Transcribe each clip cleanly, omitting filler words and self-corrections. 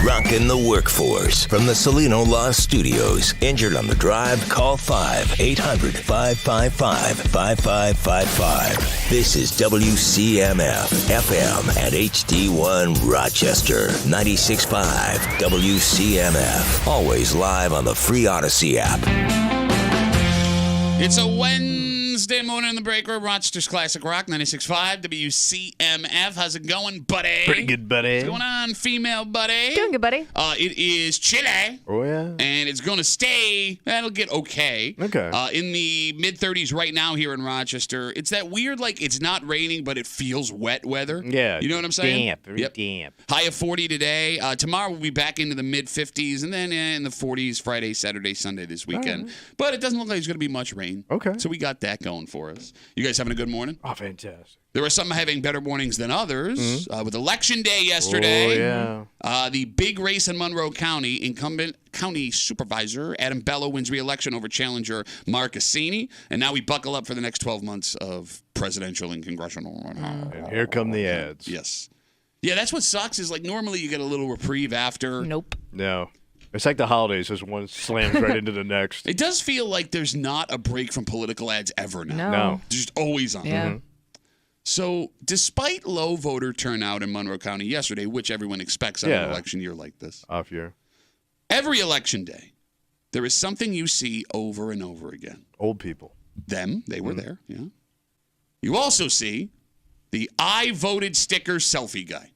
Rockin' the workforce from the Salino Law Studios. Injured on the drive? Call 5-800-555-5555. This is WCMF FM at HD1 Rochester 96.5 WCMF. Always live on the free Odyssey app. It's a Wednesday morning in the break room. Rochester's Classic Rock 96.5 WCMF. How's it going, buddy? Pretty good, buddy. What's going on, female buddy? Doing good, buddy. It is chilly. Oh, yeah? And it's going to stay. It'll get okay. Okay. In the mid-30s right now here in Rochester. It's that weird, like, it's not raining, but it feels wet weather. Yeah. You know what I'm saying? Damp. Very damp. High of 40 today. Tomorrow we'll be back into the mid-50s, and then in the 40s Friday, Saturday, Sunday this weekend. Right. But it doesn't look like there's going to be much rain. Okay. So we got that going for us. You guys having a good morning? Oh, fantastic. There are some having better mornings than others. With Election Day yesterday. Oh, yeah. The big race in Monroe County, incumbent county supervisor Adam Bello wins re-election over challenger Mark Assini. And now we buckle up for the next 12 months of presidential and congressional. And here come the ads. Yes. Yeah, that's what sucks is like normally you get a little reprieve after. Nope. No. It's like the holidays. Just one slams right into the next. It does feel like there's not a break from political ads ever now. No. Just always on. Yeah. Mm-hmm. So, despite low voter turnout in Monroe County yesterday, which everyone expects on an election year like this, Off year. every election day, there is something you see over and over again. Old people. Them, they were there, yeah. You also see the I voted sticker selfie guy.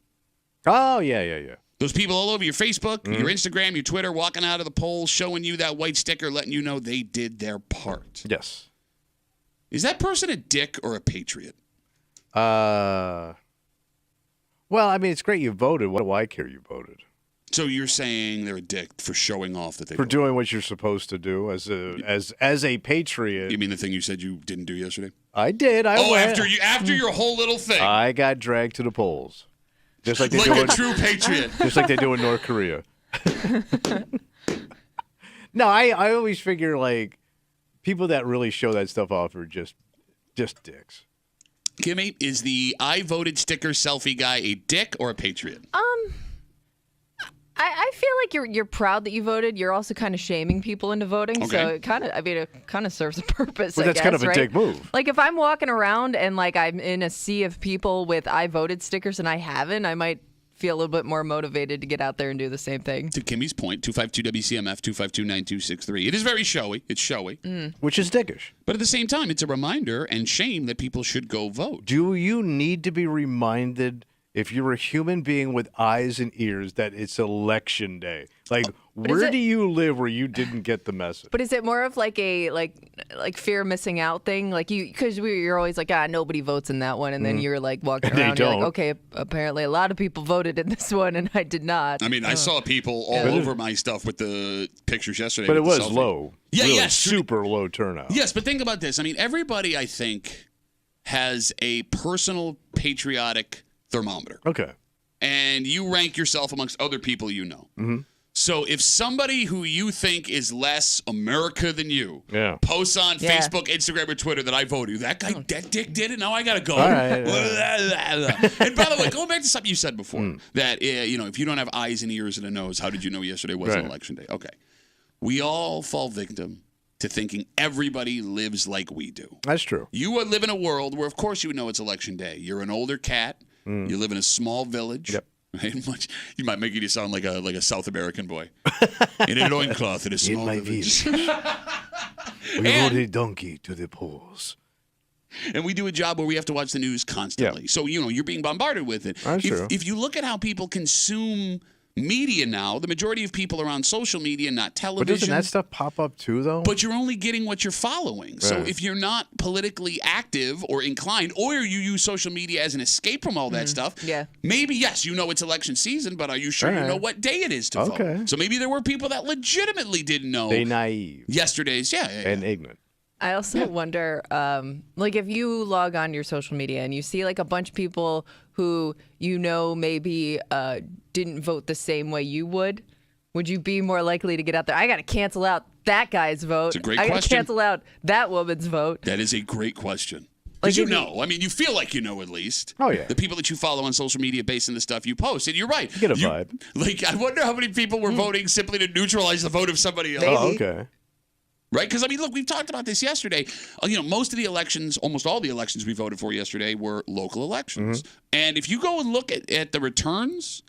Oh, yeah. Those people all over your Facebook, your Instagram, your Twitter, walking out of the polls, showing you that white sticker, letting you know they did their part. Yes. Is that person a dick or a patriot? Well, I mean, it's great you voted. What do I care you voted? So you're saying they're a dick for showing off that they For voted. doing what you're supposed to do as a patriot. You mean the thing you said you didn't do yesterday? I did. I went. after your whole little thing. I got dragged to the polls. Just like they like do a in, true patriot. just like they do in North Korea. No, I always figure like people that really show that stuff off are just dicks. Kimmy, is the I voted sticker selfie guy a dick or a patriot? I feel like you're proud that you voted. You're also kind of shaming people into voting. Okay. So it kind of serves a purpose. But I that's guess, kind of a right? dick move. Like if I'm walking around and like I'm in a sea of people with I voted stickers and I haven't, I might feel a little bit more motivated to get out there and do the same thing. To Kimmy's point, 252-WCMF, 252-9263. It is very showy. It's showy. Which is dickish. But at the same time, it's a reminder and shame that people should go vote. Do you need to be reminded, if you're a human being with eyes and ears, that it's election day? Like, where do you live where you didn't get the message? But is it more of like a like fear of missing out thing? Like because you're always like, nobody votes in that one, and then you're like walking And they around, you're like, don't. okay, apparently a lot of people voted in this one, and I did not. I mean, I saw people all over my stuff with the pictures yesterday. But it with the was selfie. low. Yeah, really yes. super low turnout. Yes, but think about this. I mean, everybody, I think, has a personal patriotic thermometer. Okay. And you rank yourself amongst other people you know. Mm-hmm. So if somebody who you think is less America than you posts on Yeah. Facebook, Instagram, or Twitter that I voted, that guy, that dick did it, now I got to go. All right, And by the way, going back to something you said before, that if you don't have eyes and ears and a nose, how did you know yesterday wasn't Right. election day? Okay. We all fall victim to thinking everybody lives like we do. That's true. You live in a world where, of course, you know it's election day. You're an older cat. You live in a small village. Yep. Right? You might make you sound like a South American boy in a loincloth in a small village. We rode a donkey to the polls. And we do a job where we have to watch the news constantly. Yeah. So, you're being bombarded with it. That's true. If you look at how people consume media now, the majority of people are on social media, not But television. doesn't that stuff pop up too, though? But you're only getting what you're following. So Right. if you're not politically active or inclined, or you use social media as an escape from all that stuff, maybe, yes, you know it's election season, but are you sure you know what day it is to vote? So maybe there were people that legitimately didn't know. They naive. Yesterday's, And ignorant. I also wonder, like if you log on your social media and you see like a bunch of people who maybe didn't vote the same way you would you be more likely to get out there? I got to cancel out that guy's vote. It's a great I got to question. cancel out that woman's vote. That is a great question. Because you know. I mean, you feel like you know at least. Oh, yeah. The people that you follow on social media based on the stuff you post. And you're right. You get a vibe. Like, I wonder how many people were voting simply to neutralize the vote of somebody else. Oh, okay. Right? Because, I mean, look, we've talked about this yesterday. Most of the elections, almost all the elections we voted for yesterday were local elections. Mm-hmm. And if you go and look at the returns,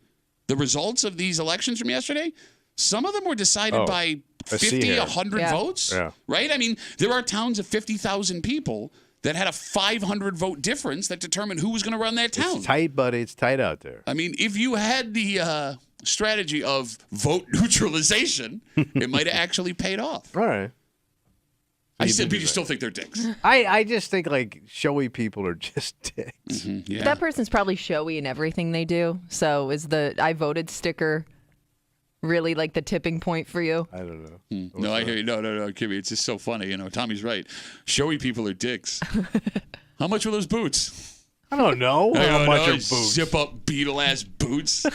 the results of these elections from yesterday, some of them were decided by 50, 100 votes. Yeah. Right? I mean, there are towns of 50,000 people that had a 500 vote difference that determined who was going to run that town. It's tight, buddy. It's tight out there. I mean, if you had the strategy of vote neutralization, it might have actually paid off. But you still think they're dicks. I just think, like, showy people are just dicks. Mm-hmm, yeah. That person's probably showy in everything they do. So is the I voted sticker really like the tipping point for you? I don't know. No, I hear you. No, Kimmy. It's just so funny. Tommy's right. Showy people are dicks. How much were those boots? I don't know. How much are boots? Zip up Beatle-ass boots.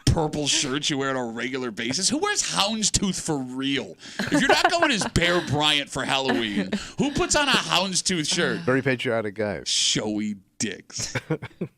Purple shirts you wear on a regular basis. Who wears houndstooth for real? If you're not going as Bear Bryant for Halloween, who puts on a houndstooth shirt? Very patriotic guys. Showy dicks.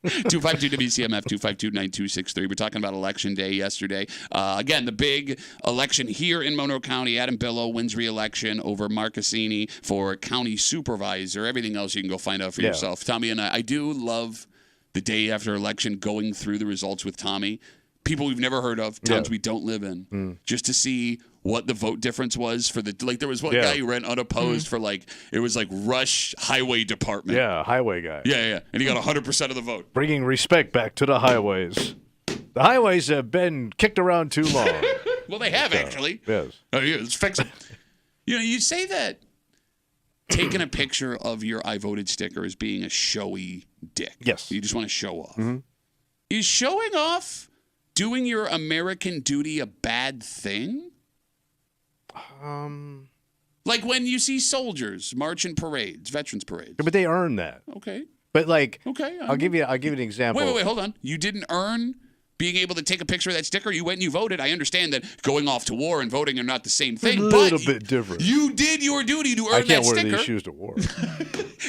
252-WCMF, 252-9263. We're talking about Election Day yesterday. Again, the big election here in Monroe County. Adam Billow wins re-election over Mark Cassini for county supervisor. Everything else you can go find out for yourself. Tommy and I do love the day after election going through the results with Tommy. People we've never heard of, towns we don't live in, just to see what the vote difference was for the, like, there was one guy who ran unopposed for, like, it was like Rush Highway Department. Yeah, highway guy. Yeah. And he got 100% of the vote. Bringing respect back to the highways. The highways have been kicked around too long. Well, they have, actually. Yes. Oh, yeah, let's fix it. You say that taking a picture of your I voted sticker is being a showy dick. Yes. You just want to show off. Mm-hmm. Is showing off doing your American duty a bad thing? Like when you see soldiers march in parades, veterans parades. But they earn that. Okay. But like, okay, I'll give you an example. Wait, hold on. You didn't earn being able to take a picture of that sticker. You went and you voted. I understand that going off to war and voting are not the same thing. A little bit different. You did your duty to earn that sticker. I can't wear these shoes to war.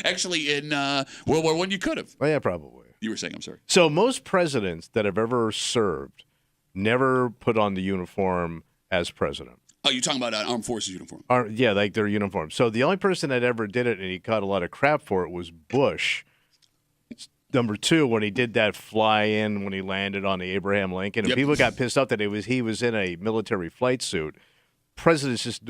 Actually, in World War I, you could have. Oh, yeah, probably. You were saying, I'm sorry. So most presidents that have ever served never put on the uniform as president. Oh, you're talking about armed forces uniform. Yeah, like their uniform. So the only person that ever did it, and he caught a lot of crap for it, was Bush. Number two, when he did that fly-in when he landed on the Abraham Lincoln, and people got pissed off that he was in a military flight suit. Presidents just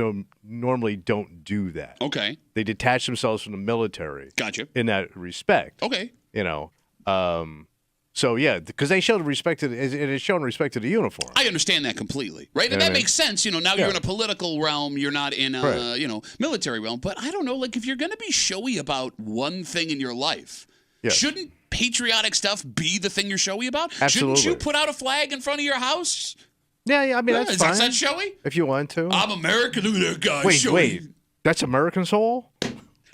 normally don't do that. Okay. They detach themselves from the military. Gotcha. In that respect. Okay. So, yeah, because they showed respect to it is shown respect to the uniform. I understand that completely, right? And that makes sense. Now you're in a political realm. You're not in a, military realm. But I don't know, like, if you're going to be showy about one thing in your life, shouldn't patriotic stuff be the thing you're showy about? Absolutely. Shouldn't you put out a flag in front of your house? Yeah, I mean, that's fine. Is that showy? If you want to. I'm American. Look at that guy. Wait. That's American soul?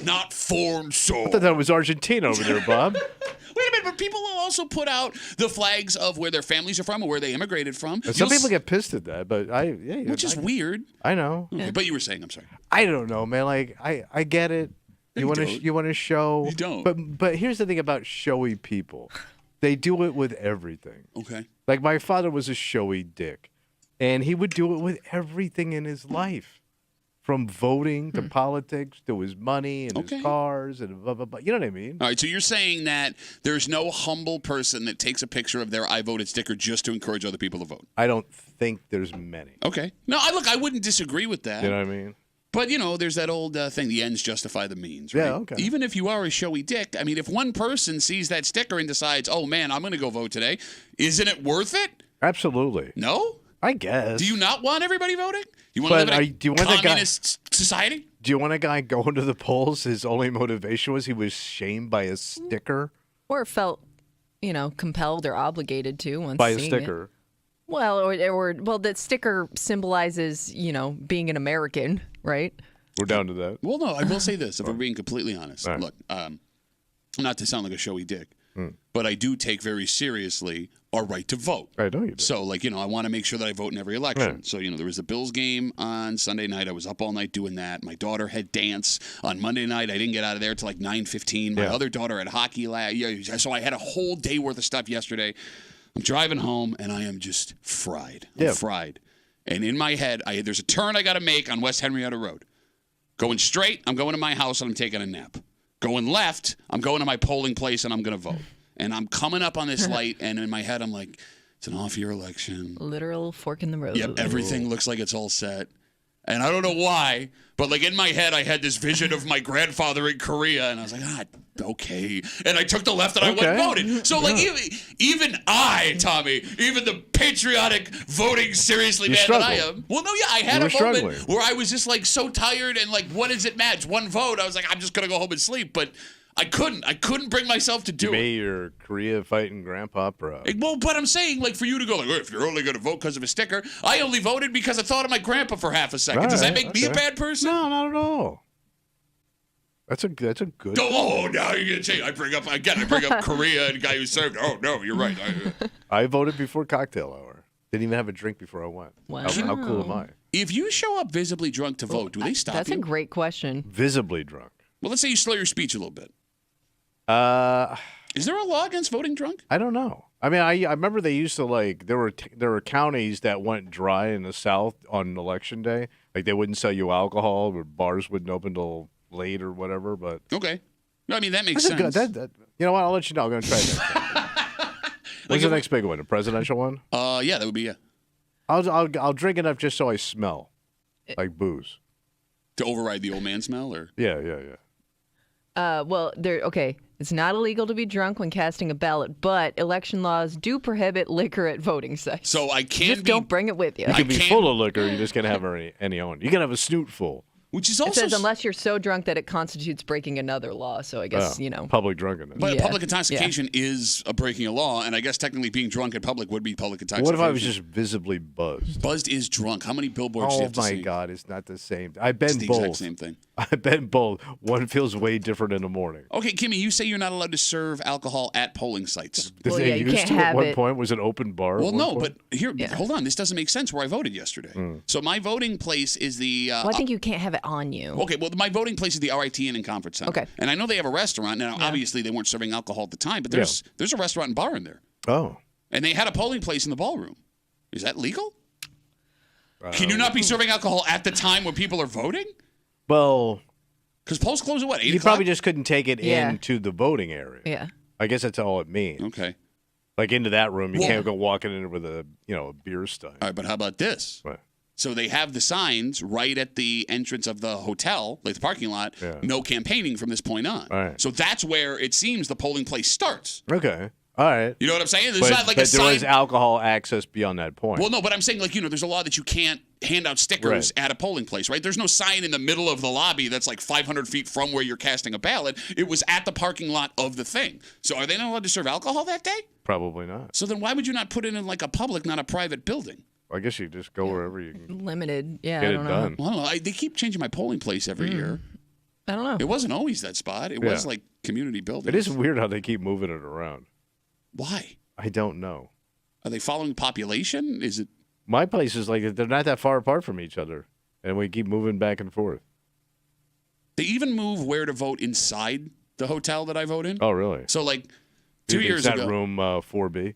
Not foreign soul. I thought that was Argentina over there, Bob. Wait a minute, but people will also put out the flags of where their families are from or where they immigrated from. Some people get pissed at that, but which is weird. I know. Okay, but you were saying, I'm sorry. I don't know, man. Like I get it. You want to show. You don't. But here's the thing about showy people. They do it with everything. Okay. Like my father was a showy dick, and he would do it with everything in his life. From voting to politics to his money and his cars and blah, blah, blah. You know what I mean? All right, so you're saying that there's no humble person that takes a picture of their I voted sticker just to encourage other people to vote? I don't think there's many. Okay. No, I wouldn't disagree with that. You know what I mean? But, there's that old thing, the ends justify the means, right? Yeah, okay. Even if you are a showy dick, I mean, if one person sees that sticker and decides, oh, man, I'm going to go vote today, isn't it worth it? Absolutely. No? I guess. Do you not want everybody voting? You want to live in a communist society? Do you want a guy going to the polls? His only motivation was he was shamed by a sticker? Or felt, compelled or obligated to once by a seeing sticker. It. Well, or that sticker symbolizes, being an American, right? We're down to that. Well, no, I will say this, if we're being completely honest. Right. Look, not to sound like a showy dick, but I do take very seriously our right to vote. I know you do. So, like, I want to make sure that I vote in every election. Right. So, there was the Bills game on Sunday night. I was up all night doing that. My daughter had dance on Monday night. I didn't get out of there till like 9:15. My other daughter had hockey. So I had a whole day worth of stuff yesterday. I'm driving home, and I am just fried. I'm fried. And in my head, there's a turn I got to make on West Henrietta Road. Going straight, I'm going to my house, and I'm taking a nap. Going left, I'm going to my polling place, and I'm going to vote. And I'm coming up on this light, and in my head, I'm like, it's an off-year election. Literal fork in the road. Yep, everything looks like it's all set. And I don't know why, but like in my head, I had this vision of my grandfather in Korea, and I was like, okay. And I took the left, and I went and voted. So like even I, Tommy, even the patriotic voting seriously man that I am. Well, no, I had a moment where I was just like so tired, and like, what does it matter? One vote. I was like, I'm just gonna go home and sleep, but. I couldn't bring myself to do it. Made your Korea fighting grandpa proud. Well, but I'm saying, like, for you to go, like, if you're only going to vote because of a sticker, I only voted because I thought of my grandpa for half a second. Does that make me a bad person? No, not at all. That's a good. Oh, now you're going to change. I bring up Korea and the guy who served. Oh, no, you're right. I voted before cocktail hour. Didn't even have a drink before I went. Wow. How cool am I? If you show up visibly drunk to vote, do they stop you? That's a great question. Visibly drunk. Well, let's say you slow your speech a little bit. Is there a law against voting drunk? I don't know. I mean, I remember they used to there were counties that went dry in the South on election day. Like they wouldn't sell you alcohol, or bars wouldn't open till late or whatever. But okay, no, I mean that makes sense. You know what? I'll let you know. I'm going to try that. What's the next big one? A presidential one? Yeah, that would be I'll drink enough just so I smell like booze to override the old man smell, or yeah. Well, it's not illegal to be drunk when casting a ballot, but election laws do prohibit liquor at voting sites. So I can't don't bring it with you. You can be full of liquor. You just can't have any on. You can have a snoot full. Which is also... It says unless you're so drunk that it constitutes breaking another law. So I guess, Public drunkenness. But public intoxication is a breaking a law, and I guess technically being drunk in public would be public intoxication. What if I was just visibly buzzed? Buzzed is drunk. How many billboards do you have to see? Oh, my God. It's not the same. I've been it's the both. Exact same thing. I've been both. One feels way different in the morning. Okay, Kimmy, you say you're not allowed to serve alcohol at polling sites. Well, they you used can't to have at one it. point? Was it open bar? Well, no, but here, hold on. This doesn't make sense where I voted yesterday. So my voting place is the... I think you can't have it on you. Okay, well, my voting place is the RIT Inn and Conference Center. Okay. And I know they have a restaurant. Now, obviously, they weren't serving alcohol at the time, but there's a restaurant and bar in there. Oh. And they had a polling place in the ballroom. Is that legal? Can you not be serving alcohol at the time when people are voting? Well... Because polls close at what, 8 You o'clock? probably just couldn't take it into the voting area. Yeah. I guess that's all it means. Okay. Like into that room, you can't go walking in with a beer stein. All right, but how about this? Right. So they have the signs right at the entrance of the hotel, like the parking lot, no campaigning from this point on. All right. So that's where it seems the polling place starts. Okay. All right. You know what I'm saying? There's not like but a sign. there was alcohol access beyond that point. Well, no, but I'm saying there's a law that you can't hand out stickers at a polling place, right? There's no sign in the middle of the lobby that's like 500 feet from where you're casting a ballot. It was at the parking lot of the thing. So are they not allowed to serve alcohol that day? Probably not. So then why would you not put it in like a public, not a private building? I guess you just go wherever you can. Limited. Yeah, get I don't it know. done. Well, they keep changing my polling place every year. I don't know. It wasn't always that spot. It was like community buildings. It is weird how they keep moving it around. Why? I don't know. Are they following population? Is it? My place is like they're not that far apart from each other, and we keep moving back and forth. They even move where to vote inside the hotel that I vote in. Oh, really? So like 2 years that ago. room 4B.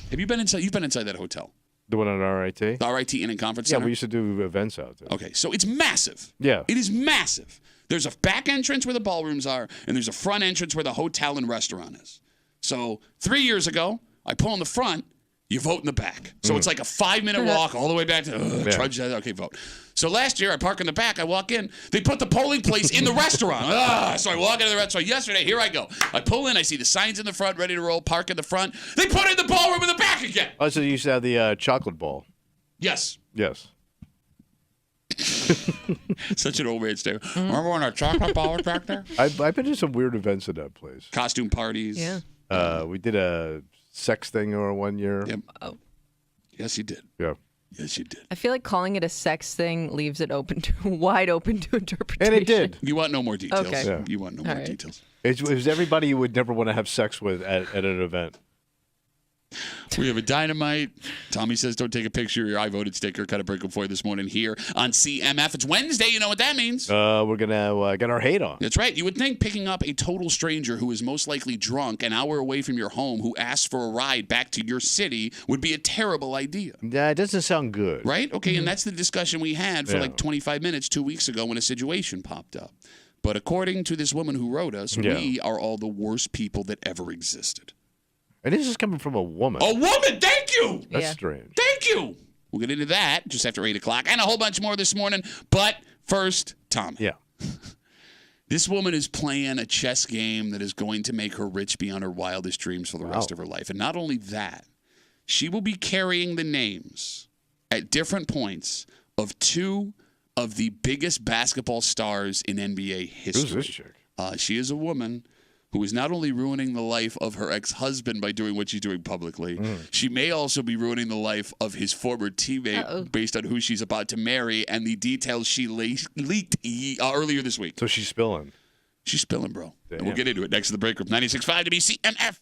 Have you been inside? You've been inside that hotel. The one on RIT? The RIT Inn and Conference Center? Yeah, we used to do events out there. Okay, so it's massive. Yeah. It is massive. There's a back entrance where the ballrooms are, and there's a front entrance where the hotel and restaurant is. So 3 years ago, I pull in the front, you vote in the back. So it's like a 5-minute walk all the way back to, trudge, okay, vote. So last year, I park in the back, I walk in, they put the polling place in the restaurant. So I walk into the restaurant. Yesterday, here I go. I pull in, I see the signs in the front, ready to roll, park in the front. They put it in the ballroom in the back again. Oh, so you used to have the chocolate ball. Yes. Yes. Such an old man stare. Remember when our chocolate ball was back there? I've been to some weird events at that place. Costume parties. Yeah. We did a sex thing one year. Yep. Oh. Yes, you did. Yeah. Yes, you did. I feel like calling it a sex thing leaves it wide open to interpretation. And it did. You want no more details. Okay. Yeah. You want no more details. It was everybody you would never want to have sex with at an event. We have a dynamite. Tommy says, don't take a picture of your I voted sticker. Cut a break for you this morning here on CMF. It's Wednesday. You know what that means. We're going to get our hate on. That's right. You would think picking up a total stranger who is most likely drunk an hour away from your home who asks for a ride back to your city would be a terrible idea. Yeah, it doesn't sound good. Right? Okay, and that's the discussion we had for like 25 minutes 2 weeks ago when a situation popped up. But according to this woman who wrote us, we are all the worst people that ever existed. And this is coming from a woman. A woman! Thank you! That's strange. Thank you! We'll get into that just after 8 o'clock and a whole bunch more this morning. But first, Tommy. Yeah. This woman is playing a chess game that is going to make her rich beyond her wildest dreams for the rest of her life. And not only that, she will be carrying the names at different points of two of the biggest basketball stars in NBA history. Who's this chick? She is a woman who is not only ruining the life of her ex-husband by doing what she's doing publicly, she may also be ruining the life of his former teammate based on who she's about to marry and the details she leaked earlier this week. So she's spilling. She's spilling, bro. Damn. And we'll get into it next to the break room. 96.5 WCMF.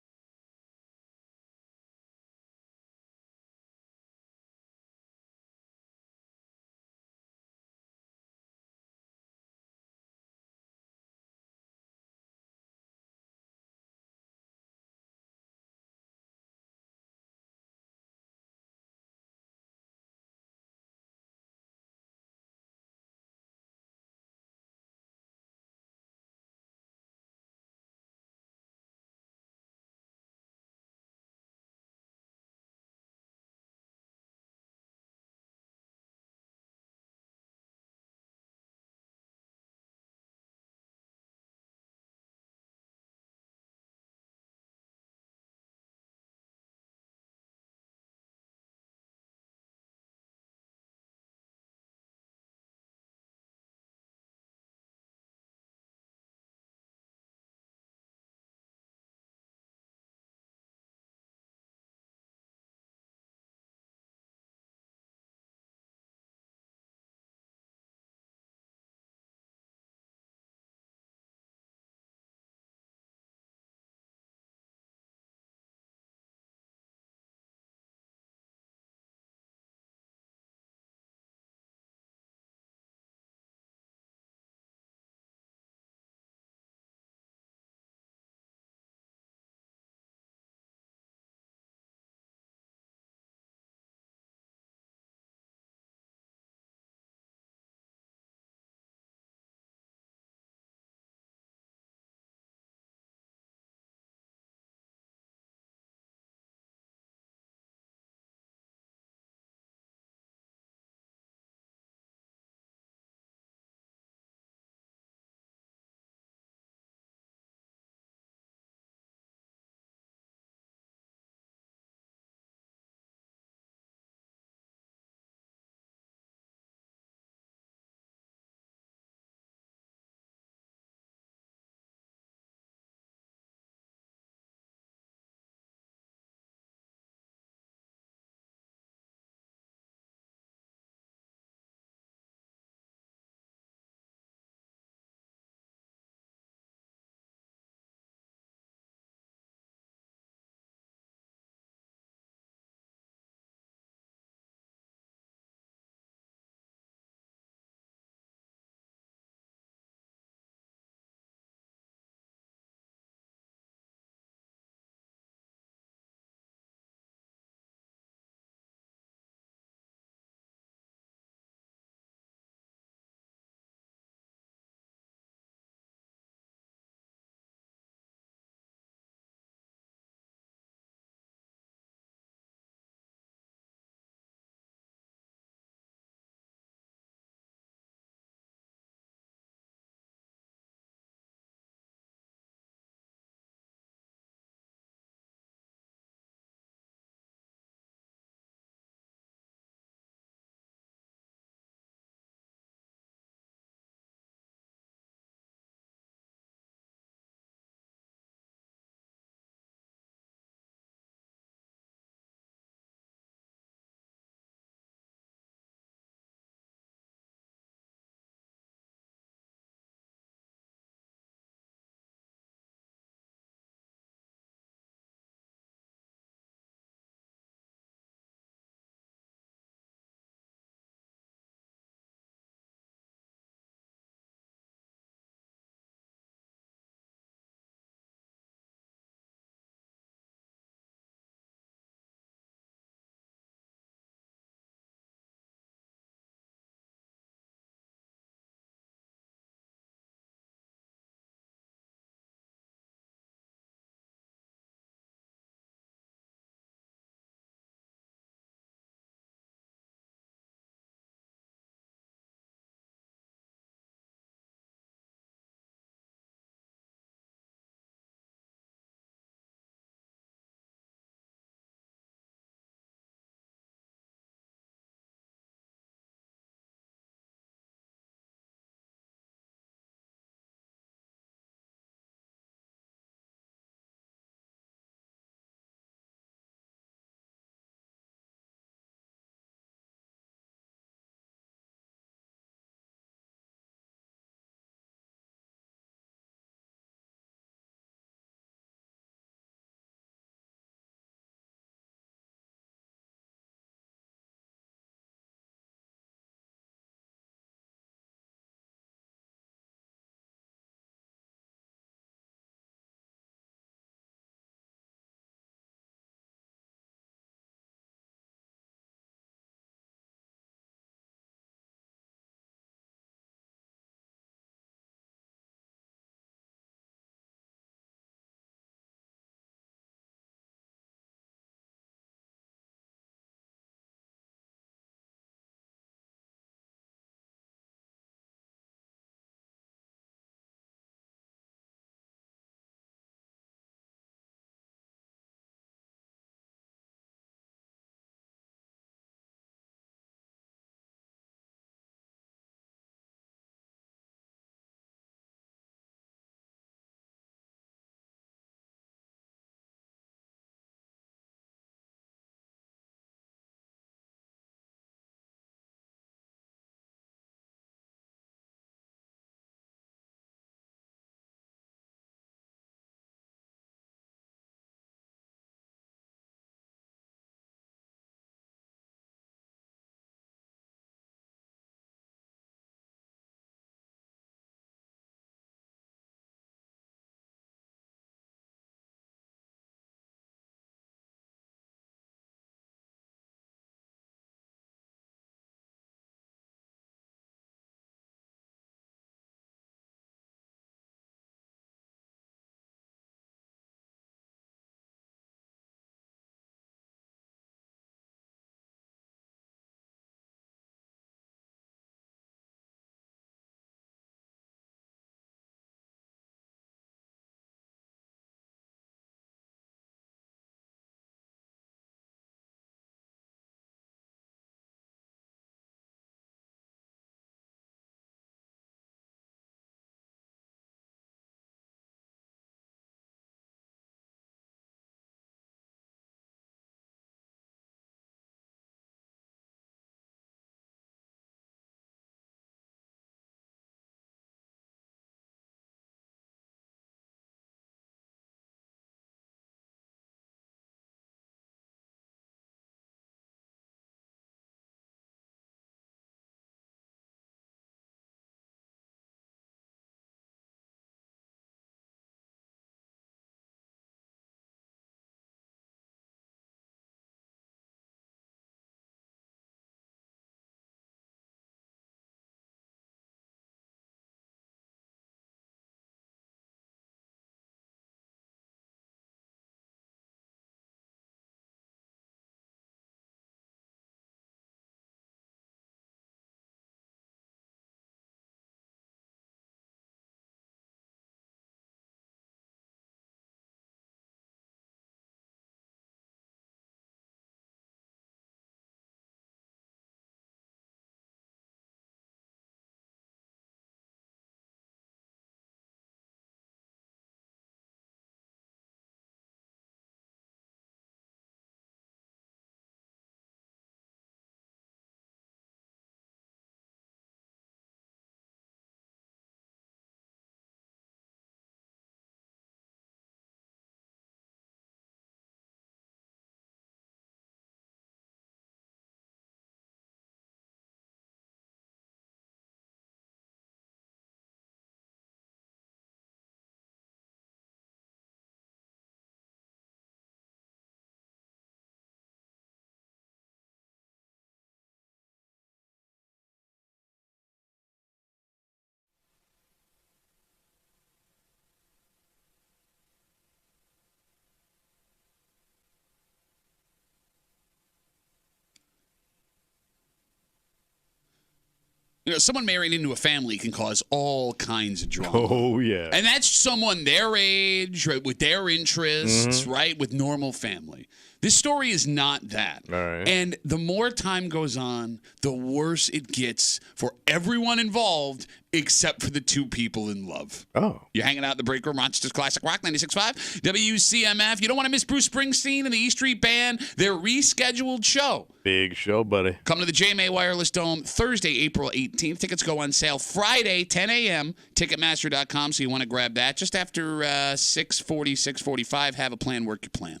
someone married into a family can cause all kinds of drama. Oh, yeah. And that's someone their age, right, with their interests, right, with normal family. This story is not that. All right. And the more time goes on, the worse it gets for everyone involved except for the two people in love. Oh. You're hanging out in the break room, Rochester's Classic Rock 96.5, WCMF. You don't want to miss Bruce Springsteen and the E Street Band, their rescheduled show. Big show, buddy. Come to the JMA Wireless Dome Thursday, April 18th. Tickets go on sale Friday, 10 a.m., Ticketmaster.com, so you want to grab that. Just after 6:40, 6:45, have a plan, work your plan.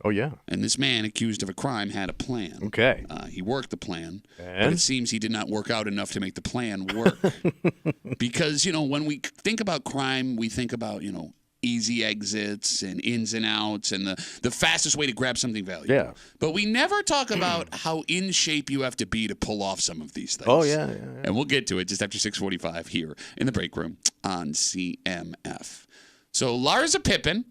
Oh, yeah. And this man accused of a crime had a plan. Okay. He worked the plan, but And? it seems he did not work out enough to make the plan work. Because, when we think about crime, we think about, easy exits and ins and outs and the fastest way to grab something valuable. Yeah. But we never talk about how in shape you have to be to pull off some of these things. Oh, yeah. And we'll get to it just after 6:45 here in the break room on CMF. So Larsa Pippen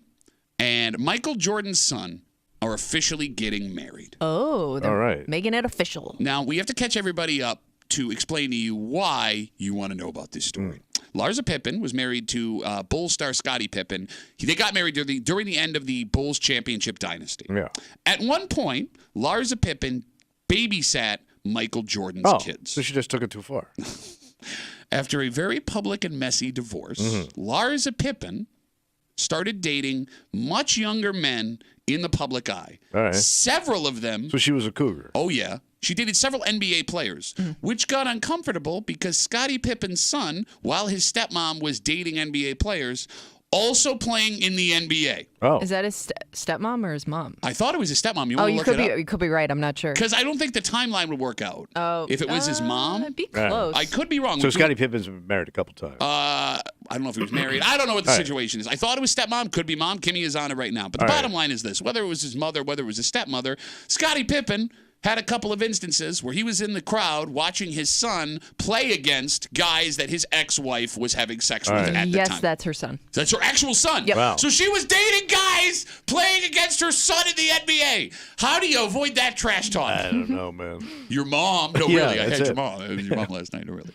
and Michael Jordan's son are officially getting married. Oh, they're All right. making it official. Now, we have to catch everybody up to explain to you why you want to know about this story. Larsa Pippen was married to Bulls star Scottie Pippen. They got married during the end of the Bulls championship dynasty. Yeah. At one point, Larsa Pippen babysat Michael Jordan's kids. So she just took it too far. After a very public and messy divorce, Larsa Pippen started dating much younger men in the public eye. All right. Several of them. So she was a cougar. Oh, yeah. She dated several NBA players, which got uncomfortable because Scottie Pippen's son, while his stepmom was dating NBA players, also playing in the NBA. Oh. Is that his stepmom or his mom? I thought it was his stepmom. You want to you look could it be. up? You could be right. I'm not sure. Because I don't think the timeline would work out. Oh, if it was his mom, it'd be close. I could be wrong. So Scottie Pippen's been married a couple times. I don't know if he was married. I don't know what the situation is. I thought it was stepmom. Could be mom. Kimmy is on it right now. But the bottom line is this. Whether it was his mother, whether it was his stepmother, Scottie Pippen had a couple of instances where he was in the crowd watching his son play against guys that his ex-wife was having sex with at the time. Yes, that's her son. That's her actual son. Yep. Wow. So she was dating guys playing against her son in the NBA. How do you avoid that trash talk? I don't know, man. Your mom? No, Yeah, really. I that's had your it. mom. It was your mom last night. No, really.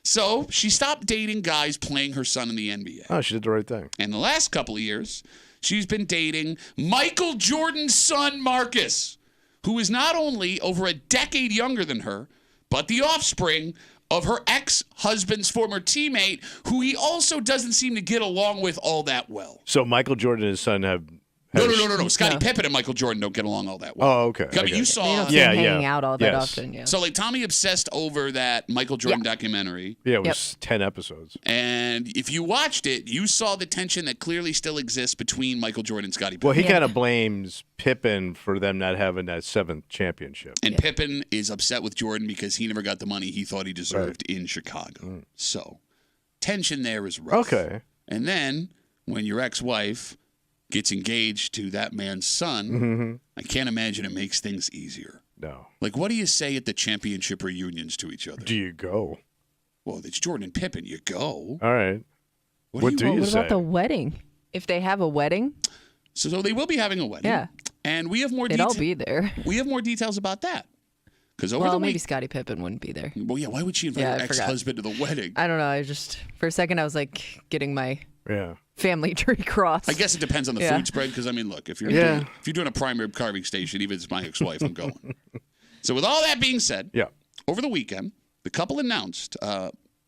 So she stopped dating guys playing her son in the NBA. Oh, she did the right thing. And the last couple of years, she's been dating Michael Jordan's son, Marcus, who is not only over a decade younger than her, but the offspring of her ex-husband's former teammate, who he also doesn't seem to get along with all that well. So Michael Jordan and his son have... No. Scottie Pippen and Michael Jordan don't get along all that well. Oh, okay. I mean, you They saw... don't seem hanging out all that often. Yeah. So, like, Tommy obsessed over that Michael Jordan documentary. Yeah, it was 10 episodes. And if you watched it, you saw the tension that clearly still exists between Michael Jordan and Scottie Pippen. Well, he kind of blames Pippen for them not having that 7th championship. And Pippen is upset with Jordan because he never got the money he thought he deserved in Chicago. So, tension there is rough. Okay. And then, when your ex-wife gets engaged to that man's son, I can't imagine it makes things easier. No. Like, what do you say at the championship reunions to each other? Do you go? Well, it's Jordan and Pippen. You go. All right. What do you What say? about the wedding? If they have a wedding, So they will be having a wedding. Yeah. And we have more they'd all be there. We have more details about that. Because over Well, the maybe week, Scottie Pippen wouldn't be there. well, yeah, why would she invite Yeah, her I forgot. ex-husband to the wedding? I don't know. I just for a second I was like getting my Yeah. family tree crossed. I guess it depends on the Yeah. food spread. Because I mean, look, if you're doing a prime rib carving station, even if it's my ex-wife, I'm going. So with all that being said, Yeah. over the weekend, the couple announced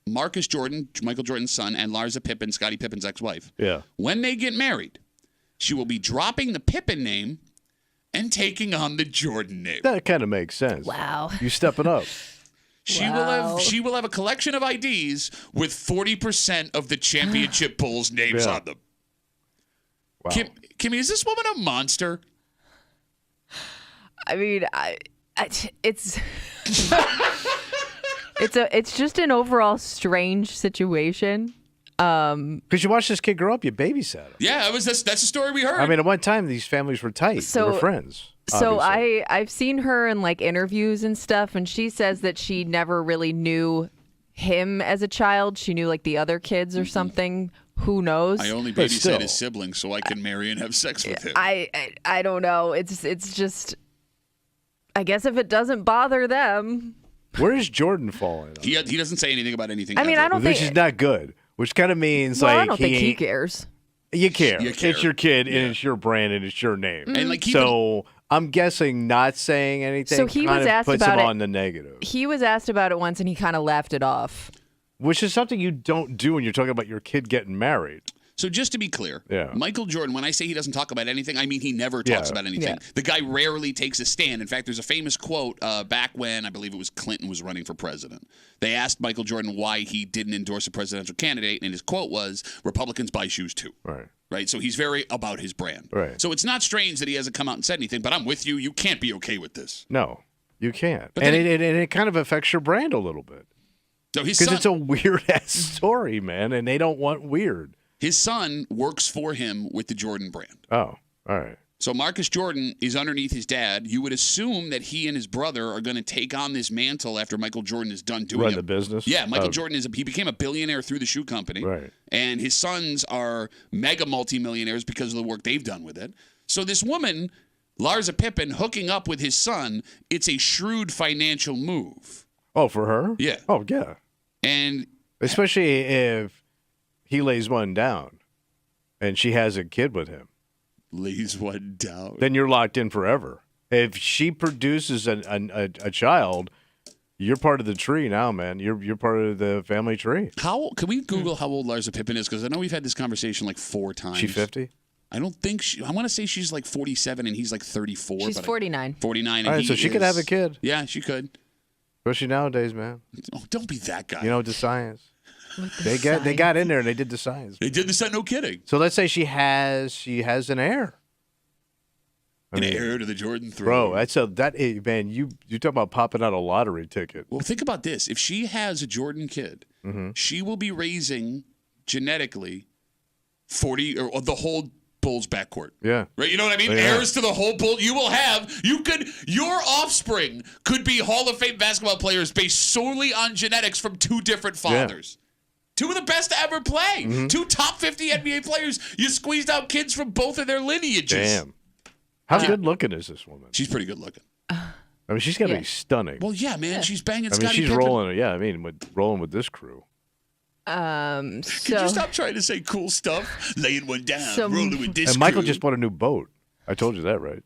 Marcus Jordan, Michael Jordan's son, and Larsa Pippen, Scottie Pippen's ex-wife. Yeah. When they get married, she will be dropping the Pippen name and taking on the Jordan name. That kind of makes sense. Wow. You stepping up. She Wow. will have a collection of IDs with 40% of the championship Bulls names Yeah. on them. Wow. Kimmy, is this woman a monster? I mean, it's it's just an overall strange situation. Because you watched this kid grow up, you babysat him. Yeah, that's the story we heard. I mean, at one time, these families were tight. They were friends. So obviously. I've seen her in like interviews and stuff, and she says that she never really knew him as a child. She knew like the other kids or something. Who knows? I only But babysat still. his siblings so I can marry and have sex with him. I don't know. It's just. I guess if it doesn't bother them, Where does Jordan fall in? He doesn't say anything about anything. I mean, I don't think... Which is not good. Which kind of means I don't think he cares. You care. It's your kid, and it's your brand, and it's your name. And like, I'm guessing not saying anything so he was asked puts about him it, on the negative. He was asked about it once, and he kind of laughed it off. Which is something you don't do when you're talking about your kid getting married. So just to be clear, Michael Jordan, when I say he doesn't talk about anything, I mean he never talks about anything. Yeah. The guy rarely takes a stand. In fact, there's a famous quote back when I believe it was Clinton was running for president. They asked Michael Jordan why he didn't endorse a presidential candidate, and his quote was, "Republicans buy shoes too." Right. So he's very about his brand. Right. So it's not strange that he hasn't come out and said anything, but I'm with you. You can't be okay with this. No, you can't. And it kind of affects your brand a little bit. Because it's a weird-ass story, man, and they don't want weird. His son works for him with the Jordan brand. Oh, all right. So Marcus Jordan is underneath his dad. You would assume that he and his brother are going to take on this mantle after Michael Jordan is done doing the business? Yeah, Michael Jordan he became a billionaire through the shoe company. Right. And his sons are mega multimillionaires because of the work they've done with it. So this woman, Larsa Pippen, hooking up with his son, it's a shrewd financial move. Oh, for her? Yeah. Oh, yeah. And especially if he lays one down and she has a kid with him. Lays one down. Then you're locked in forever. If she produces a child, you're part of the tree now, man. You're part of the family tree. Can we Google how old Larsa Pippen is? Because I know we've had this conversation like 4 times. She 50? I don't think I want to say she's like 47 and he's like 34. She's 49. 49. All right, so she could have a kid. Yeah, she could. Especially nowadays, man. Oh, don't be that guy. You know, the science. They got in there and they did the science. They did the science, no kidding. So let's say she has an heir. Heir to the Jordan throne. Bro, man, you talk about popping out a lottery ticket. Well, think about this. If she has a Jordan kid, she will be raising genetically 40 or the whole Bulls backcourt. Yeah. Right? You know what I mean? Yeah. Heirs to the whole Bull. Your offspring could be Hall of Fame basketball players based solely on genetics from 2 different fathers. Yeah. 2 of the best to ever play. 2 top 50 NBA players. You squeezed out kids from both of their lineages. Damn. How good looking is this woman? She's pretty good looking. I mean, she's got to be stunning. Well, yeah, man. She's banging Scottie she's Pippen. rolling with this crew. Could you stop trying to say cool stuff? Laying one down, rolling with this And Michael crew. just bought a new boat. I told you that, right?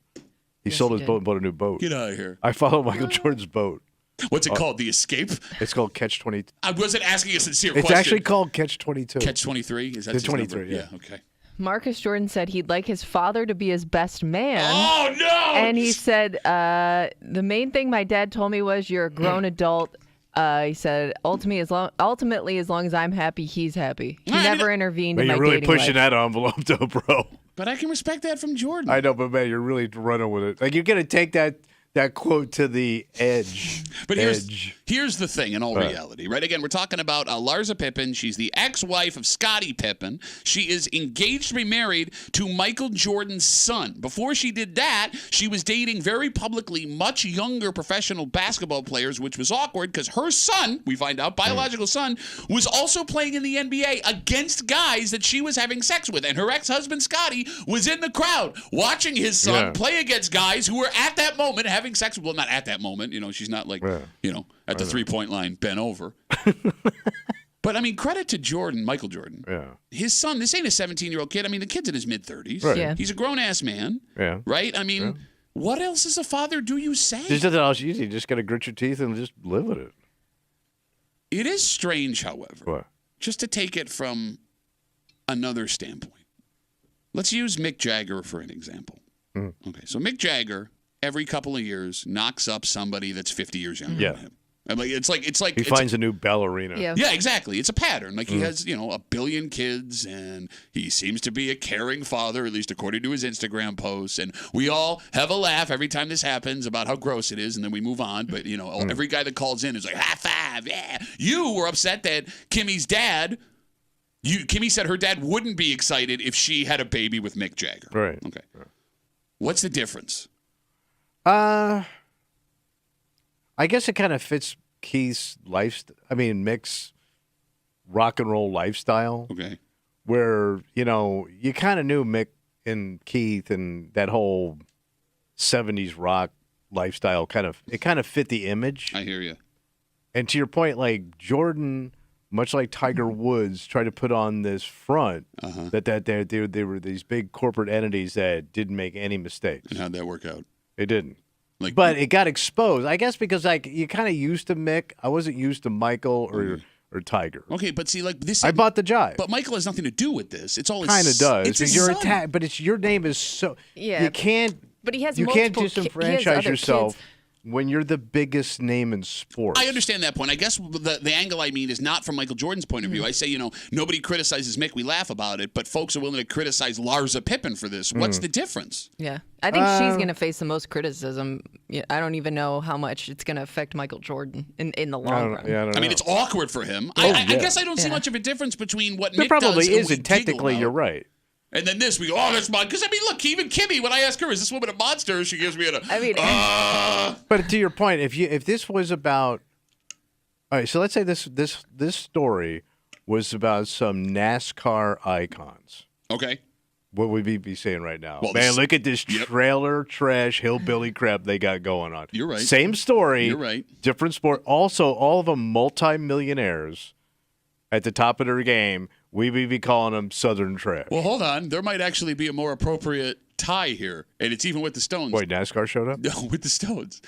He sold his boat and bought a new boat. Get out of here. I follow Michael Jordan's boat. What's it called? The Escape? It's called Catch 22. I wasn't asking a sincere question. It's actually called Catch 22. Catch 23? Is that the 23? Yeah, okay. Marcus Jordan said he'd like his father to be his best man. Oh, no! And he said, the main thing my dad told me was, you're a grown adult. He said, ultimately, as long as I'm happy, he's happy. He never intervened in my dating life. You're really pushing that envelope, though, bro. But I can respect that from Jordan. I know, but, man, you're really running with it. Like, you're going to take that quote to the edge. But here's the thing in all reality, right? Again, we're talking about Larsa Pippen. She's the ex-wife of Scottie Pippen. She is engaged to be married to Michael Jordan's son. Before she did that, she was dating very publicly much younger professional basketball players, which was awkward because her son, we find out, biological son, was also playing in the NBA against guys that she was having sex with. And her ex-husband, Scottie, was in the crowd watching his son play against guys who were at that moment having sex with, well, not at that moment. You know, she's not like, at the 3-point line, bent over. But, I mean, credit to Jordan, Michael Jordan. Yeah. His son, this ain't a 17-year-old kid. I mean, the kid's in his mid-30s. Right. Yeah. He's a grown-ass man. Yeah. Right? I mean, what else as a father do you say? There's nothing else you do. You just got to grit your teeth and just live with it. It is strange, however, just to take it from another standpoint. Let's use Mick Jagger for an example. Okay, so Mick Jagger, every couple of years, knocks up somebody that's 50 years younger than him. And it's like he finds a new ballerina. Yeah, exactly. It's a pattern. Like he has, 1 billion kids, and he seems to be a caring father, at least according to his Instagram posts. And we all have a laugh every time this happens about how gross it is, and then we move on. But every guy that calls in is like, high five, yeah. You were upset that Kimmy's dad. Kimmy said her dad wouldn't be excited if she had a baby with Mick Jagger. Right. Okay. Right. What's the difference? I guess it kind of fits Keith's lifestyle. I mean, Mick's rock and roll lifestyle. Okay. Where, you kind of knew Mick and Keith and that whole 70s rock lifestyle it kind of fit the image. I hear you. And to your point, like Jordan, much like Tiger Woods, tried to put on this front that they were these big corporate entities that didn't make any mistakes. And how'd that work out? It didn't. But it got exposed, I guess, because like you kind of used to Mick. I wasn't used to Michael or Tiger. Okay, but see, like this, I bought the jive. But Michael has nothing to do with this. It's all kind of does. It's his son. But it's your name is so. Yeah. You can't. But he has you can't multiple disenfranchise yourself when you're the biggest name in sports. I understand that point. I guess the angle I mean is not from Michael Jordan's point of view. I say, nobody criticizes Mick. We laugh about it. But folks are willing to criticize Larsa Pippen for this. What's the difference? Yeah. I think she's going to face the most criticism. I don't even know how much it's going to affect Michael Jordan in the long run. Yeah, I mean, it's awkward for him. I guess I don't see much of a difference between what Mick probably does isn't. and Technically, you're right. And then this, we go, oh, that's mine. Because, I mean, look, even Kimmy, when I ask her, is this woman a monster? She gives me But to your point, if this was about, all right, so let's say this story was about some NASCAR icons. Okay. What would we be saying right now? Well, Man, look at this trailer trash hillbilly crap they got going on. You're right. Same story. You're right. Different sport. Also, all of them multi-millionaires at the top of their game. We would be calling them Southern trash. Well, hold on. There might actually be a more appropriate tie here, and it's even with the Stones. Wait, NASCAR showed up? No, with the Stones.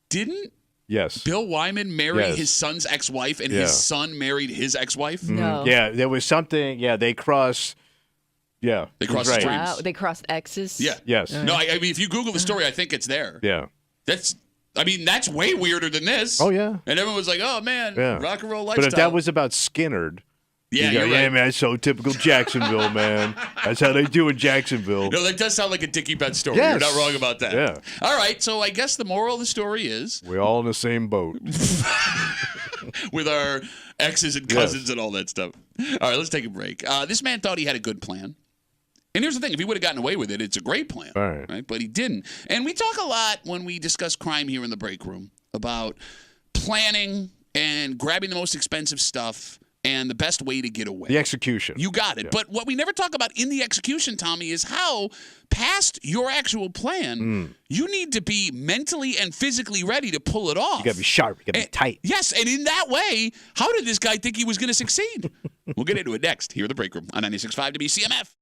Didn't Yes. Bill Wyman marry his son's ex-wife, and his son married his ex-wife? No. Yeah, there was something. Yeah, they crossed. Yeah, they crossed right. streams. Wow, they crossed X's? Yeah. Yes. No, I mean, if you Google the story, I think it's there. Yeah. That's way weirder than this. Oh, yeah. And everyone was like, oh, man, rock and roll lifestyle. But if that was about Skinnerd, you're yeah, right. man, that's so typical Jacksonville, man. That's how they do in Jacksonville. No, that does sound like a Dickie Betts story. Yes. You're not wrong about that. Yeah. All right, so I guess the moral of the story is We're all in the same boat. with our exes and cousins and all that stuff. All right, let's take a break. This man thought he had a good plan. And here's the thing. If he would have gotten away with it, it's a great plan. All right. But he didn't. And we talk a lot when we discuss crime here in the break room about planning and grabbing the most expensive stuff and the best way to get away. The execution. You got it. Yeah. But what we never talk about in the execution, Tommy, is how past your actual plan, you need to be mentally and physically ready to pull it off. You got to be sharp. You got to be tight. Yes, and in that way, how did this guy think he was going to succeed? We'll get into it next here in the break room on 96.5 WCMF.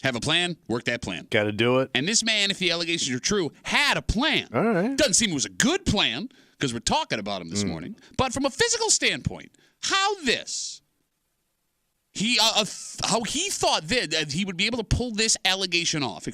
Have a plan, work that plan. Got to do it. And this man, if the allegations are true, had a plan. All right. Doesn't seem it was a good plan because we're talking about him this morning. But from a physical standpoint, how he thought that he would be able to pull this allegation off,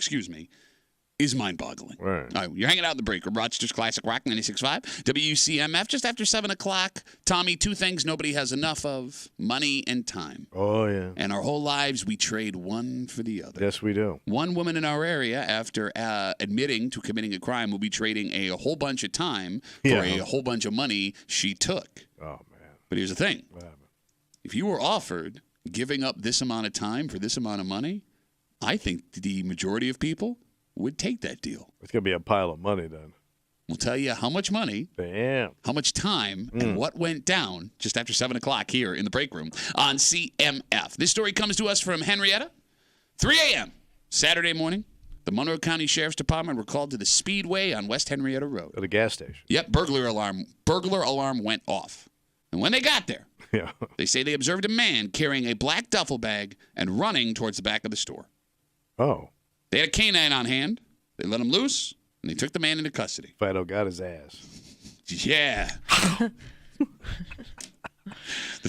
is mind-boggling. Right. All right, you're hanging out in the break room. Rochester's Classic Rock 96.5. WCMF, just after 7 o'clock. Tommy, two things nobody has enough of, money and time. Oh, yeah. And our whole lives, we trade one for the other. Yes, we do. One woman in our area, after admitting to committing a crime, will be trading a whole bunch of time for a whole bunch of money she took. Oh, man. But here's the thing. If you were offered giving up this amount of time for this amount of money, I think the majority of people would take that deal. It's going to be a pile of money then. We'll tell you how much money, how much time, and what went down just after 7 o'clock here in the break room on CMF. This story comes to us from Henrietta. 3 a.m. Saturday morning, the Monroe County Sheriff's Department were called to the Speedway on West Henrietta Road. At a gas station. Yep, burglar alarm went off. And when they got there, they say they observed a man carrying a black duffel bag and running towards the back of the store. Oh. They had a canine on hand. They let him loose, and they took the man into custody. Fido got his ass. Yeah. The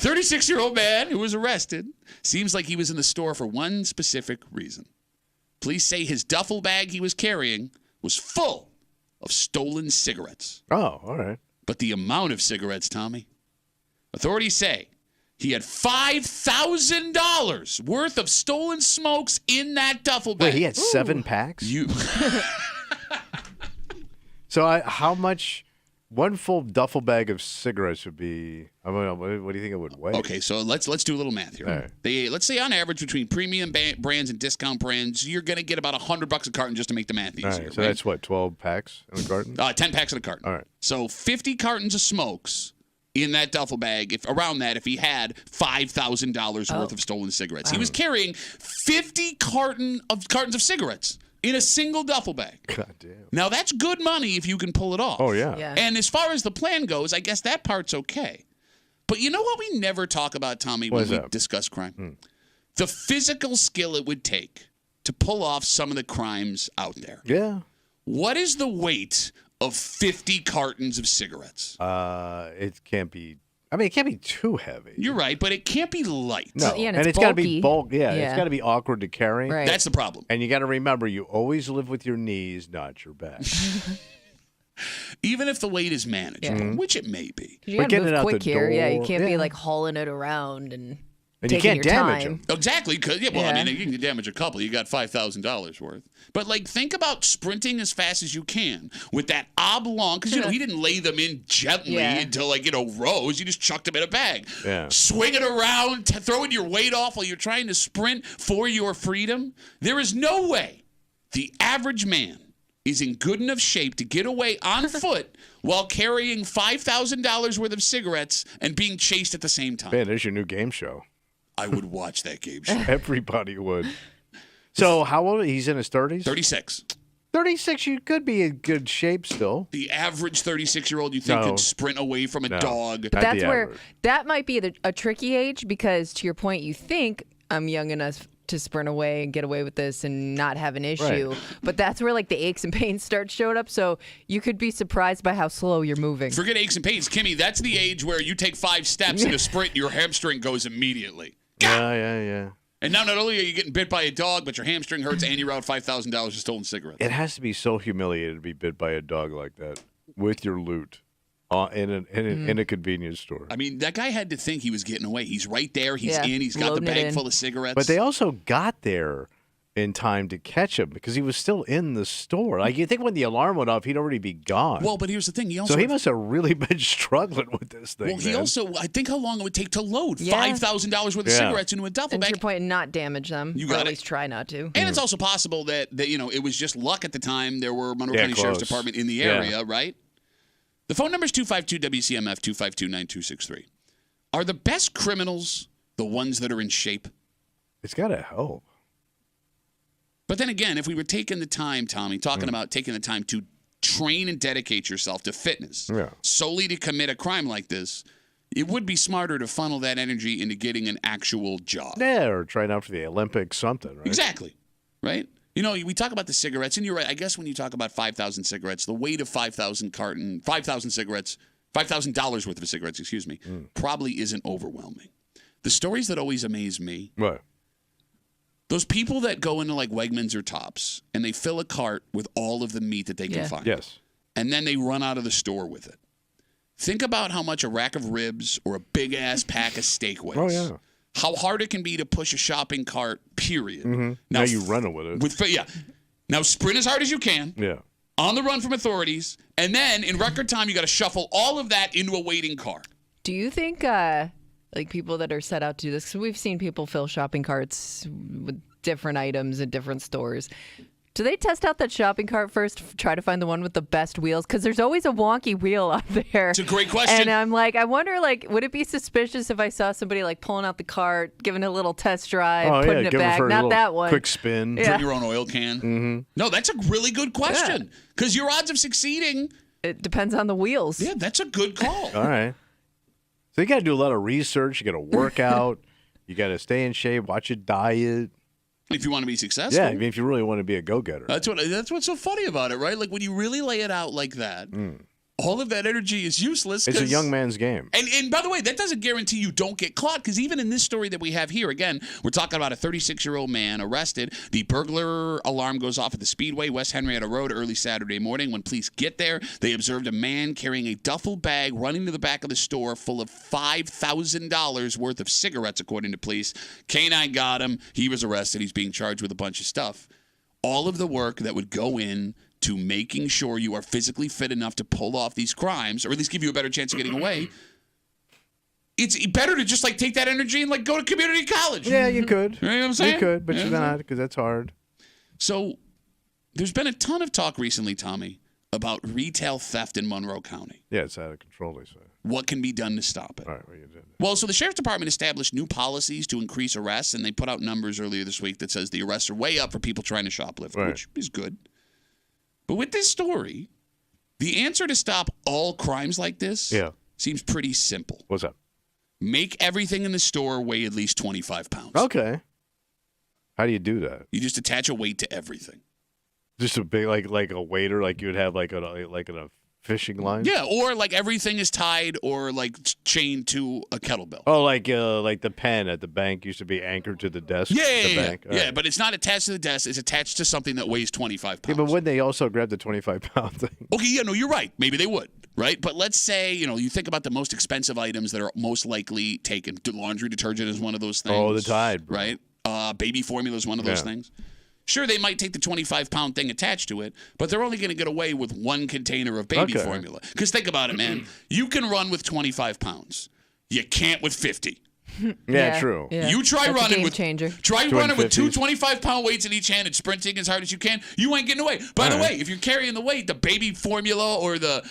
36-year-old man who was arrested seems like he was in the store for one specific reason. Police say his duffel bag he was carrying was full of stolen cigarettes. Oh, all right. But the amount of cigarettes, Tommy, authorities say he had $5,000 worth of stolen smokes in that duffel bag. Wait, he had 7 packs? So how much one full duffel bag of cigarettes would be? I mean, what do you think it would weigh? Okay, so let's do a little math here. Right. Let's say on average between premium brands and discount brands, you're going to get about $100 a carton just to make the math easier. All right, so that's what, 12 packs in a carton? 10 packs in a carton. All right. So 50 cartons of smokes in that duffel bag, if he had $5,000 worth of stolen cigarettes. He was carrying 50 cartons of cigarettes in a single duffel bag. God damn. Now, that's good money if you can pull it off. Oh, yeah. And as far as the plan goes, I guess that part's okay. But you know what we never talk about, Tommy, when we discuss crime? The physical skill it would take to pull off some of the crimes out there. Yeah. What is the weight of 50 cartons of cigarettes? It can't be. I mean, it can't be too heavy. You're right, but it can't be light. No, yeah, and it's got to be bulk. Yeah, it's got to be awkward to carry. Right. That's the problem. And you got to remember, you always live with your knees, not your back. Even if the weight is manageable, which it may be. You got to move quick here. Yeah, you can't be like hauling it around and you can't damage time. them. Exactly. I mean, you can damage a couple. You got $5,000 worth. But, think about sprinting as fast as you can with that oblong, because, he didn't lay them in gently until, rows. You just chucked them in a bag. Yeah. Swing it around, throwing your weight off while you're trying to sprint for your freedom. There is no way the average man is in good enough shape to get away on foot while carrying $5,000 worth of cigarettes and being chased at the same time. Man, there's your new game show. I would watch that game show. Everybody would. So how old? He's in his 30s? 36. 36, you could be in good shape still. The average 36-year-old you think could sprint away from a dog. But that's where that might be a tricky age because, to your point, you think I'm young enough to sprint away and get away with this and not have an issue. Right. But that's where the aches and pains start showing up. So you could be surprised by how slow you're moving. Forget aches and pains. Kimmy, that's the age where you take 5 steps in a sprint and your hamstring goes immediately. Yeah. And now not only are you getting bit by a dog, but your hamstring hurts and you're out $5,000 of stolen cigarettes. It has to be so humiliating to be bit by a dog like that with your loot in a convenience store. I mean, that guy had to think he was getting away. He's right there. He's in. He's got the bag full of cigarettes. But they also got there in time to catch him because he was still in the store. You think when the alarm went off, he'd already be gone. Well, but here's the thing. He must have really been struggling with this thing. Well, I think how long it would take to load $5,000 worth of cigarettes into a duffel bag. And to your point, not damage them. You got or at least try not to. And it's also possible that it was just luck at the time. There were Monroe County Sheriff's Department in the area, right? The phone number is 252-WCMF, 252-9263. Are the best criminals the ones that are in shape? It's got to help. But then again, if we were taking the time, Tommy, talking about taking the time to train and dedicate yourself to fitness solely to commit a crime like this, it would be smarter to funnel that energy into getting an actual job. Yeah, or trying out for the Olympics, something, right? Exactly. right? You know, we talk about the cigarettes, and you're right. I guess when you talk about 5,000 cigarettes, the weight of 5,000 cigarettes, $5,000 worth of cigarettes, probably isn't overwhelming. The stories that always amaze me. What? Those people that go into like Wegmans or Tops, and they fill a cart with all of the meat that they can find. Yes. And then they run out of the store with it. Think about how much a rack of ribs or a big-ass pack of steak weighs. Oh, yeah. How hard it can be to push a shopping cart, period. Mm-hmm. Now you run with it. Now sprint as hard as you can. Yeah. On the run from authorities. And then in record time, you got to shuffle all of that into a waiting car. Do you think like people that are set out to do this, because we've seen people fill shopping carts with different items at different stores. Do they test out that shopping cart first, try to find the one with the best wheels? Because there's always a wonky wheel out there. It's a great question. And I'm like, I wonder, like, would it be suspicious if I saw somebody, like, pulling out the cart, giving it a little test drive, putting it back? Not that one. Quick spin. Put your own oil can. Mm-hmm. No, that's a really good question. Because your odds of succeeding. It depends on the wheels. Yeah, that's a good call. All right. So you got to do a lot of research. You got to work out. You got to stay in shape, watch your diet. If you want to be successful. Yeah, I mean, if you really want to be a go-getter. That's what's so funny about it, right? Like when you really lay it out like that, all of that energy is useless. It's a young man's game. And by the way, that doesn't guarantee you don't get caught, because even in this story that we have here, again, we're talking about a 36-year-old man arrested. The burglar alarm goes off at the Speedway, West Henrietta Road, early Saturday morning. When police get there, they observed a man carrying a duffel bag running to the back of the store full of $5,000 worth of cigarettes, according to police. K-9 got him. He was arrested. He's being charged with a bunch of stuff. All of the work that would go in to making sure you are physically fit enough to pull off these crimes, or at least give you a better chance of getting away. It's better to just like take that energy and like go to community college. Yeah, you could. You know what I'm saying? You could, but you're not, because that's hard. So there's been a ton of talk recently, Tommy, about retail theft in Monroe County. Yeah, it's out of control, they say. What can be done to stop it? All right, what you did. Well, so the Sheriff's Department established new policies to increase arrests, and they put out numbers earlier this week that says the arrests are way up for people trying to shoplift, which is good. But with this story, the answer to stop all crimes like this seems pretty simple. What's up? Make everything in the store weigh at least 25 pounds. Okay. How do you do that? You just attach a weight to everything. Just a big, like a waiter, like you would have like in a fishing line? Yeah, or like everything is tied or like chained to a kettlebell. Oh, like the pen at the bank used to be anchored to the desk. Yeah, Right. But it's not attached to the desk. It's attached to something that weighs 25 pounds. Yeah, but wouldn't they also grab the 25-pound thing? Okay, yeah, no, you're right. Maybe they would, right? But let's say, you think about the most expensive items that are most likely taken. Laundry detergent is one of those things. Oh, the Tide. Bro. Right? Baby formula is one of those things. Sure, they might take the 25-pound thing attached to it, but they're only going to get away with one container of baby formula. Because think about it, man. You can run with 25 pounds. You can't with 50. Yeah, true. Yeah. You try That's running a game with changer. Try running with two 25-pound weights in each hand and sprinting as hard as you can. You ain't getting away. By the way, if you're carrying the weight, the baby formula or the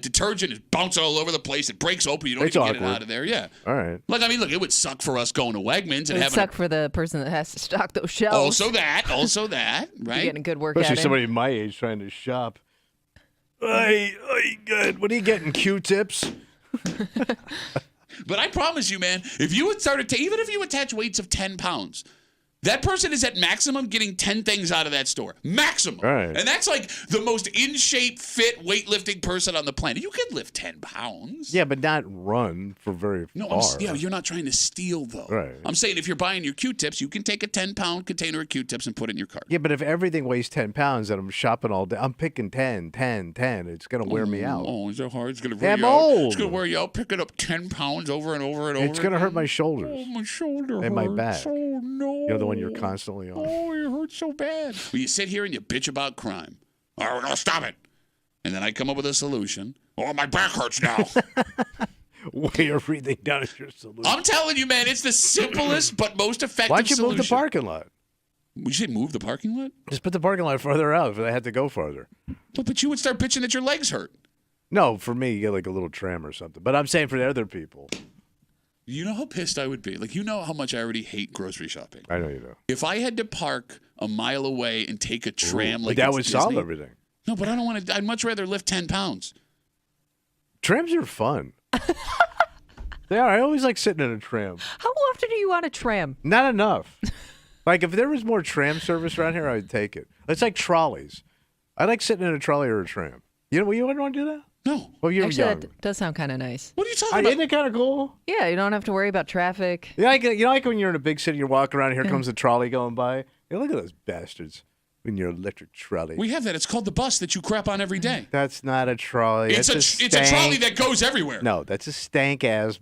detergent is bouncing all over the place. It breaks open. You don't even get it out of there. Yeah. All right. Look, I mean, it would suck for us going to Wegmans and It would having suck for the person that has to stock those shelves. Also that, right? Getting a good workout. Especially somebody my age trying to shop. Good. What are you getting? Q-tips? But I promise you, man, if you would start to, even if you attach weights of 10 pounds, that person is at maximum getting 10 things out of that store. Maximum. Right. And that's like the most in shape, fit, weightlifting person on the planet. You could lift 10 pounds. Yeah, but not run for very far. You're not trying to steal, though. Right. I'm saying if you're buying your Q-tips, you can take a 10-pound container of Q-tips and put it in your cart. Yeah, but if everything weighs 10 pounds and I'm shopping all day, I'm picking 10. It's going to wear me out. Oh, is that hard? It's going to wear I'm you out. old. It's going to wear you out. Picking up 10 pounds over and over and over. It's going to hurt my shoulders. Oh, my shoulder and my back. Oh, no. The one you're constantly on. Oh, it hurts so bad. Well, you sit here and you bitch about crime. All right, we're going to stop it. And then I come up with a solution. Oh, my back hurts now. Weigh everything down as your solution. I'm telling you, man, it's the simplest but most effective Why don't you solution. move the parking lot? Would you say move the parking lot? Just put the parking lot further out if they had to go farther. But you would start bitching that your legs hurt. No, for me, you get like a little tram or something. But I'm saying for the other people. You know how pissed I would be? Like, you know how much I already hate grocery shopping. I know you do. If I had to park a mile away and take a tram like that it's would Disney, solve everything. No, but I don't want to. I'd much rather lift 10 pounds. Trams are fun. They are. I always like sitting in a tram. How often do you want a tram? Not enough. Like, if there was more tram service around here, I'd take it. It's like trolleys. I like sitting in a trolley or a tram. You wouldn't want to do that? No. Well, you're Actually, young. that does sound kind of nice. What are you talking about? Isn't it kind of cool? Yeah, you don't have to worry about traffic. Like when you're in a big city, you're walking around, here comes a trolley going by. Hey, look at those bastards in your electric trolley. We have that. It's called the bus that you crap on every day. That's not a trolley. It's a trolley that goes everywhere. No, that's a stank-ass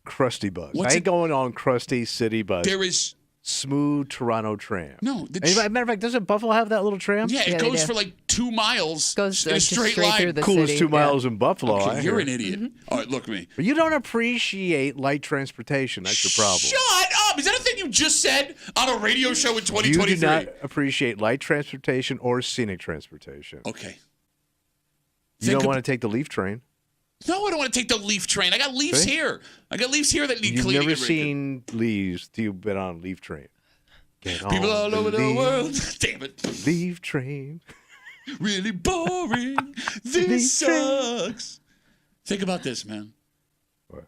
crusty bus. What's I ain't going on crusty city bus. There is... Smooth Toronto tram. No. Matter of fact, doesn't Buffalo have that little tram? Yeah, it goes for like 2 miles. Goes in a straight line. through the Coolest city. 2 miles in Buffalo. Okay, you're an idiot. All right, look at me. But you don't appreciate light transportation. That's your problem. Shut up! Is that a thing you just said on a radio show in 2023? You do not appreciate light transportation or scenic transportation. Okay. You don't want to take the Leaf train. No, I don't want to take the Leaf train. I got Leafs here. I got Leafs here that need You've cleaning. never seen Leaves till you've been on a Leaf train. People all over the world. Damn it. Leaf train. Really boring. This sucks. Think about this, man. What?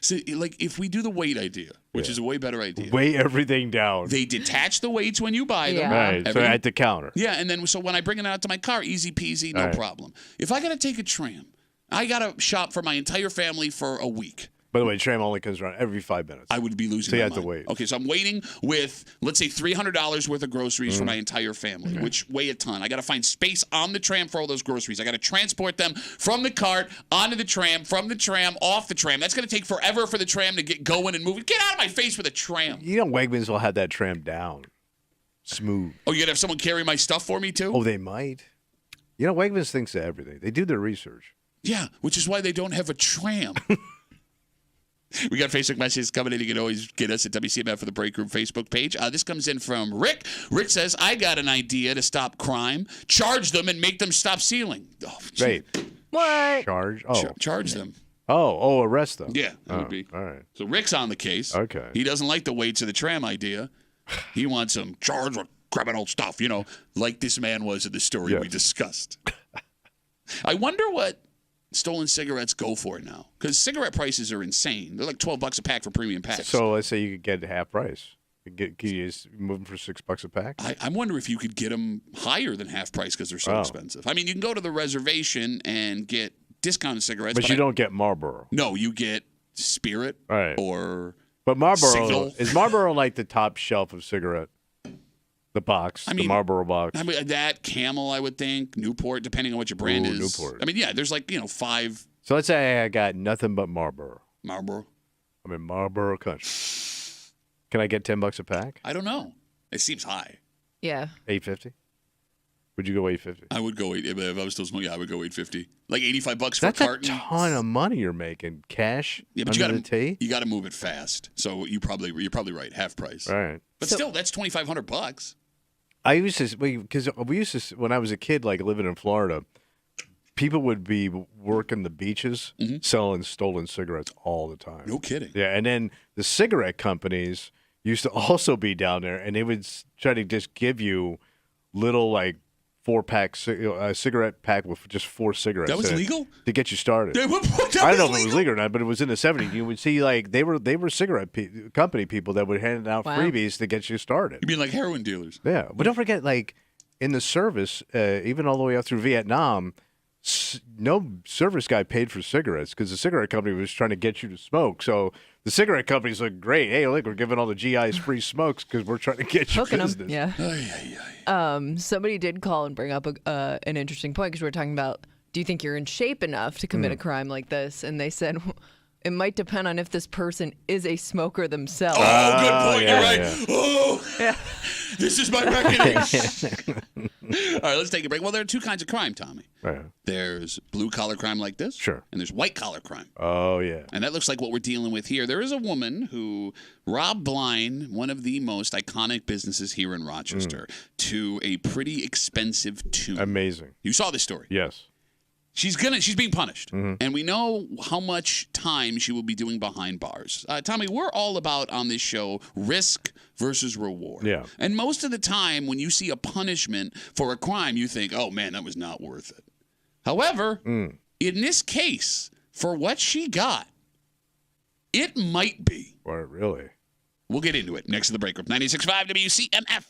So, like, if we do the weight idea, which is a way better idea. Weigh everything down. They detach the weights when you buy them. Yeah. Right, so at the counter. Yeah, and then so when I bring it out to my car, easy peasy, no problem. If I got to take a tram, I got to shop for my entire family for a week. By the way, tram only comes around every 5 minutes. I would be losing So you my have to mind. wait. Okay, so I'm waiting with, let's say, $300 worth of groceries for my entire family, which weigh a ton. I got to find space on the tram for all those groceries. I got to transport them from the cart onto the tram, from the tram off the tram. That's going to take forever for the tram to get going and moving. Get out of my face with a tram. You know Wegmans will have that tram down. Smooth. Oh, you got to have someone carry my stuff for me, too? Oh, they might. You know, Wegmans thinks of everything. They do their research. Yeah, which is why they don't have a tram. We got Facebook messages coming in. You can always get us at WCMF for the Break Room Facebook page. This comes in from Rick. Rick says, I got an idea to stop crime. Charge them and make them stop stealing. Oh, Wait. What? Charge? Oh. Charge them. Oh, arrest them. Yeah, that would be. All right. So Rick's on the case. Okay. He doesn't like the weights of the tram idea. He wants some charge with criminal stuff, like this man was in the story we discussed. I wonder what stolen cigarettes go for now, because cigarette prices are insane. They're like $12 a pack for premium packs. So let's say you could get half price. Can you just move them for $6 a pack? I wonder if you could get them higher than half price because they're so expensive. I mean, you can go to the reservation and get discounted cigarettes. But you don't get Marlboro. No, you get Spirit or But Marlboro, Signal. Is Marlboro like the top shelf of cigarette? The box, the Marlboro box. I mean, that Camel, I would think, Newport, depending on what your brand is. Newport. I mean, yeah, there's like 5. So let's say I got nothing but Marlboro. Marlboro. I'm in Marlboro country. Can I get $10 a pack? I don't know. It seems high. Yeah. $8.50. Would you go $8.50? I would go if I was still smoking. I would go $8.50. Like $85 for a carton. That's a ton of money you're making. Cash. Yeah, but under the tea? you got to move it fast. So you're probably right, half price. All right. But still, that's $2,500. I used to, because we used to, when I was a kid, like living in Florida, people would be working the beaches selling stolen cigarettes all the time. No kidding. Yeah, and then the cigarette companies used to also be down there, and they would try to just give you little, like, 4-pack cigarette pack with just 4 cigarettes. That was legal? To get you started. I don't know if it was legal or not, but it was in the 70s. You would see, like, they were cigarette company people that would hand out freebies to get you started. You mean like heroin dealers? Yeah, but don't forget, like, in the service, even all the way up through Vietnam, no service guy paid for cigarettes because the cigarette company was trying to get you to smoke. So the cigarette companies look great. Hey, look, we're giving all the GIs free smokes because we're trying to get you business. Yeah. Somebody did call and bring up an interesting point because we were talking about, do you think you're in shape enough to commit a crime like this? And they said, it might depend on if this person is a smoker themselves. Oh, good point. You're right. Yeah. Oh, this is my reckoning. All right, let's take a break. Well, there are 2 kinds of crime, Tommy. Right. There's blue-collar crime like this. Sure. And there's white-collar crime. Oh, yeah. And that looks like what we're dealing with here. There is a woman who robbed blind one of the most iconic businesses here in Rochester to a pretty expensive tune. Amazing. You saw this story. Yes. She's being punished, and we know how much time she will be doing behind bars. Tommy, we're all about on this show risk versus reward. Yeah. And most of the time, when you see a punishment for a crime, you think, "Oh man, that was not worth it." However, in this case, for what she got, it might be. Or really? We'll get into it next to the break room. 96.5 WCMF.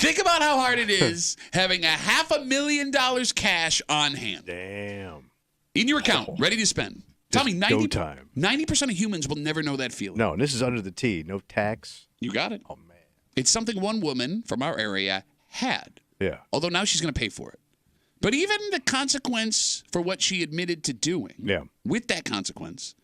Think about how hard it is having $500,000 cash on hand. Damn. In your account, ready to spend. Tell me, 90% of humans will never know that feeling. No, and this is under the T. No tax. You got it. Oh, man. It's something one woman from our area had. Yeah. Although now she's going to pay for it. But even the consequence for what she admitted to doing, with that consequence,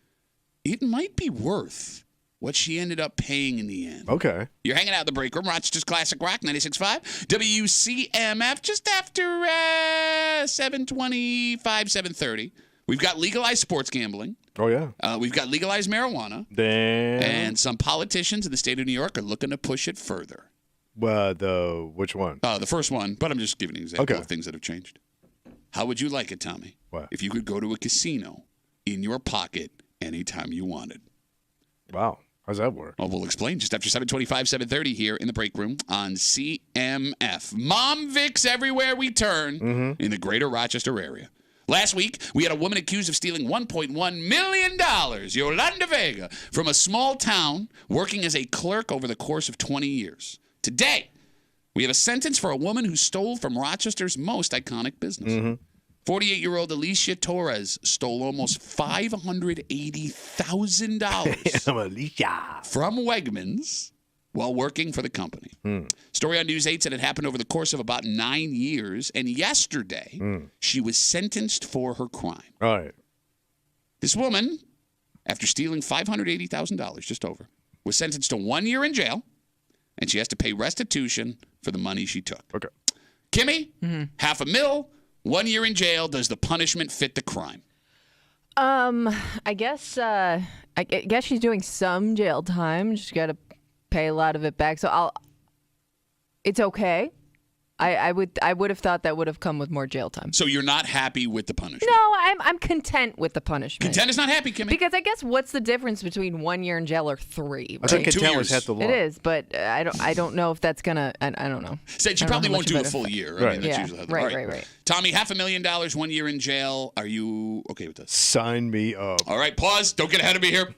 it might be worth what she ended up paying in the end. Okay. You're hanging out in the break room, Rochester's Classic Rock, 96.5, WCMF, just after 7:25, 7:30. We've got legalized sports gambling. Oh, yeah. We've got legalized marijuana. Damn. And some politicians in the state of New York are looking to push it further. Which one? The first one, but I'm just giving an example of things that have changed. How would you like it, Tommy? What? If you could go to a casino in your pocket anytime you wanted. Wow. How's that work? Well, we'll explain just after 7:25, 7:30 here in the break room on CMF. Mom Vicks everywhere we turn in the greater Rochester area. Last week, we had a woman accused of stealing $1.1 million, Yolanda Vega, from a small town working as a clerk over the course of 20 years. Today, we have a sentence for a woman who stole from Rochester's most iconic business. 48-year-old Alicia Torres stole almost $580,000 from Wegmans while working for the company. Story on News 8 said it happened over the course of about 9 years, and yesterday she was sentenced for her crime. All right. This woman, after stealing $580,000, just over, was sentenced to 1 year in jail, and she has to pay restitution for the money she took. Okay. Kimmy, $500,000, 1 year in jail. Does the punishment fit the crime? I guess she's doing some jail time. She's got to pay a lot of it back. So it's okay. I would have thought that would have come with more jail time. So you're not happy with the punishment? No, I'm content with the punishment. Content is not happy, Kimmy. Because I guess what's the difference between 1 year in jail or 3? I think content was half the law. It is, but I don't know if that's gonna. I don't know. Said she probably won't do a full year. Right. I mean, that's usually Right. Tommy, $500,000, 1 year in jail. Are you okay with this? Sign me up. All right, pause. Don't get ahead of me here.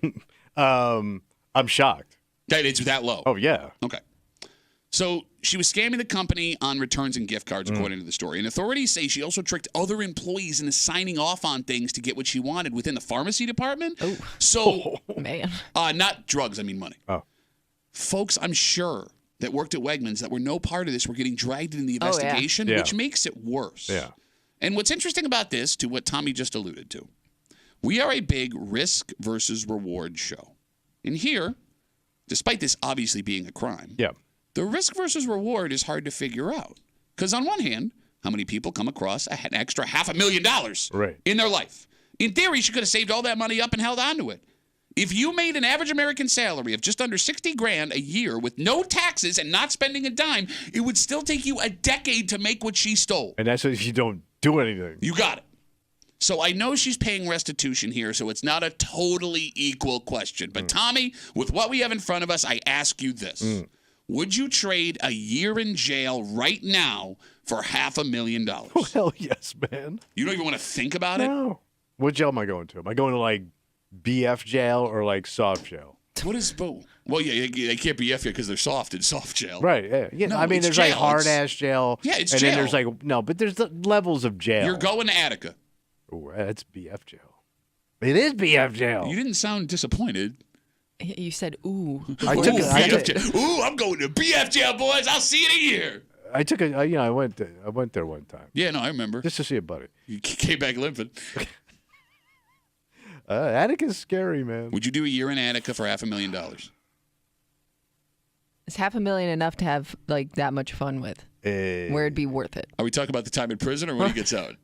I'm shocked. That it's that low. Oh, yeah. Okay. So she was scamming the company on returns and gift cards, according to the story. And authorities say she also tricked other employees into signing off on things to get what she wanted within the pharmacy department. Oh. So, man. Not drugs, I mean money. Oh. Folks, I'm sure, that worked at Wegmans that were no part of this were getting dragged into the investigation, which makes it worse. Yeah. And what's interesting about this, to what Tommy just alluded to, we are a big risk versus reward show. And here, despite this obviously being a crime, the risk versus reward is hard to figure out. Because on one hand, how many people come across an extra $500,000 in their life? In theory, she could have saved all that money up and held on to it. If you made an average American salary of just under $60,000 a year with no taxes and not spending a dime, it would still take you a decade to make what she stole. And that's if you don't do anything. You got it. So I know she's paying restitution here, so it's not a totally equal question. But Tommy, with what we have in front of us, I ask you this. Would you trade a year in jail right now for $500,000? Oh, hell yes, man. You don't even want to think about it? No. What jail am I going to? Am I going to, like, BF jail or, like, soft jail? What is both? Well, yeah, they can't be F because they're soft in soft jail. Right, yeah. No, I mean, there's, jail. like, hard-ass jail. Yeah, it's and jail. And then there's, like, no, but there's the levels of jail. You're going to Attica. Oh, that's BF jail. It is BF jail. You didn't sound disappointed. You said, ooh. I took BF jail. Ooh, I'm going to BF jail, boys. I'll see you in a year. I took a, I went there one time. Yeah, no, I remember. Just to see a buddy. You came back limping. Attica's scary, man. Would you do a year in Attica for $500,000? Is $500,000 enough to have like that much fun with? Where it'd be worth it? Are we talking about the time in prison or when he gets out?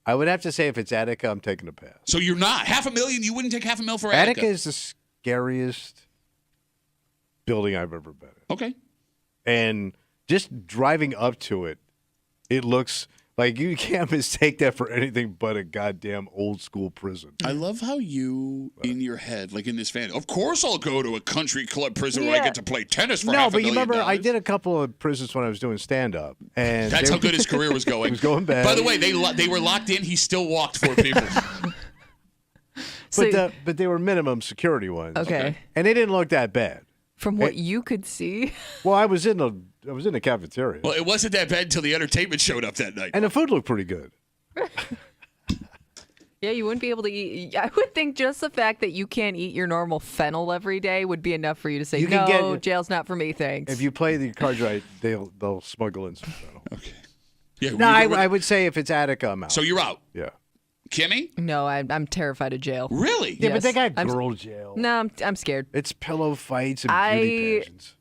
I would have to say if it's Attica, I'm taking a pass. So you're not $500,000. You wouldn't take $500,000 for Attica. Attica is the scariest building I've ever been in. Okay. And just driving up to it, it looks like you can't mistake that for anything but a goddamn old school prison. I love how you, in your head, like in this fan, of course I'll go to a country club prison where I get to play tennis for $500,000. No, but you remember I did a couple of prisons when I was doing stand-up. And that's how good his career was going. It was going bad. By the way, they were locked in. He still walked 4 people. But they were minimum security ones. Okay. And they didn't look that bad. From what you could see. Well, I was in the cafeteria. Well, it wasn't that bad until the entertainment showed up that night. And the food looked pretty good. Yeah, you wouldn't be able to eat. I would think just the fact that you can't eat your normal fennel every day would be enough for you to say, no, jail's not for me, thanks. If you play the cards right, they'll smuggle in some fennel. Okay. Yeah. No, I would say if it's Attica, I'm out. So you're out. Yeah. Kimmy? No, I'm terrified of jail. Really? Yeah, Yes. but they got girl jail. No, I'm scared. It's pillow fights and beauty pageants.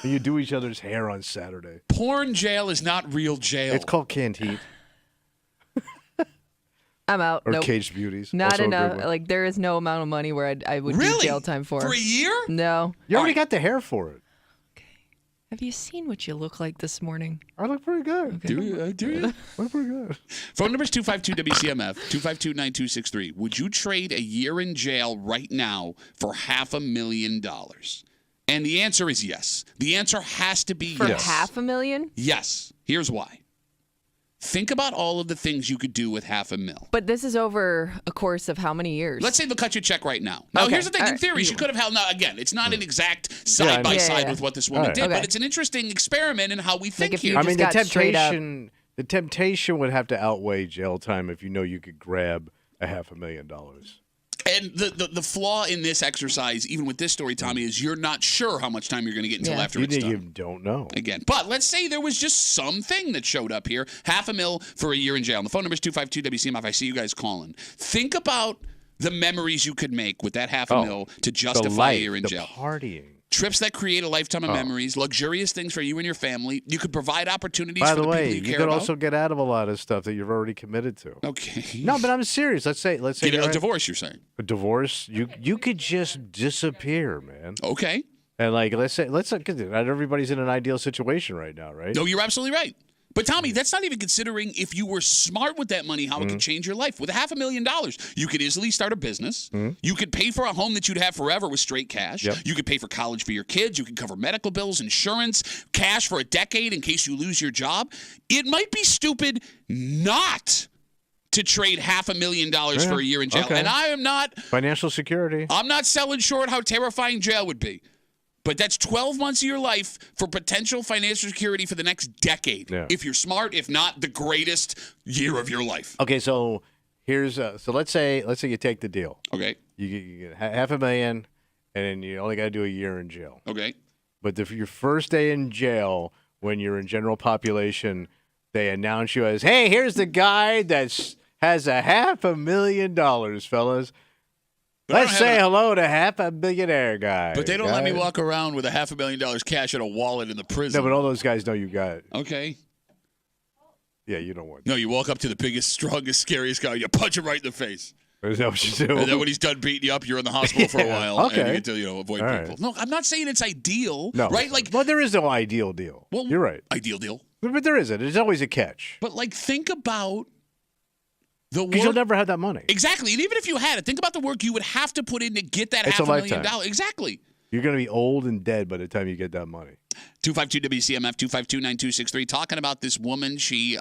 And you do each other's hair on Saturday. Porn jail is not real jail. It's called canned heat. I'm out. Or nope. caged beauties. Not also enough. Like, there is no amount of money where I would do jail time for. For a year? No. You already got the hair for it. Have you seen what you look like this morning? I look pretty good. Okay. Do you? I look pretty good. Phone number is 252-WCMF, 252-9263. Would you trade a year in jail right now for $500,000? And the answer is yes. The answer has to be For yes. $500,000? Yes. Here's why. Think about all of the things you could do with $500,000. But this is over a course of how many years? Let's say they'll cut you a check right now. Now, here's the thing. In theory, she could have held. Now, again, it's not an exact side-by-side with what this woman did, but it's an interesting experiment in how we think here. I mean, the temptation would have to outweigh jail time if you know you could grab a $500,000. And the flaw in this exercise, even with this story, Tommy, is you're not sure how much time you're going to get until after it's done. You don't know. Again. But let's say there was just something that showed up here. $500,000 for a year in jail. And the phone number is 252-WCMF. I see you guys calling. Think about the memories you could make with that $500,000 to justify a year in jail. Partying. Trips that create a lifetime of memories, luxurious things for you and your family. You could provide opportunities for the people you care about. You could also get out of a lot of stuff that you've already committed to. Okay. No, but I'm serious. Let's say get a divorce, you're saying. A divorce, you could just disappear, man. Okay. And let's because not everybody's in an ideal situation right now, right? No, you're absolutely right. But Tommy, that's not even considering if you were smart with that money, how it could change your life. With $500,000, you could easily start a business. You could pay for a home that you'd have forever with straight cash. Yep. You could pay for college for your kids. You could cover medical bills, insurance, cash for a decade in case you lose your job. It might be stupid not to trade $500,000 for a year in jail. Okay. And I am not financial security. I'm not selling short how terrifying jail would be. But that's 12 months of your life for potential financial security for the next decade. Yeah. If you're smart, if not the greatest year of your life. Okay, so here's so let's say you take the deal. Okay. You get $500,000, and then you only got to do a year in jail. Okay. But your first day in jail, when you're in general population, they announce you as, hey, here's the guy that has $500,000, fellas. But let's say hello to $500,000,000 guy. But they don't let me walk around with $500,000 cash in a wallet in the prison. No, but all those guys know you got it. Okay. Yeah, you don't want. No, you walk up to the biggest, strongest, scariest guy. You punch him right in the face. Is that what you do? And then when he's done beating you up, you're in the hospital for a while. Okay. And you get to avoid all people. Right. No, I'm not saying it's ideal. No. Right? Well, there is no ideal deal. Well, you're right. Ideal deal. But there isn't. There's always a catch. But think about the work. Because you'll never have that money. Exactly. And even if you had it, think about the work you would have to put in to get that $500,000. Exactly. You're going to be old and dead by the time you get that money. 252-WCMF, 252-9263. Talking about this woman. She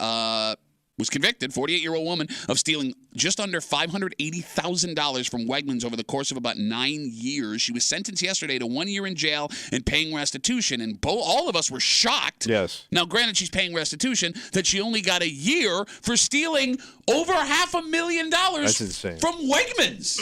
was convicted, 48-year-old woman, of stealing just under $580,000 from Wegmans over the course of about 9 years. She was sentenced yesterday to 1 year in jail and paying restitution. And all of us were shocked. Yes. Now, granted, she's paying restitution, that she only got a year for stealing over $500,000 That's insane. from Wegmans.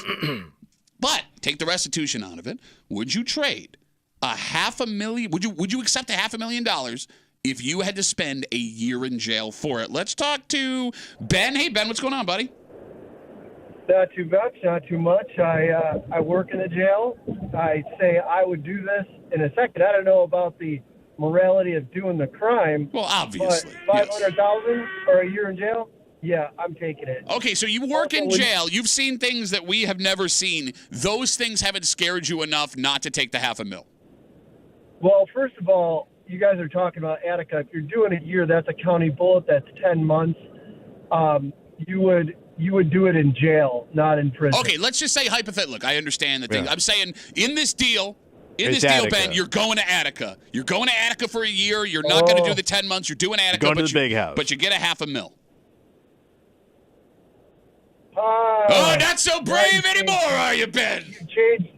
But take the restitution out of it. Would you trade $500,000? Would you accept $500,000 if you had to spend a year in jail for it? Let's talk to Ben. Hey, Ben, what's going on, buddy? Not too much, not too much. I work in the jail. I say I would do this in a second. I don't know about the morality of doing the crime. Well, obviously. But $500,000 or a year in jail? Yeah, I'm taking it. Okay, so you work in jail. You've seen things that we have never seen. Those things haven't scared you enough not to take the $500,000. Well, first of all, you guys are talking about Attica. If you're doing a year, that's a county bullet. That's 10 months. You would do it in jail, not in prison. Okay, let's just say hypothetically. Look, I understand the thing. I'm saying in this deal, Ben, you're going to Attica. You're going to Attica for a year. You're not going to do the 10 months. You're doing Attica. Going to the big house. But you get $500,000. Oh, not so brave anymore, are you, Ben?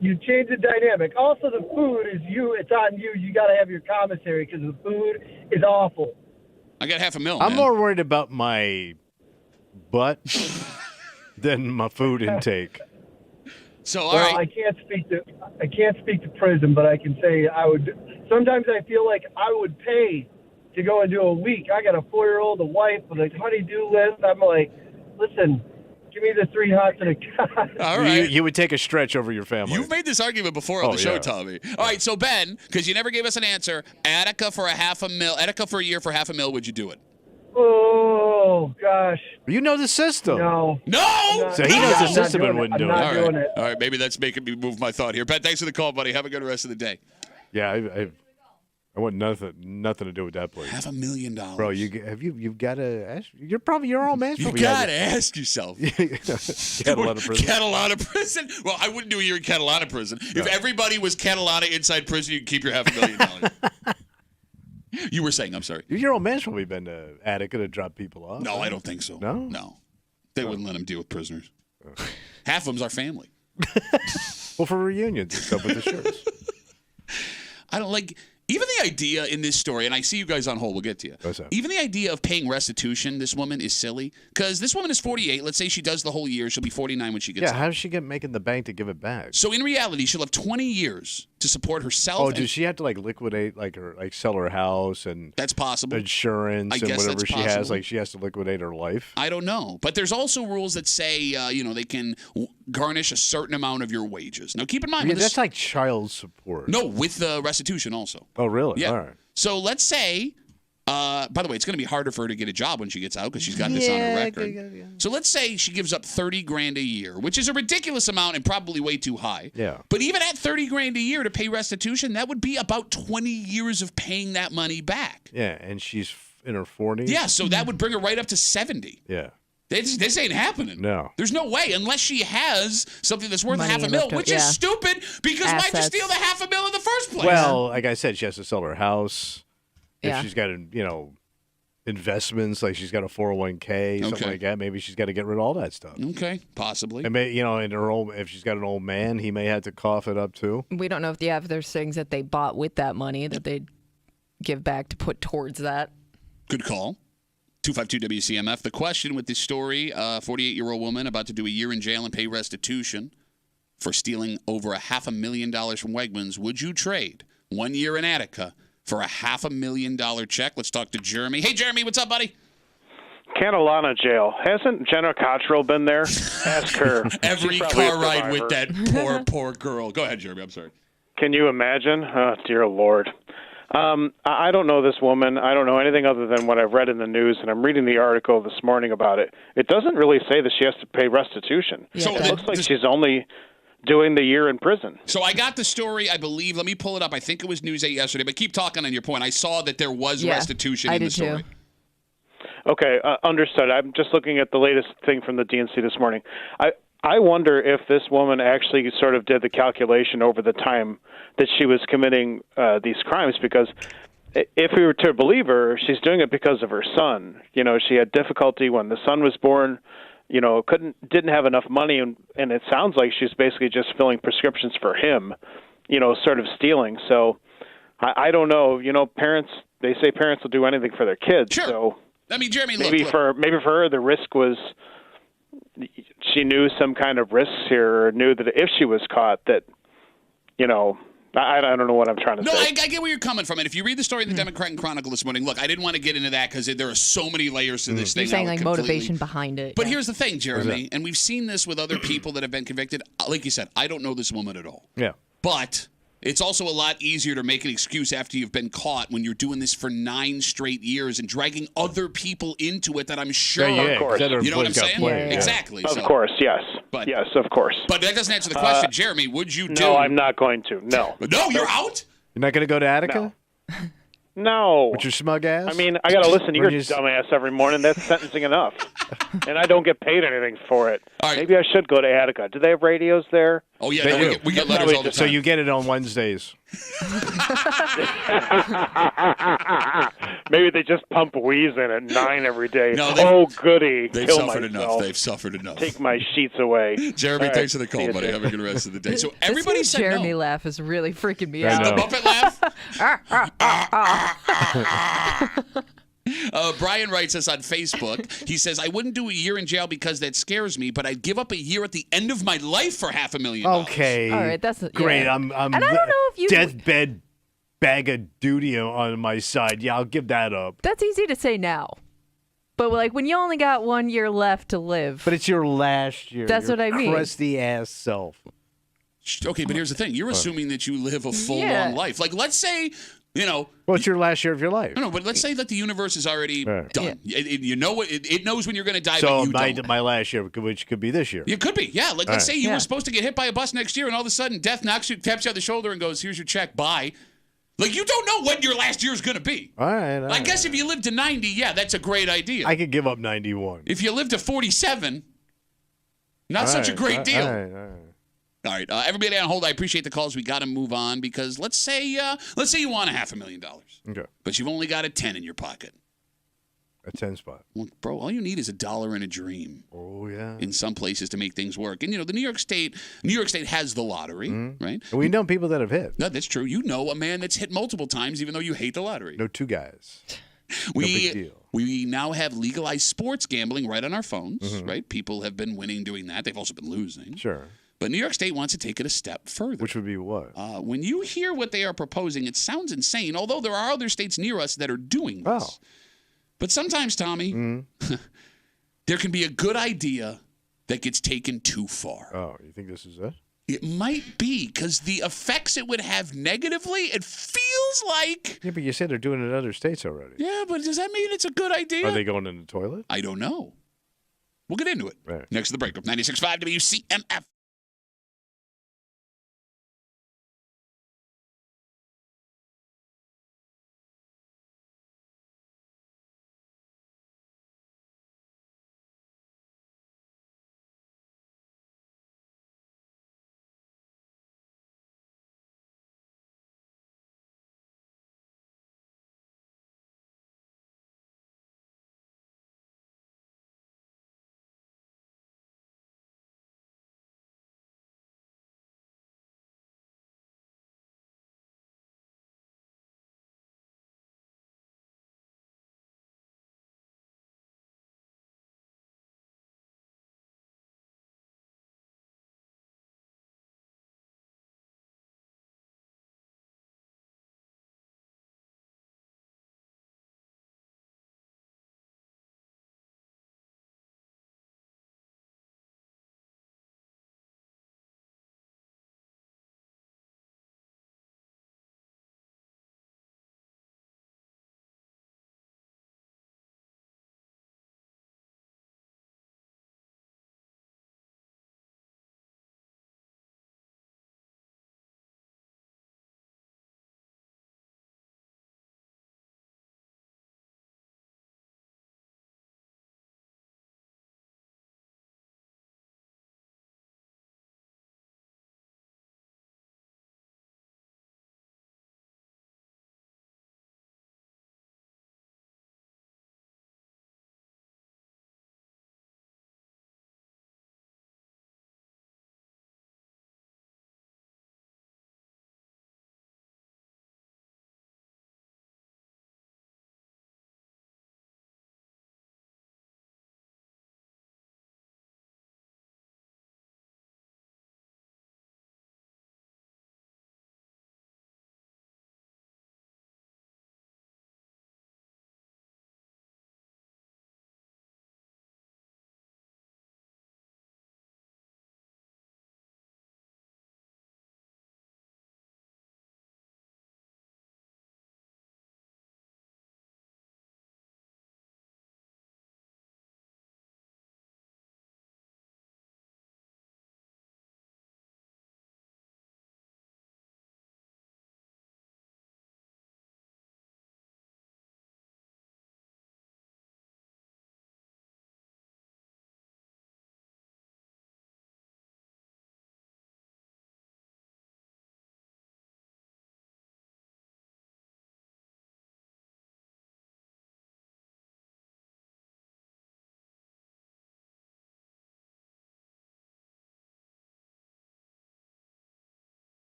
You change the dynamic. Also, the food is you. It's on you. You got to have your commissary because the food is awful. I got $500,000. I'm more worried about my butt than my food intake. So, all right. I can't speak to prison, but I can say I would. Sometimes I feel like I would pay to go and do a week. I got a 4-year-old, a wife with a honey-do list. I'm like, listen. Give me the 3 hots and a cot. All right. You would take a stretch over your family. You've made this argument before on the show, Tommy. All right, so Ben, because you never gave us an answer, Attica for a year for $500,000, would you do it? Oh, gosh. You know the system. No. So he knows the system and wouldn't do it. I'm not doing it. All right, maybe that's making me move my thought here. Ben, thanks for the call, buddy. Have a good rest of the day. Yeah, I want nothing to do with that place. $500,000, bro. You've got to ask. You're probably your own man. You got to ask yourself. Catalana prison. Catalana prison. Well, I wouldn't do a year in Catalana prison. No. If everybody was Catalana inside prison, you'd keep your $500,000. You were saying, I'm sorry. Your old man's probably been to Attica to drop people off. No, I don't think so. No. They wouldn't let him deal with prisoners. Half of them's our family. Well, for reunions and stuff with the shirts. I don't like. Even the idea in this story, and I see you guys on hold, we'll get to you. What's up? Even the idea of paying restitution, this woman is silly. Because this woman is 48. Let's say she does the whole year. She'll be 49 when she gets out. Yeah, how does she get making the bank to give it back? So in reality, she'll have 20 years to support herself. Oh, does she have to liquidate, sell her house and that's possible. Insurance and whatever she has? Like she has to liquidate her life? I don't know. But there's also rules that say, they can garnish a certain amount of your wages. Now, keep in mind. Yeah, that's like child support. No, with the restitution also. Oh, really? Yeah. All right. So let's say, by the way, it's going to be harder for her to get a job when she gets out because she's got this on her record. Yeah. So let's say she gives up $30,000 a year, which is a ridiculous amount and probably way too high. Yeah. But even at $30,000 a year to pay restitution, that would be about 20 years of paying that money back. Yeah, and she's in her 40s. Yeah, so that would bring her right up to 70. Yeah. This ain't happening. No. There's no way unless she has something that's worth Money $500,000, which is stupid because why'd you steal the $500,000 in the first place? Well, like I said, she has to sell her house. Yeah. If she's got, investments, like she's got a 401k, something like that, maybe she's got to get rid of all that stuff. Okay, possibly. And if she's got an old man, he may have to cough it up too. We don't know if there's things that they bought with that money that they'd give back to put towards that. Good call. 252 WCMF. The question with this story, 48-year-old woman about to do a year in jail and pay restitution for stealing over $500,000 from Wegmans. Would you trade 1 year in Attica for a $500,000 check? Let's talk to Jeremy. Hey, Jeremy, what's up, buddy? Catalana jail. Hasn't Jenna Cottrell been there? Ask her. Every car ride with that poor girl. Go ahead, Jeremy. I'm sorry. Can you imagine? Oh, dear Lord. I don't know this woman. I don't know anything other than what I've read in the news, and I'm reading the article this morning about it. It doesn't really say that she has to pay restitution. Yeah, it looks like she's only doing the year in prison. So I got the story, I believe. Let me pull it up. I think it was News 8 yesterday, but keep talking on your point. I saw that there was restitution in the story. Too. Okay, understood. I'm just looking at the latest thing from the DNC this morning. I wonder if this woman actually sort of did the calculation over the time that she was committing these crimes, because if we were to believe her, she's doing it because of her son. She had difficulty when the son was born, didn't have enough money, and it sounds like she's basically just filling prescriptions for him, sort of stealing. So I don't know. Parents, they say parents will do anything for their kids. Sure. So I mean, Jeremy, maybe for her, the risk was she knew some kind of risks here, or knew that if she was caught, that I don't know what I'm trying to say. No, I get where you're coming from. And if you read the story in the Democrat and Chronicle this morning, look, I didn't want to get into that because there are so many layers to this thing. You're saying motivation behind it. But here's the thing, Jeremy, and we've seen this with other people that have been convicted. Like you said, I don't know this woman at all. Yeah. But it's also a lot easier to make an excuse after you've been caught when you're doing this for 9 straight years and dragging other people into it that I'm sure. Of course. You know what I'm saying? Yeah. Exactly. Of course, yes. Yes, of course. But that doesn't answer the question. Jeremy, would you do? No, I'm not going to. No. No, you're out? You're not going to go to Attica? No. No. With your smug ass? I mean, I got to listen to your dumb ass every morning. That's sentencing enough. And I don't get paid anything for it. Right. Maybe I should go to Attica. Do they have radios there? Oh, yeah. No, we get letters all the time. So you get it on Wednesdays. Maybe they just pump wheeze in at 9 every day. No, goody. They've Kill suffered myself. enough. They've suffered enough. Take my sheets away. Jeremy, thanks for the call, buddy. Have a good rest of the day. So everybody this said Jeremy no. laugh is really freaking me The out. Muppet laugh? Brian writes us on Facebook. He says, I wouldn't do a year in jail because that scares me, but I'd give up a year at the end of my life for $500,000. Okay. All right, that's great. Yeah. I'm and I don't know if you deathbed bag of duty on my side. Yeah, I'll give that up. That's easy to say now. But like when you only got 1 year left to live. But it's your last year. That's what I mean. Crusty ass self. Okay, but here's the thing. You're assuming that you live a full-on life. Like, let's say, well, it's your last year of your life. No, but let's say that the universe is already done. Yeah. You know it knows when you're going to die, so but you don't. My last year, which could be this year. It could be, yeah. Like, let's say you were supposed to get hit by a bus next year, and all of a sudden, death taps you on the shoulder and goes, here's your check, bye. Like, you don't know when your last year is going to be. All right. I guess if you live to 90, yeah, that's a great idea. I could give up 91. If you live to 47, not such a great deal. All right, everybody on hold. I appreciate the calls. We got to move on because let's say you want $500,000. Okay. But you've only got a 10 in your pocket. A 10 spot. Well, bro, all you need is $1 and a dream. Oh yeah. In some places to make things work, and the New York State has the lottery, right? And we know people that have hit. No, that's true. You know a man that's hit multiple times, even though you hate the lottery. No, 2 guys. No big deal. We now have legalized sports gambling right on our phones, right? People have been winning doing that. They've also been losing. Sure. But New York State wants to take it a step further. Which would be what? When you hear what they are proposing, it sounds insane, although there are other states near us that are doing this. Oh. But sometimes, Tommy, there can be a good idea that gets taken too far. Oh, you think this is it? It might be, because the effects it would have negatively, it feels like... Yeah, but you said they're doing it in other states already. Yeah, but does that mean it's a good idea? Are they going in the toilet? I don't know. We'll get into it. Right. Next to the break of 96.5 WCMF.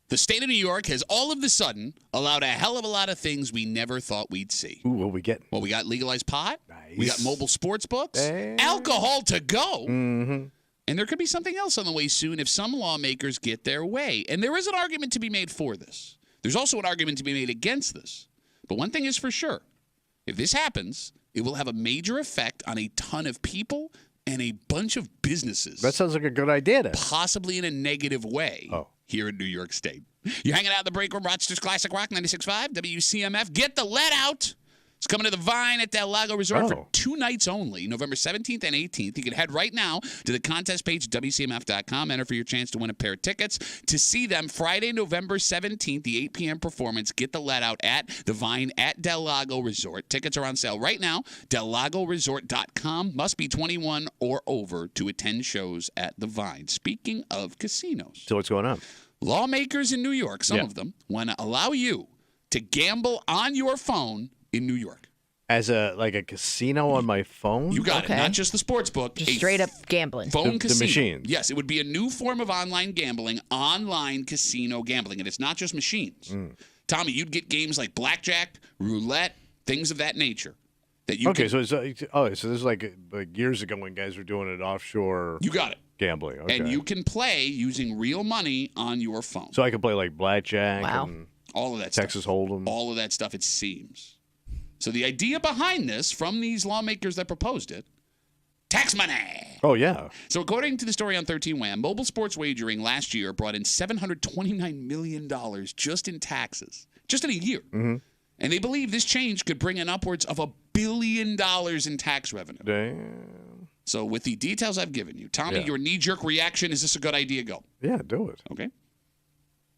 The state of New York has all of a sudden allowed a hell of a lot of things we never thought we'd see. Ooh, what we get? Well, we got legalized pot. Nice. We got mobile sports books. Alcohol to go. Mm-hmm. And there could be something else on the way soon if some lawmakers get their way. And there is an argument to be made for this. There's also an argument to be made against this. But one thing is for sure. If this happens, it will have a major effect on a ton of people and a bunch of businesses. That sounds like a good idea then. Possibly in a negative way here in New York State. You're hanging out in the break room, Rochester's Classic Rock 96.5, WCMF. Get the let out. It's coming to the Vine at Del Lago Resort for 2 nights only, November 17th and 18th. You can head right now to the contest page, WCMF.com. Enter for your chance to win a pair of tickets to see them Friday, November 17th, the 8 p.m. performance. Get the let out at the Vine at Del Lago Resort. Tickets are on sale right now, DelLagoResort.com. Must be 21 or over to attend shows at the Vine. Speaking of casinos. So what's going on? Lawmakers in New York, some of them, want to allow you to gamble on your phone in New York. As a casino on my phone? You got it. Not just the sports book. Just straight up gambling. Phone casino. The machines. Yes, it would be a new form of online gambling, online casino gambling. And it's not just machines. Tommy, you'd get games like blackjack, roulette, things of that nature. That you so this is like years ago when guys were doing it offshore. You got it. Gambling. Okay. And you can play using real money on your phone. So I can play like blackjack and all of that Texas Hold'em. All of that stuff, it seems. So the idea behind this, from these lawmakers that proposed it, tax money. Oh, yeah. So according to the story on 13 Wham, mobile sports wagering last year brought in $729 million just in taxes, just in a year. Mm-hmm. And they believe this change could bring in upwards of $1 billion in tax revenue. Damn. So with the details I've given you, Tommy, your knee-jerk reaction, is this a good idea? Go. Yeah, do it. Okay.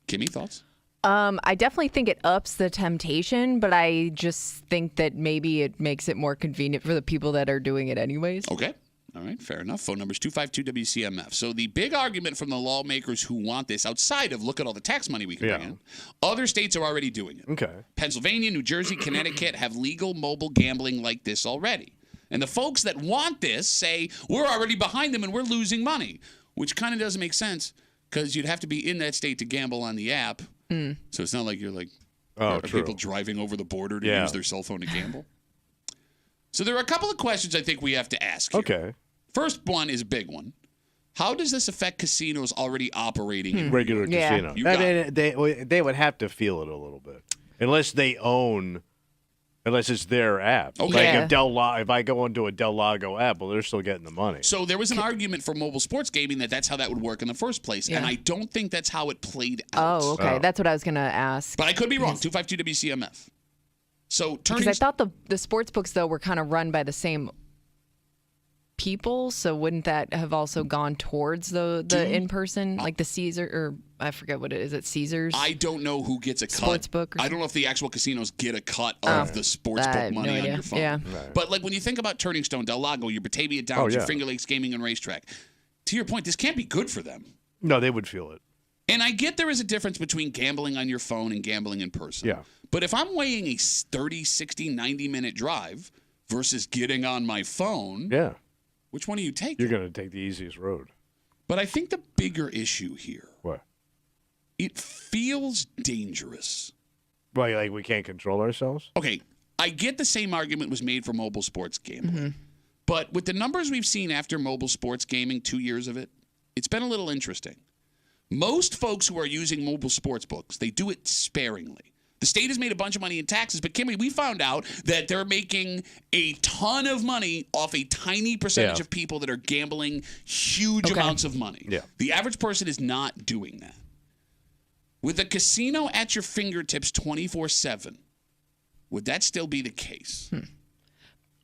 Kimmy, thoughts? I definitely think it ups the temptation, but I just think that maybe it makes it more convenient for the people that are doing it anyways. Okay. All right, fair enough. Phone number is 252-WCMF. So the big argument from the lawmakers who want this, outside of look at all the tax money we can bring in, other states are already doing it. Okay. Pennsylvania, New Jersey, Connecticut have legal mobile gambling like this already. And the folks that want this say, we're already behind them and we're losing money, which kind of doesn't make sense because you'd have to be in that state to gamble on the app. So it's not like you're like, are people driving over the border to use their cell phone to gamble? So there are a couple of questions I think we have to ask here. Okay. First one is a big one. How does this affect casinos already operating in regular casino? They would have to feel it a little bit. Unless it's their app. Okay. Like if I go into a Del Lago app, well, they're still getting the money. So there was an argument for mobile sports gaming that's how that would work in the first place, and I don't think that's how it played out. Oh, okay. That's what I was going to ask. But I could be wrong. 252-WCMF. So because I thought the sports books, though, were kind of run by the same people, so wouldn't that have also gone towards the in-person, like the Caesar, or I forget what it is, it's Caesars? I don't know who gets a cut. Sports book. I don't know if the actual casinos get a cut of the sports book money on your phone. Yeah. Right. But like when you think about Turning Stone, Del Lago, your Batavia Downs, your Finger Lakes Gaming and Racetrack, to your point, this can't be good for them. No, they would feel it. And I get there is a difference between gambling on your phone and gambling in person. Yeah. But if I'm weighing a 30, 60, 90-minute drive versus getting on my phone, which one do you take? You're going to take the easiest road. But I think the bigger issue here, what? It feels dangerous. Well, like we can't control ourselves? Okay, I get the same argument was made for mobile sports gambling. But with the numbers we've seen after mobile sports gaming, 2 years of it, it's been a little interesting. Most folks who are using mobile sports books, they do it sparingly. The state has made a bunch of money in taxes, but Kimmy, we found out that they're making a ton of money off a tiny percentage of people that are gambling huge amounts of money. Yeah. The average person is not doing that. With a casino at your fingertips 24/7, would that still be the case?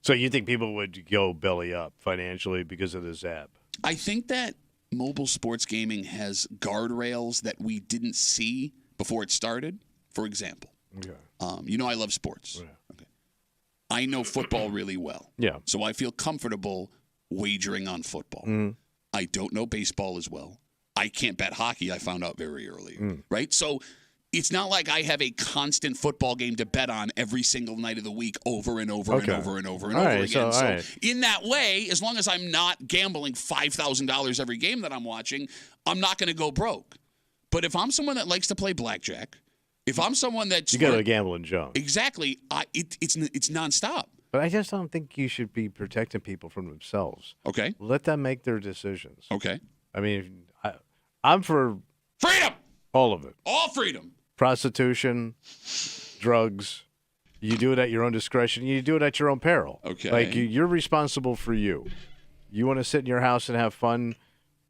So you think people would go belly up financially because of this app? I think that mobile sports gaming has guardrails that we didn't see before it started. For example, I love sports. Yeah. Okay. I know football really well. Yeah. So I feel comfortable wagering on football. I don't know baseball as well. I can't bet hockey, I found out very early. Right? So it's not like I have a constant football game to bet on every single night of the week over and over and over and over and over again. So in that way, as long as I'm not gambling $5,000 every game that I'm watching, I'm not going to go broke. But if I'm someone that likes to play blackjack, if I'm someone that's you go to gambling Jones. Exactly, it's nonstop. But I just don't think you should be protecting people from themselves. Okay. Let them make their decisions. Okay. I mean, I'm for freedom. All of it. All freedom. Prostitution, drugs. You do it at your own discretion. You do it at your own peril. Okay. Like you're responsible for you. You want to sit in your house and have fun,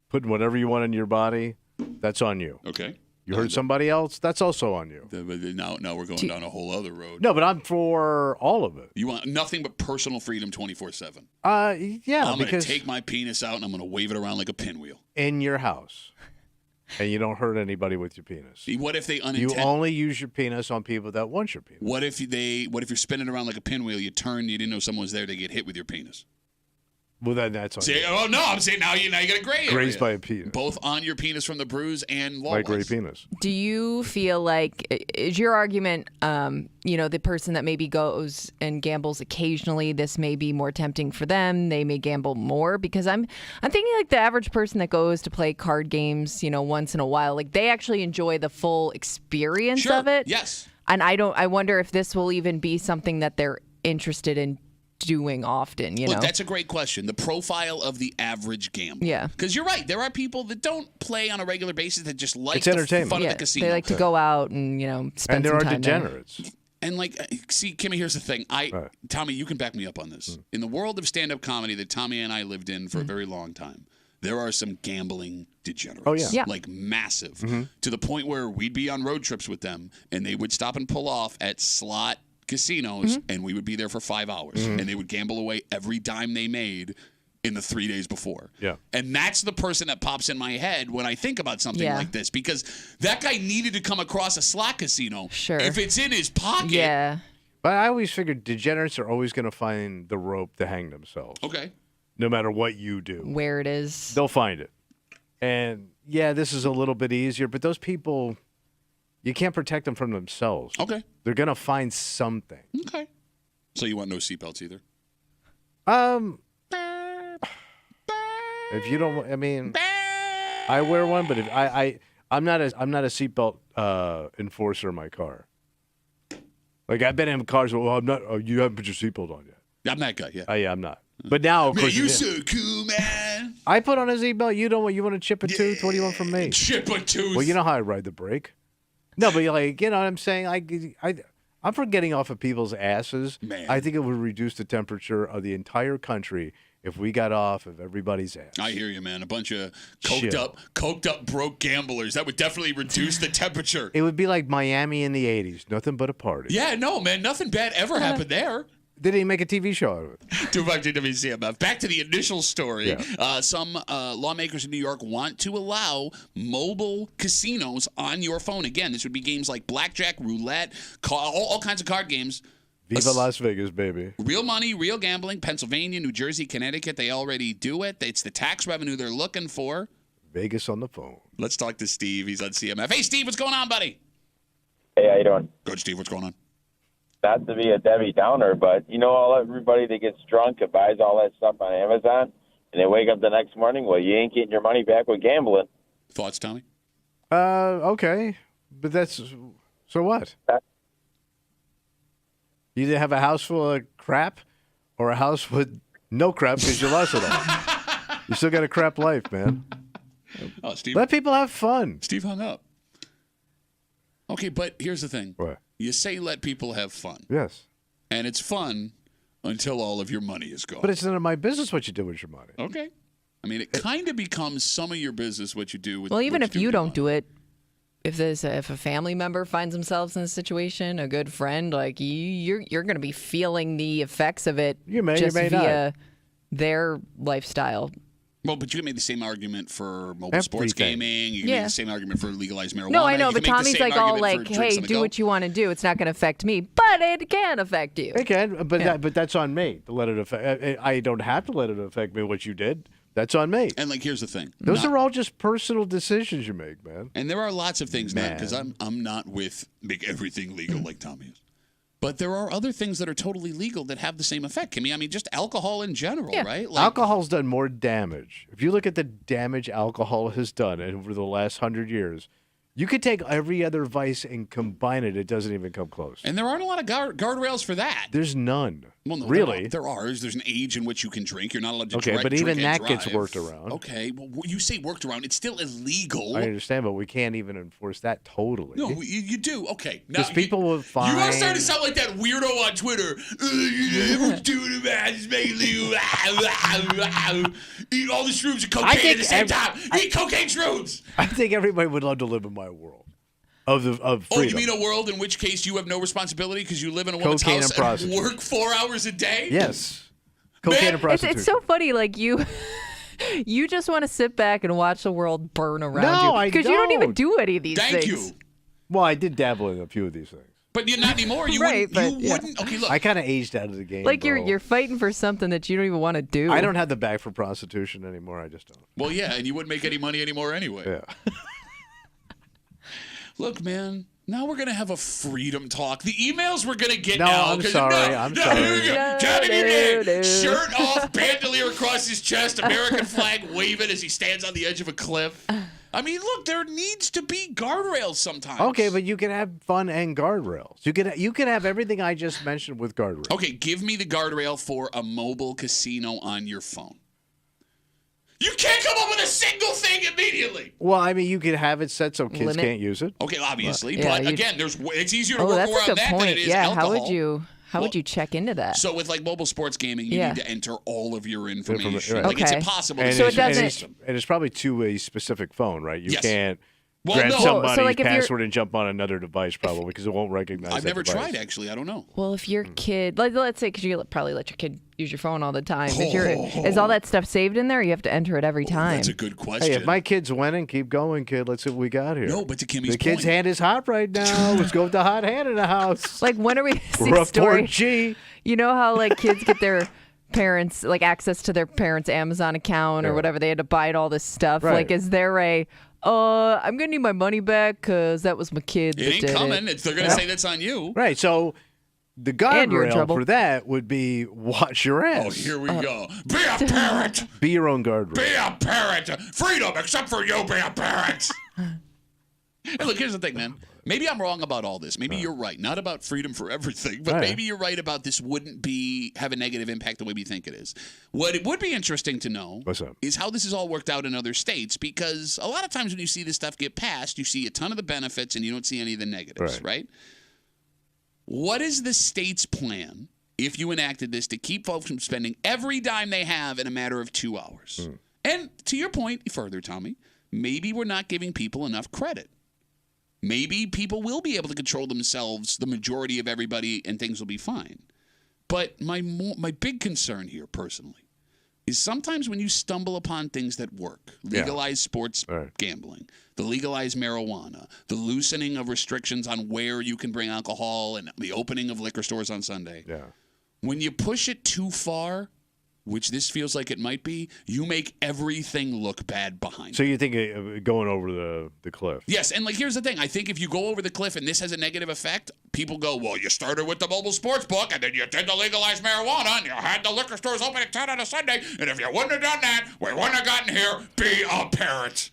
putting whatever you want in your body. That's on you. Okay. You hurt somebody else, that's also on you. Now we're going down a whole other road. No, but I'm for all of it. You want nothing but personal freedom 24/7. Yeah. I'm going to take my penis out and I'm going to wave it around like a pinwheel. In your house. And you don't hurt anybody with your penis. What if they You only use your penis on people that want your penis. What if you're spinning around like a pinwheel, you turn, you didn't know someone was there, they get hit with your penis? Well, then that's on you. Oh, no, I'm saying now you got a gray area. Grazed by a penis. Both on your penis from the bruise and by a gray penis. Do you feel like, is your argument, the person that maybe goes and gambles occasionally, this may be more tempting for them, they may gamble more? Because I'm thinking like the average person that goes to play card games, once in a while, like they actually enjoy the full experience of it. Yes. And I wonder if this will even be something that they're interested in doing often, Look, that's a great question. The profile of the average gambler. Yeah. Because you're right. There are people that don't play on a regular basis that just like it's entertainment. The fun of the casino. They like to go out and, spend some time. And there are degenerates. There. And see, Kimmy, here's the thing. Tommy, you can back me up on this. In the world of stand-up comedy that Tommy and I lived in for a very long time, there are some gambling degenerates. Oh, yeah. Like massive. To the point where we'd be on road trips with them and they would stop and pull off at slot casinos and we would be there for 5 hours and they would gamble away every dime they made in the 3 days before. Yeah. And that's the person that pops in my head when I think about something like this, because that guy needed to come across a slot casino. Sure. If it's in his pocket. Yeah. But I always figured degenerates are always going to find the rope to hang themselves. Okay. No matter what you do. Where it is. They'll find it. And yeah, this is a little bit easier, but those people, you can't protect them from themselves. Okay. They're going to find something. Okay. So you want no seatbelts either? If you don't, I mean, I wear one, but if I'm not a seatbelt enforcer in my car. Like I've been in cars where, well, I'm not. Oh, you haven't put your seatbelt on yet. I'm that guy. Yeah. Yeah, I'm not. But now, of course, you're so cool, man. I put on a seatbelt. You don't. You want to chip a tooth? What do you want from me? Chip a tooth. Well, you know how I ride the brake. No, but like, you know what I'm saying? I'm for getting off of people's asses. Man. I think it would reduce the temperature of the entire country if we got off of everybody's ass. I hear you, man. A bunch of coked up broke gamblers. That would definitely reduce the temperature. It would be like Miami in the 80s. Nothing but a party. Yeah, no, man. Nothing bad ever happened there. They didn't make a TV show out of it. 252 WCMF. Back to the initial story. Yeah. Some lawmakers in New York want to allow mobile casinos on your phone. Again, this would be games like blackjack, roulette, all kinds of card games. Viva Las Vegas, baby. Real money, real gambling. Pennsylvania, New Jersey, Connecticut, they already do it. It's the tax revenue they're looking for. Vegas on the phone. Let's talk to Steve. He's on CMF. Hey, Steve, what's going on, buddy? Hey, how you doing? Good, Steve. What's going on? Not to be a Debbie Downer, but everybody that gets drunk and buys all that stuff on Amazon, and they wake up the next morning, well, you ain't getting your money back with gambling. Thoughts, Tommy? Okay. But so what? You either have a house full of crap or a house with no crap because you lost it all. You still got a crap life, man. Oh, Steve. Let people have fun. Steve hung up. Okay, but here's the thing. What? You say let people have fun. Yes. And it's fun until all of your money is gone. But it's none of my business what you do with your money. Okay. I mean, it kind of becomes some of your business what you do with. Well, even if you don't do money. it, if a family member finds themselves in a situation, a good friend, like you're going to be feeling the effects of it. You may via not. Their lifestyle. Well, but you can make the same argument for mobile sports gaming. You can make the same argument for legalized marijuana. No, I know, you but can make the Tommy's same like all argument like, for drinks hey, on the do go. what you want to do. It's not going to affect me, but it can affect you. It can, but but that's on me to let it affect. I don't have to let it affect me what you did. That's on me. And like, here's the thing. Those are all just personal decisions you make, man. And there are lots of things, because I'm not with make everything legal like Tommy is. But there are other things that are totally legal that have the same effect, Kimmy. I mean, just alcohol in general, right? Like, alcohol's done more damage. If you look at the damage alcohol has done over the last 100 years, You could take every other vice and combine it. It doesn't even come close. And there aren't a lot of guardrails for that. There's none. Well, no, really? There are. There's an age in which you can drink. You're not allowed to drink. Okay, but even that gets worked around. Okay, well, you say worked around. It's still illegal. I understand, but we can't even enforce that totally. No, you do. Okay. Because people will find... You are starting to sound like that weirdo on Twitter. Everyone's doing it, man. Just make it legal. Eat all the shrooms and cocaine at the same time. Eat cocaine shrooms. I think everybody would love to live in my world. Of freedom. Oh, you mean a world in which case you have no responsibility because you live in a woman's house and work 4 hours a day? Yes. Cocaine and prostitution. It's so funny, like you just want to sit back and watch the world burn around you. Because you don't even do any of these things. Thank you. Well, I did dabble in a few of these things. But you're not anymore. You wouldn't. Okay, look. I kind of aged out of the game. Like you're fighting for something that you don't even want to do. I don't have the back for prostitution anymore. I just don't. Well, yeah, and you wouldn't make any money anymore anyway. Yeah. Look, man. Now we're going to have a freedom talk. The emails we're going to get now. I'm sorry. Shirt off, bandolier across his chest, American flag waving as he stands on the edge of a cliff. I mean, look, there needs to be guardrails sometimes. Okay, but you can have fun and guardrails. You can have everything I just mentioned with guardrails. Okay, give me the guardrail for a mobile casino on your phone. You can't come up with a single thing immediately. Well, I mean, you can have it set so kids can't use it. Okay, obviously, but again, it's easier to work that's around a good that point. than it is yeah, alcohol. How would you check into that? So with like mobile sports gaming, you need to enter all of your information. Right. Like it's impossible. And so it doesn't. And it's probably to a specific phone, right? You can't. Grab somebody's password and jump on another device probably because it won't recognize I've never device. tried, actually. I don't know. Well, if your kid, let's say, because you probably let your kid use your phone all the time. Is all that stuff saved in there? Or you have to enter it every time. That's a good question. Hey, if my kid's winning, keep going, kid. Let's see what we got here. No, but to Kimmy's the kid's hand is hot right now. Let's go with the hot hand in the house. Like, when are we see a story? G. You know how, like, kids get their parents, like, access to their parents' Amazon account or whatever. They had to buy all this stuff. Right. Like, is there I'm going to need my money back because that was my kid. It ain't coming. They're going to say that's on you. Right. So the guardrail for that would be watch your ass. Oh, here we go. Be a parent. Be your own guardrail. Be a parent. Freedom, except for you, be a parent. Hey, look, here's the thing, man. Maybe I'm wrong about all this. Maybe you're right. Not about freedom for everything, but maybe you're right about this wouldn't have a negative impact the way we think it is. What it would be interesting to know is how this is all worked out in other states, because a lot of times when you see this stuff get passed, you see a ton of the benefits and you don't see any of the negatives, right? What is the state's plan, if you enacted this, to keep folks from spending every dime they have in a matter of 2 hours? And to your point further, Tommy, maybe we're not giving people enough credit. Maybe people will be able to control themselves, the majority of everybody, and things will be fine. But my big concern here, personally, is sometimes when you stumble upon things that work, legalized sports gambling, the legalized marijuana, the loosening of restrictions on where you can bring alcohol, and the opening of liquor stores on Sunday, when you push it too far, which this feels like it might be, you make everything look bad behind So you think going over the cliff? Yes, and like here's the thing. I think if you go over the cliff and this has a negative effect, people go, well, you started with the mobile sports book, and then you did the legalized marijuana, and you had the liquor stores open at 10 on a Sunday, and if you wouldn't have done that, we wouldn't have gotten here. Be a parent.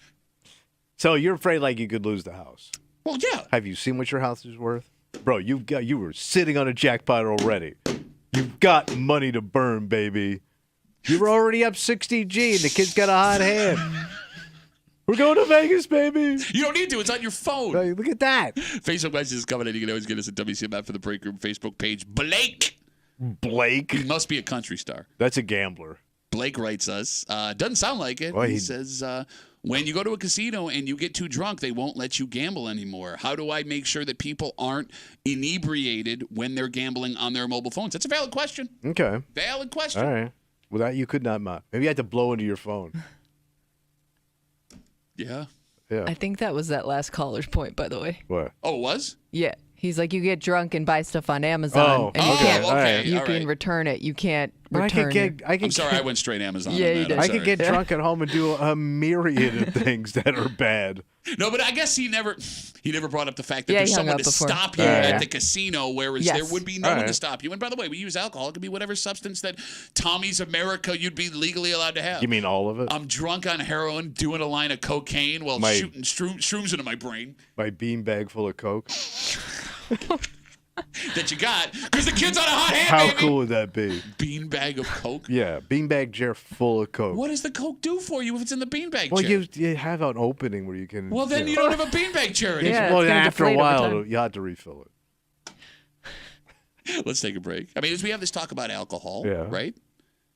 So you're afraid like you could lose the house? Well, yeah. Have you seen what your house is worth? Bro, you were sitting on a jackpot already. You've got money to burn, baby. You were already up 60G, and the kid's got a hot hand. We're going to Vegas, baby. You don't need to. It's on your phone. Hey, look at that. Facebook messages is coming in. You can always get us at WCMF for the Break Room Facebook page. Blake. He must be a country star. That's a gambler. Blake writes us. Doesn't sound like it. Well, he says, when you go to a casino and you get too drunk, they won't let you gamble anymore. How do I make sure that people aren't inebriated when they're gambling on their mobile phones? That's a valid question. Okay. Valid question. All right. Well, that you could not maybe you had to blow into your phone. Yeah. I think that was that last caller's point, by the way. What? Oh, it was? Yeah. He's like, you get drunk and buy stuff on Amazon, and you can return it. You can't return. I'm sorry, I went straight Amazon. Yeah, on that. you did. I could get drunk at home and do a myriad of things that are bad. No, but I guess he never brought up the fact that there's someone to stop you at the casino, whereas there would be no one to stop you. And by the way, we use alcohol. It could be whatever substance that Tommy's America you'd be legally allowed to have. You mean all of it? I'm drunk on heroin, doing a line of cocaine while shooting shrooms into my brain. My beanbag full of coke. That you got because the kid's on a hot hand. How baby. cool would that be? Beanbag of coke. Yeah, beanbag jar full of coke. What does the coke do for you if it's in the beanbag well, chair? you have an opening where you can. Well, then you don't have a beanbag chair anymore. Yeah, well, it's gonna after a deflate over while, time. you have to refill it. Let's take a break. I mean, as we have this talk about alcohol, right?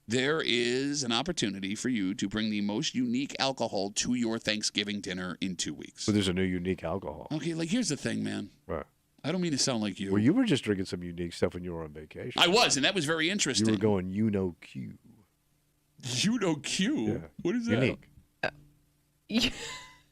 There is an opportunity for you to bring the most unique alcohol to your Thanksgiving dinner in 2 weeks. So there's a new unique alcohol. Okay, like here's the thing, man. Right. I don't mean to sound like you. Well, you were just drinking some unique stuff when you were on vacation. I was, and that was very interesting. You were going Q. Q? Yeah. What is that? Unique.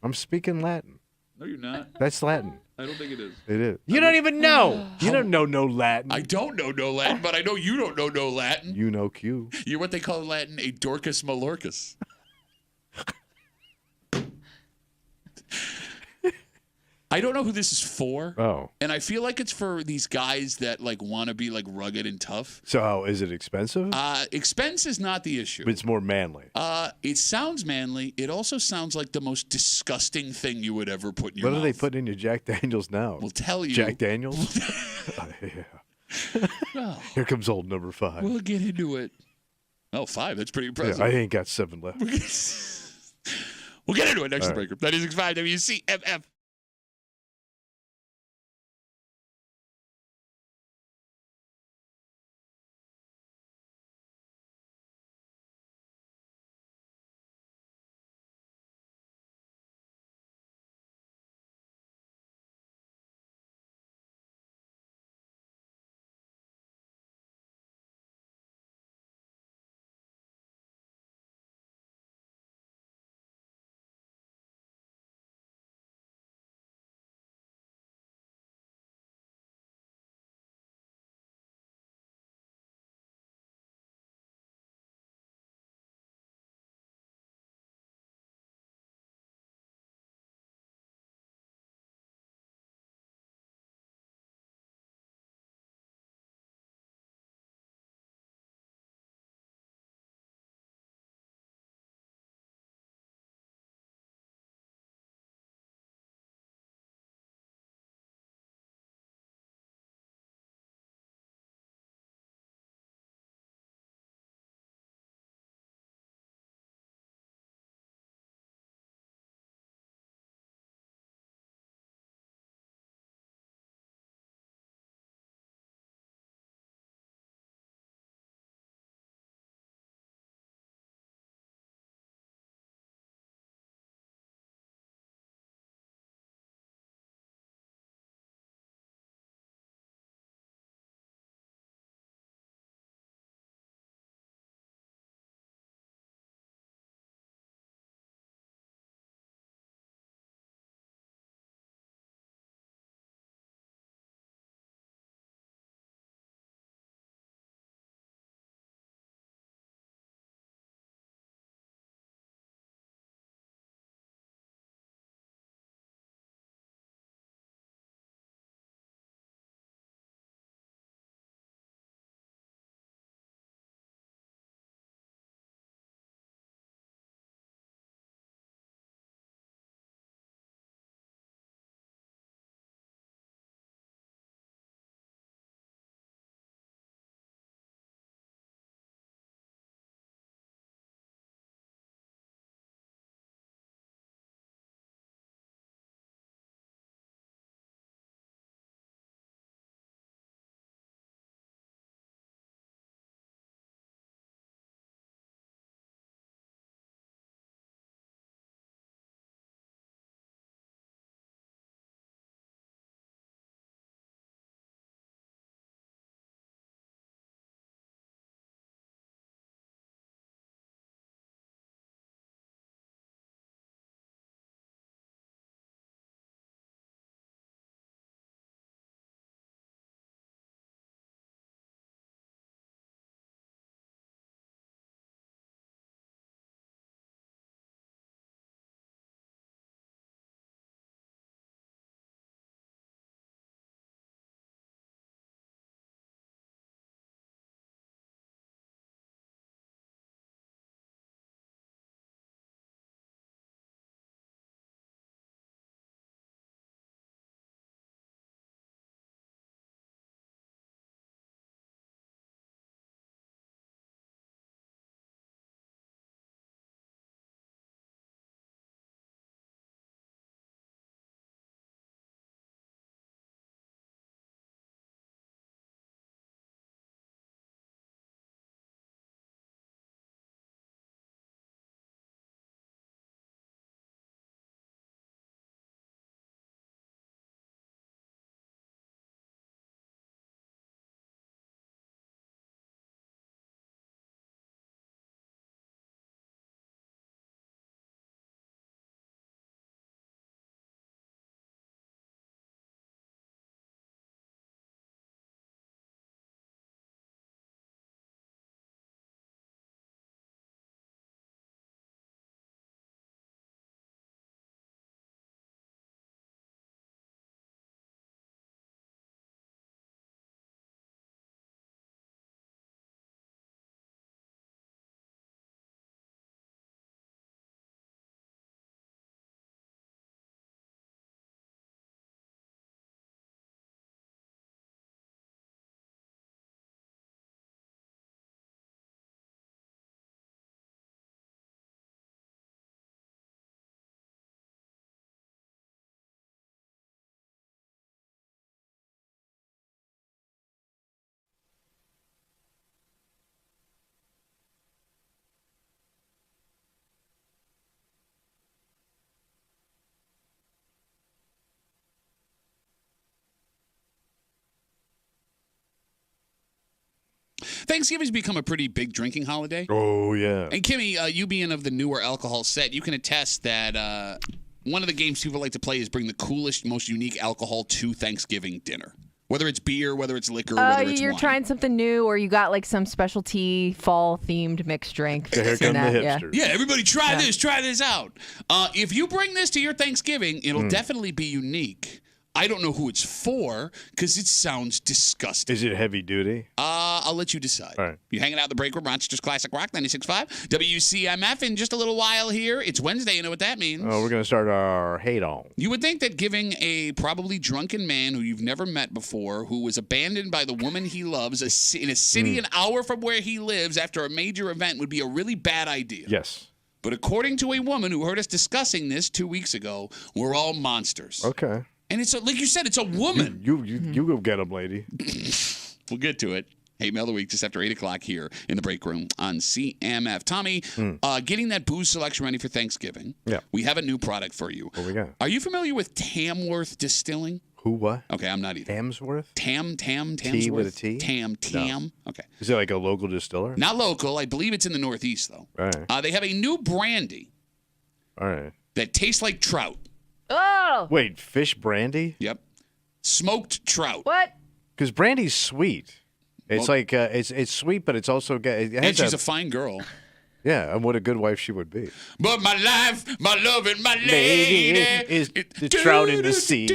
I'm speaking Latin. No, you're not. That's Latin. I don't think it is. It is. You don't even know. You don't know no Latin. I don't know no Latin, but I know you don't know no Latin. You know Q. You're what they call in Latin a Dorcas Malorcas. I don't know who this is for. Oh. And I feel like it's for these guys that like want to be like rugged and tough. So is it expensive? Expense is not the issue. It's more manly. It sounds manly. It also sounds like the most disgusting thing you would ever put in your mouth. What are they putting in your Jack Daniels now? We'll tell you. Jack Daniels? Yeah. Well, Here comes old number 5. we'll get into it. Oh, 5. That's pretty impressive. Yeah, I ain't got 7 left. We'll get into it next All breaker. 96.5 WCMF. Thanksgiving's become a pretty big drinking holiday. Oh, yeah. And Kimmy, you being of the newer alcohol set, you can attest that one of the games people like to play is bring the coolest, most unique alcohol to Thanksgiving dinner. Whether it's beer, whether it's liquor, whether it's you're wine. trying something new, or you got like some specialty fall-themed mixed drink. Here come the hipsters. Yeah, everybody try this out. If you bring this to your Thanksgiving, it'll definitely be unique. I don't know who it's for because it sounds disgusting. Is it heavy duty? I'll let you decide. All right. You're hanging out in the break room, Rochester's Classic Rock 96.5, WCMF. In just a little while here, it's Wednesday. You know what that means? Oh, we're going to start our hate on. You would think that giving a probably drunken man who you've never met before, who was abandoned by the woman he loves in a city an hour from where he lives after a major event would be a really bad idea. Yes. But according to a woman who heard us discussing this 2 weeks ago, we're all monsters. Okay. And it's like you said, it's a woman. You go get him, lady. We'll get to it. Hate Mail of the Week just after 8 o'clock here in the break room on CMF. Tommy, getting that booze selection ready for Thanksgiving. Yeah. We have a new product for you. What we got? Are you familiar with Tamworth Distilling? Who, what? Okay, I'm not either. Tamsworth? Tamsworth? T with a T? Tam. No. Okay. Is it like a local distiller? Not local. I believe it's in the Northeast, though. All right. They have a new brandy All right. that tastes like trout. Oh! Wait, fish brandy? Yep. Smoked trout. What? Because brandy's sweet. It's like it's sweet, but it's also And she's a fine girl. Yeah, and what a good wife she would be. But my life, my love, and my lady is the trout in the sea.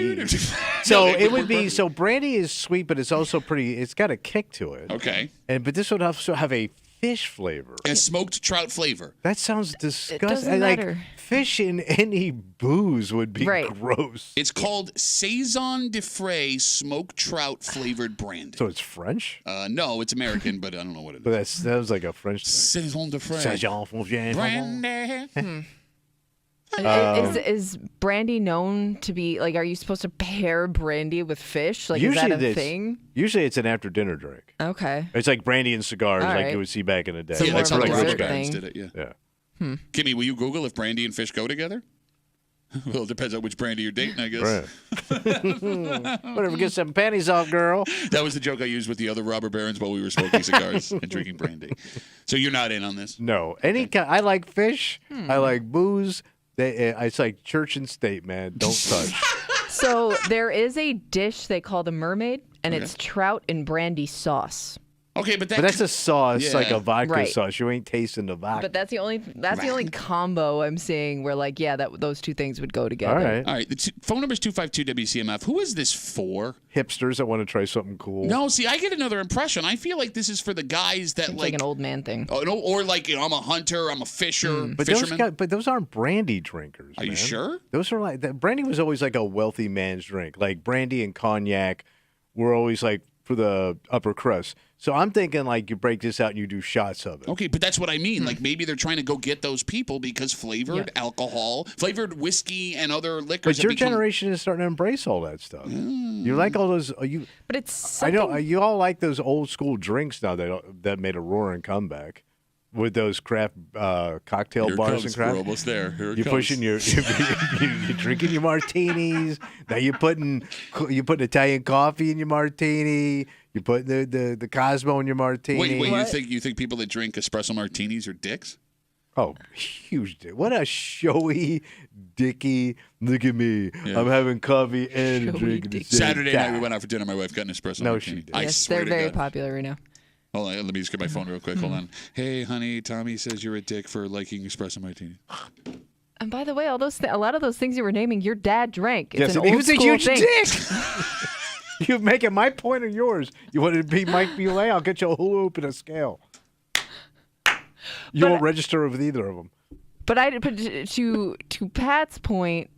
So it would be brandy is sweet, but it's also pretty. It's got a kick to it. Okay. But this would also have a fish flavor. A smoked trout flavor. That sounds disgusting. It doesn't matter. Fish in any booze would be gross. It's called Saison de Fray smoked trout flavored brandy. So it's French? No, it's American, but I don't know what it is. But that was like a French thing. Saison de Fray. Saison Brandy. Is brandy known to be like? Are you supposed to pair brandy with fish? Like, usually is that a thing? Usually, it's an after-dinner drink. Okay. It's like brandy and cigars, All like right. you would see back in the day. So Yeah, more that's of how a the rich rich dessert guys. guys thing. did it, yeah. Yeah. Kimmy, will you Google if brandy and fish go together? Well, it depends on which brandy you're dating, I guess. Right. Whatever, get some panties off, girl. That was the joke I used with the other robber barons while we were smoking cigars and drinking brandy. So you're not in on this? No. I like fish. I like booze. It's like church and state, man. Don't touch. So there is a dish they call the mermaid, and it's trout and brandy sauce. Okay, but that's a sauce, like a vodka Right. sauce. You ain't tasting the vodka. But that's the only combo I'm seeing where like those two things would go together. All right. All right. The phone number is 252-WCMF. Who is this for? Hipsters that want to try something cool. No, see, I get another impression. I feel like this is for the guys that It's like an old man thing. Oh, no, or like I'm a hunter, I'm a fisherman. But those aren't brandy drinkers. Are you man. sure? Those are brandy was always like a wealthy man's drink. Like brandy and cognac were always like for the upper crust. So I'm thinking like you break this out and you do shots of it. Okay, but that's what I mean. Like maybe they're trying to go get those people because flavored alcohol, flavored whiskey, and other liquors. But your generation is starting to embrace all that stuff. You like all those. But it's something. I know you all like those old school drinks now that made a roaring comeback with those craft cocktail Here bars comes. and craft. We're almost there. Here it You're comes. pushing you're drinking your martinis. Now you're putting Italian coffee in your martini. You're putting the Cosmo in your martini. Wait, you think people that drink espresso martinis are dicks? Oh, huge dick. What a showy, dicky, look at me. Yeah. I'm having coffee and Showy drinking the dick. same Saturday night we time. went out for dinner. My wife got an espresso No, martini. she did. I Yes, swear they're to very God. popular right now. Hold on, let me just get my phone real quick. Hold on. Hey, honey, Tommy says you're a dick for liking espresso martini. And by the way, a lot of those things you were naming, your dad drank. It's Yes, an he old was a school huge thing. dick. You're making my point or yours. You want to be Mike Bueller? I'll get you a hula hoop and a scale. You won't register with either of them. But to Pat's point,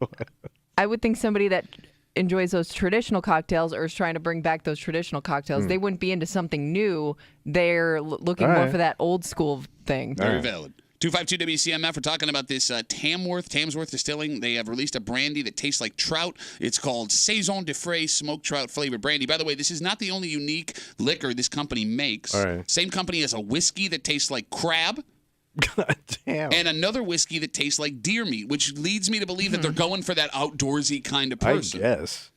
I would think somebody that enjoys those traditional cocktails or is trying to bring back those traditional cocktails, they wouldn't be into something new. They're looking more for that old school thing. Very valid. 252-WCMF, we're talking about this Tamsworth Distilling. They have released a brandy that tastes like trout. It's called Saison de Fray smoked trout flavored brandy. By the way, this is not the only unique liquor this company makes. All right. Same company has a whiskey that tastes like crab. God damn. And another whiskey that tastes like deer meat, which leads me to believe that they're going for that outdoorsy kind of person. I guess.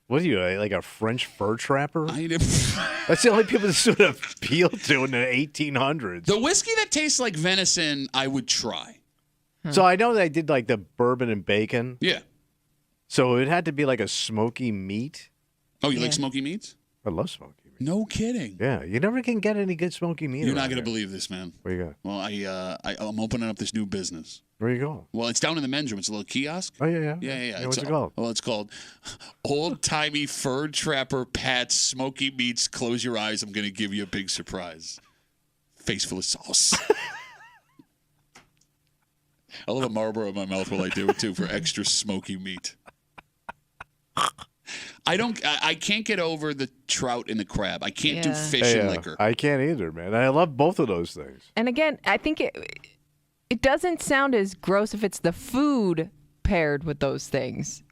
What are you, like a French fur trapper? I That's the only people this would appeal to in the 1800s. The whiskey that tastes like venison, I would try. So I know they did like the bourbon and bacon. Yeah. So it had to be like a smoky meat. Oh, you like smoky meats? I love smoky meat. No kidding. Yeah, you never can get any good smoky meat. You're not going to believe this, man. Where you go? Well, I'm opening up this new business. Where you going? Well, it's down in the men's room. It's a little kiosk. Oh, yeah. Yeah. What's it called? Well, it's called Old Timey Fur Trapper Pat's Smoky Meats. Close your eyes. I'm going to give you a big surprise. Face full of sauce. I'll have a Marlboro in my mouth while I do it, too, for extra smoky meat. I can't get over the trout and the crab. I can't do fish and liquor. I can't either, man. I love both of those things. And again, I think it doesn't sound as gross if it's the food paired with those things.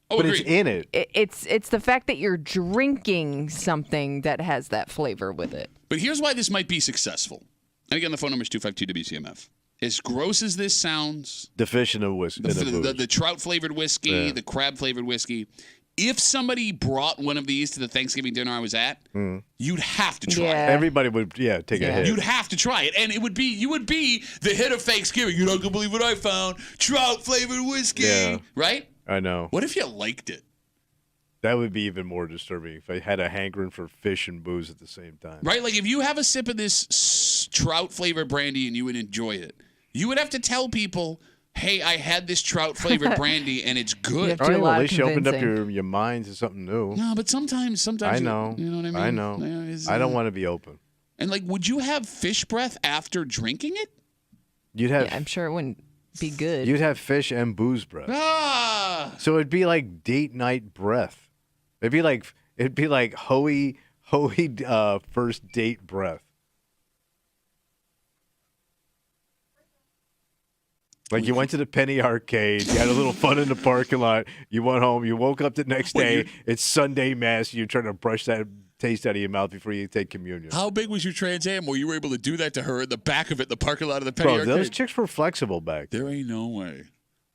Oh, but agreed. it's in it. It's the fact that you're drinking something that has that flavor with it. But here's why this might be successful. And again, the phone number is 252-WCMF. As gross as this sounds, The fish and the whiskey. the trout-flavored whiskey, the crab-flavored whiskey, if somebody brought one of these to the Thanksgiving dinner I was at, you'd have to try it. Everybody would, take a hit. You'd have to try it, and you would be the hit of Thanksgiving. You're not gonna believe what I found: trout-flavored whiskey, right? I know. What if you liked it? That would be even more disturbing if I had a hankering for fish and booze at the same time. Right? Like if you have a sip of this trout-flavored brandy and you would enjoy it, you would have to tell people, hey, I had this trout-flavored brandy, and it's good. All right, well, at least you opened up your mind to something new. No, but sometimes I know. You know what I mean? I know. Yeah, I don't want to be open. And, like, would you have fish breath after drinking it? You'd have. I'm sure it wouldn't be good. You'd have fish and booze breath. Ah! So it'd be like date night breath. It'd be like Hoey first date breath. Like you went to the Penny Arcade, you had a little fun in the parking lot, you went home, you woke up the next day, it's Sunday Mass, you're trying to brush that taste out of your mouth before you take communion. How big was your Trans Am where you were able to do that to her in the back of it, the parking lot of the Penny Arcade? Those chicks were flexible back then. There ain't no way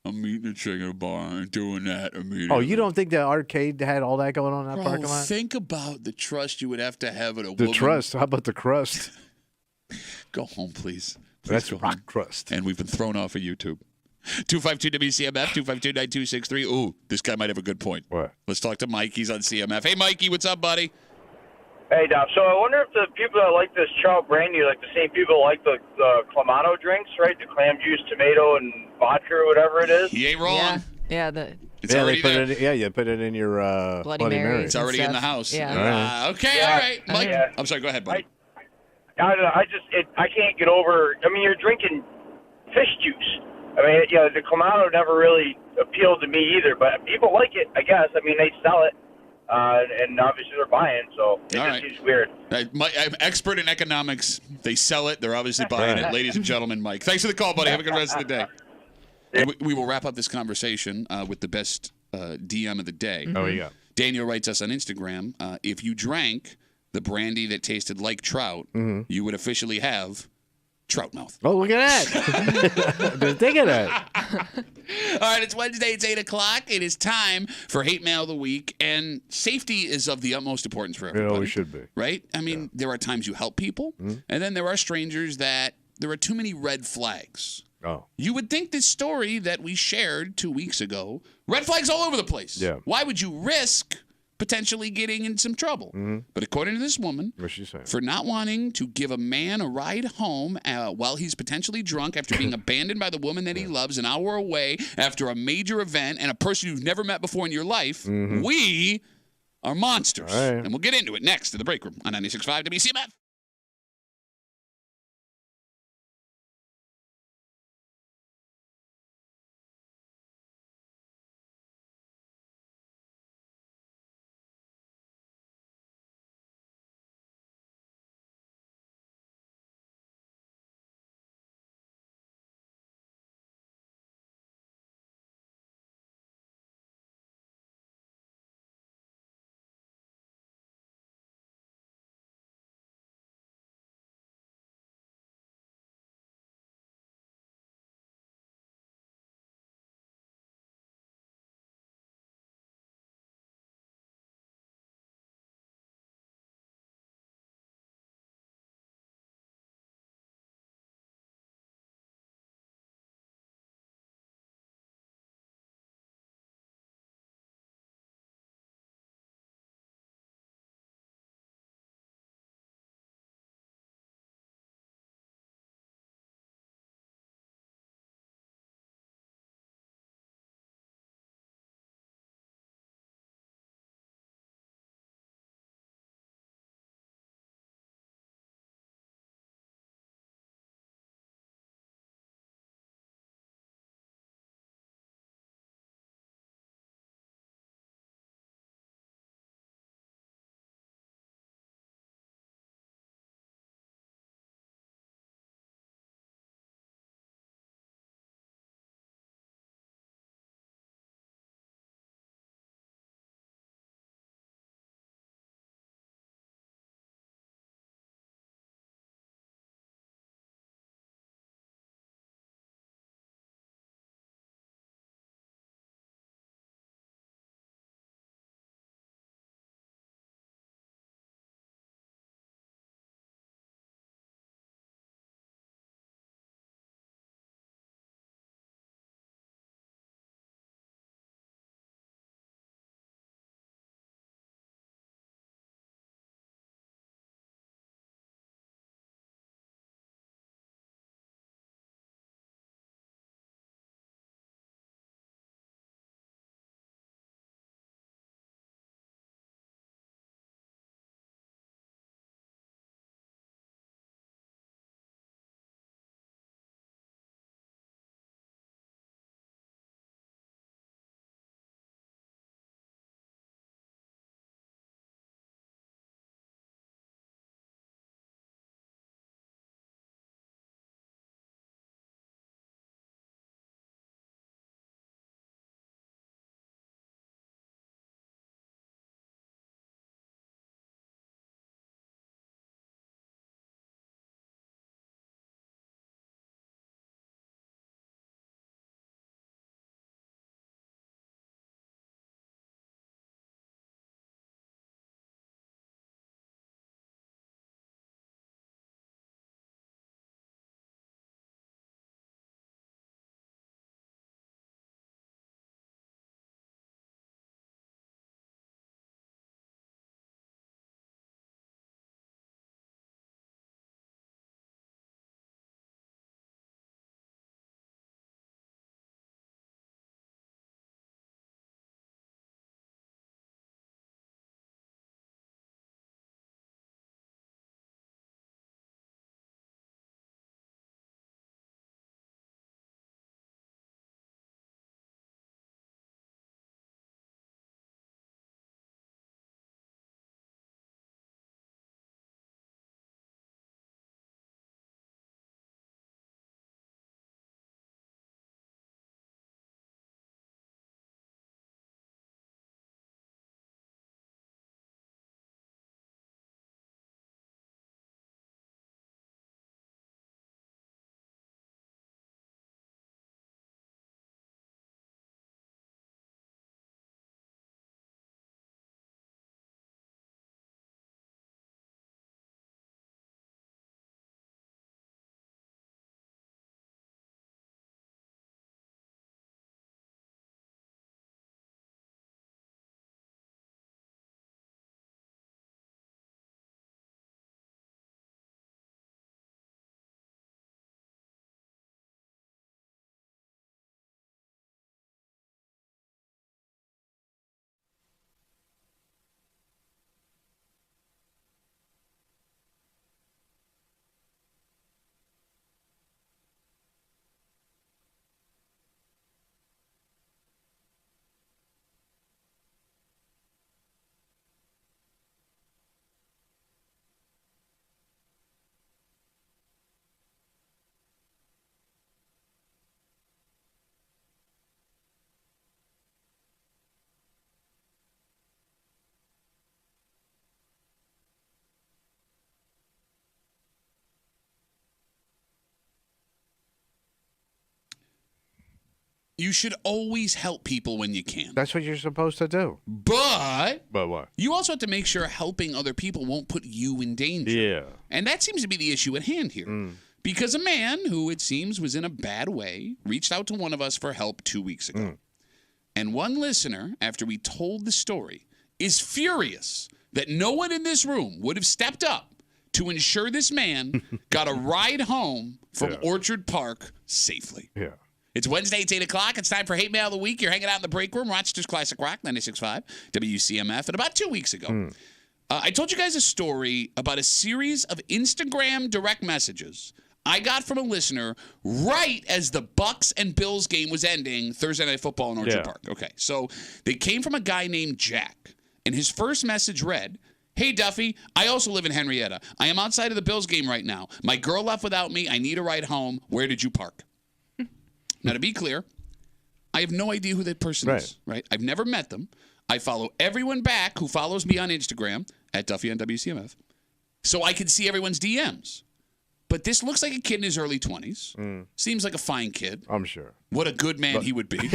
I'm meeting a chick in a bar and doing that immediately. Oh, you don't think the arcade had all that going on in that parking lot? Think about the trust you would have to have in a woman. The trust? How about the crust? Go home, please. That's rock crust. And we've been thrown off of YouTube. 252-WCMF, 252-9263. Ooh, this guy might have a good point. What? Let's talk to Mike. He's on CMF. Hey, Mikey, what's up, buddy? Hey, Dom. So I wonder if the people that like this trout brandy are like the same people that like the Clamato drinks, right? The clam juice, tomato, and vodka or whatever it is. He ain't wrong. Yeah. It's already there. You put it in your Bloody Mary. It's already in the house. Yeah. Okay, all right. Mike, I'm sorry, go ahead, buddy. I don't know. I can't get over. I mean, you're drinking fish juice. I mean, the Clamato never really appealed to me either, but people like it, I guess. I mean, they sell it, and obviously they're buying, so it just seems weird. I'm expert in economics. They sell it. They're obviously buying it. Ladies and gentlemen, Mike. Thanks for the call, buddy. Have a good rest of the day. And we will wrap up this conversation with the best DM of the day. Oh, yeah. Daniel writes us on Instagram, if you drank the brandy that tasted like trout, you would officially have trout mouth. Oh, look at that. Been thinking of that. All right, it's Wednesday. It's 8 o'clock. It is time for Hate Mail of the Week. And safety is of the utmost importance for everybody. It always should be. Right? I mean, there are times you help people, and then there are strangers that there are too many red flags. Oh. You would think this story that we shared 2 weeks ago, red flags all over the place. Yeah. Why would you risk potentially getting in some trouble? But according to this woman, what's she saying? For not wanting to give a man a ride home while he's potentially drunk after being abandoned by the woman that he loves an hour away after a major event and a person you've never met before in your life, we are monsters. Right. And we'll get into it next in the break room on 96.5 WCMF. You should always help people when you can. That's what you're supposed to do. But what? You also have to make sure helping other people won't put you in danger. Yeah. And that seems to be the issue at hand here. Because a man who it seems was in a bad way reached out to one of us for help 2 weeks ago. And one listener, after we told the story, is furious that no one in this room would have stepped up to ensure this man got a ride home from Orchard Park safely. Yeah. It's Wednesday, it's 8 o'clock. It's time for Hate Mail of the Week. You're hanging out in the break room, Rochester's Classic Rock, 96.5, WCMF. And about 2 weeks ago, I told you guys a story about a series of Instagram direct messages I got from a listener right as the Bucks and Bills game was ending, Thursday Night Football in Orchard Park. Okay, so they came from a guy named Jack. And his first message read, "Hey, Duffy, I also live in Henrietta. I am outside of the Bills game right now. My girl left without me. I need a ride home. Where did you park?" Now, to be clear, I have no idea who that person is, right? I've never met them. I follow everyone back who follows me on Instagram, at Duffy on WCMF, so I can see everyone's DMs. But this looks like a kid in his early 20s. Seems like a fine kid. I'm sure. What a good man he would be. And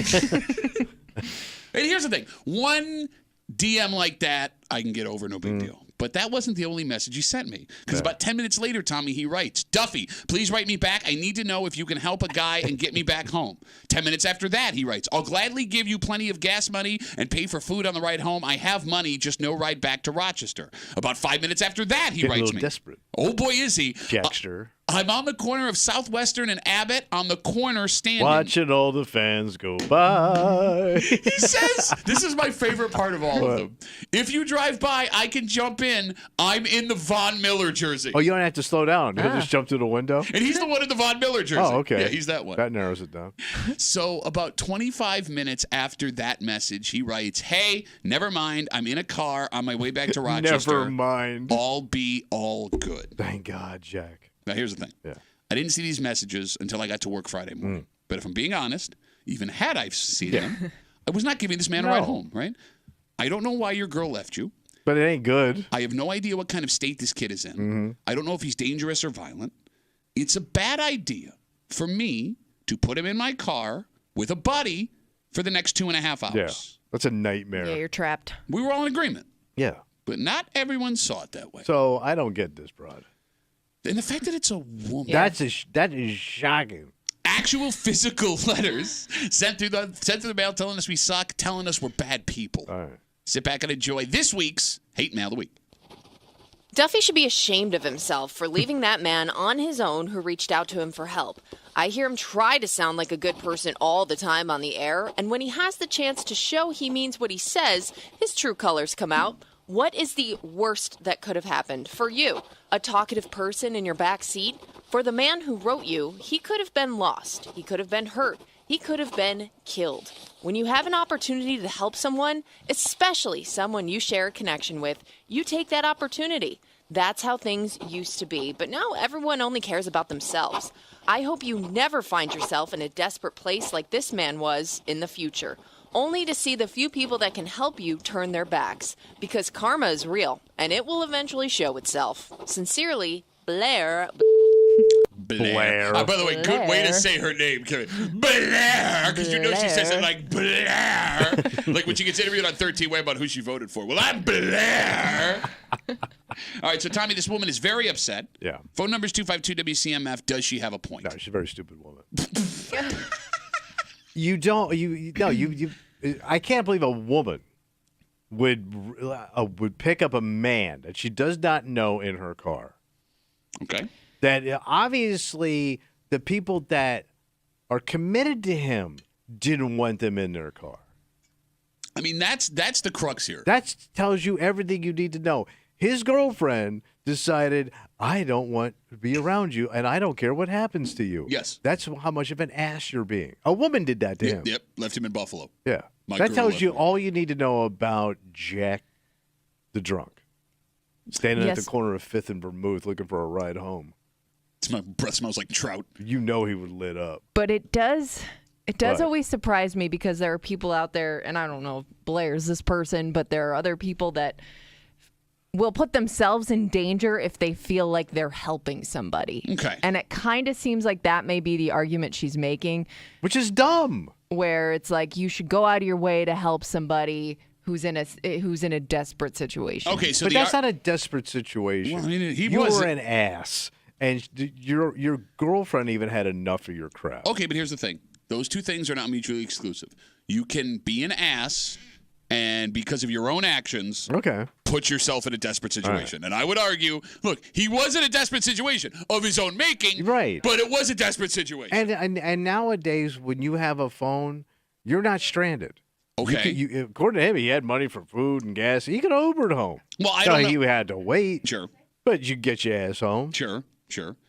here's the thing. One DM like that, I can get over, no big deal. But that wasn't the only message he sent me. Because about 10 minutes later, Tommy, he writes, "Duffy, please write me back. I need to know if you can help a guy and get me back home." 10 minutes after that, he writes, "I'll gladly give you plenty of gas money and pay for food on the ride home. I have money, just no ride back to Rochester." About 5 minutes after that, he Getting writes a little me. desperate. Oh, boy, is he. Jackster. I'm on the corner of Southwestern and Abbott, on the corner standing. Watching all the fans go by. He says, this is my favorite part of all of them. "If you drive by, I can jump in. I'm in the Von Miller jersey." Oh, you don't have to slow down. He'll just jump through the window. And he's the one in the Von Miller jersey. Oh, okay. Yeah, he's that one. That narrows it down. So about 25 minutes after that message, he writes, "Hey, never mind. I'm in a car on my way back to Rochester. Never mind. All be all good." Thank God, Jack. Now, here's the thing. Yeah. I didn't see these messages until I got to work Friday morning. But if I'm being honest, even had I seen them, I was not giving this man a ride home, right? I don't know why your girl left you. But it ain't good. I have no idea what kind of state this kid is in. I don't know if he's dangerous or violent. It's a bad idea for me to put him in my car with a buddy for the next 2.5 hours. Yeah. That's a nightmare. Yeah, you're trapped. We were all in agreement. Yeah. But not everyone saw it that way. So I don't get this, broad. And the fact that it's a woman. That is shocking. Actual physical letters sent through the mail telling us we suck, telling us we're bad people. All right. Sit back and enjoy this week's Hate Mail of the Week. Duffy should be ashamed of himself for leaving that man on his own who reached out to him for help. I hear him try to sound like a good person all the time on the air, and when he has the chance to show he means what he says, his true colors come out. What is the worst that could have happened for you? A talkative person in your back seat? For the man who wrote you, he could have been lost. He could have been hurt. He could have been killed. When you have an opportunity to help someone, especially someone you share a connection with, you take that opportunity. That's how things used to be, but now everyone only cares about themselves. I hope you never find yourself in a desperate place like this man was in the future, only to see the few people that can help you turn their backs. Because karma is real, and it will eventually show itself. Sincerely, Blair. Blair. By the way, good way to say her name, Kevin. Blair, because you know she says it like Blair. Like when she gets interviewed on 13 Way about who she voted for. Well, I'm Blair. All right, so Tommy, this woman is very upset. Yeah. Phone number is 252-WCMF. Does she have a point? No, she's a very stupid woman. I can't believe a woman would pick up a man that she does not know in her car. Okay. That obviously the people that are committed to him didn't want them in their car. I mean, that's the crux here. That tells you everything you need to know. His girlfriend decided, I don't want to be around you, and I don't care what happens to you. Yes. That's how much of an ass you're being. A woman did that to him. Yep, left him in Buffalo. Yeah. That tells you all you need to know about Jack the drunk. Standing at the corner of 5th and Vermouth looking for a ride home. My breath smells like trout. You know he would lit up. But it does always surprise me because there are people out there, and I don't know if Blair's this person, but there are other people that will put themselves in danger if they feel like they're helping somebody. Okay. And it kind of seems like that may be the argument she's making. Which is dumb. where it's like you should go out of your way to help somebody who's in a desperate situation. Okay, so but that's not a desperate situation. Well, I mean, you were an ass, and your girlfriend even had enough of your crap. Okay, but here's the thing: those two things are not mutually exclusive. You can be an ass, and because of your own actions, put yourself in a desperate situation. Right. And I would argue, look, he was in a desperate situation of his own making, right? But it was a desperate situation. And nowadays, when you have a phone, you're not stranded. Okay. According to him, he had money for food and gas. He could have Ubered home. Well, I don't know. You had to wait. Sure. But you get your ass home. Sure.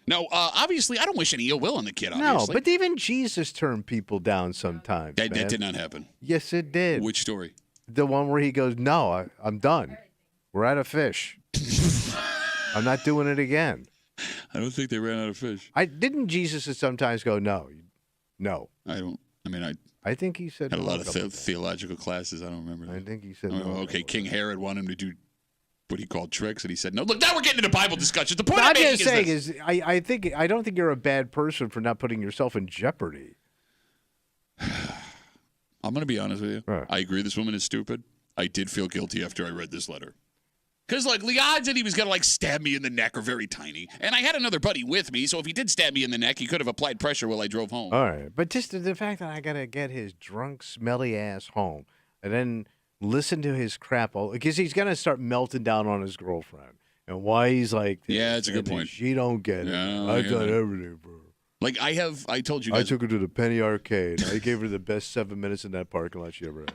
No, obviously, I don't wish any ill will on the kid, obviously. No, but even Jesus turned people down sometimes. That did not happen. Yes, it did. Which story? The one where he goes, no, I'm done. We're out of fish. I'm not doing it again. I don't think they ran out of fish. Didn't Jesus sometimes go, no. I think he said. Had a lot of theological classes. I don't remember that. I think he said. Okay, King Herod wanted him to do what he called tricks, and he said no. Look, now we're getting into Bible discussions. The point I'm making just saying is, I don't think you're a bad person for not putting yourself in jeopardy. I'm going to be honest with you. Right. I agree this woman is stupid. I did feel guilty after I read this letter. Because, the odds that he was going to, stab me in the neck are very tiny. And I had another buddy with me, so if he did stab me in the neck, he could have applied pressure while I drove home. All right. But just the fact that I got to get his drunk, smelly ass home and then listen to his crap, because he's going to start melting down on his girlfriend. And why he's like this. Yeah, that's a good point. She don't get it. I got everything, bro. I told you guys. I took her to the Penny Arcade. I gave her the best 7 minutes in that parking lot she ever had.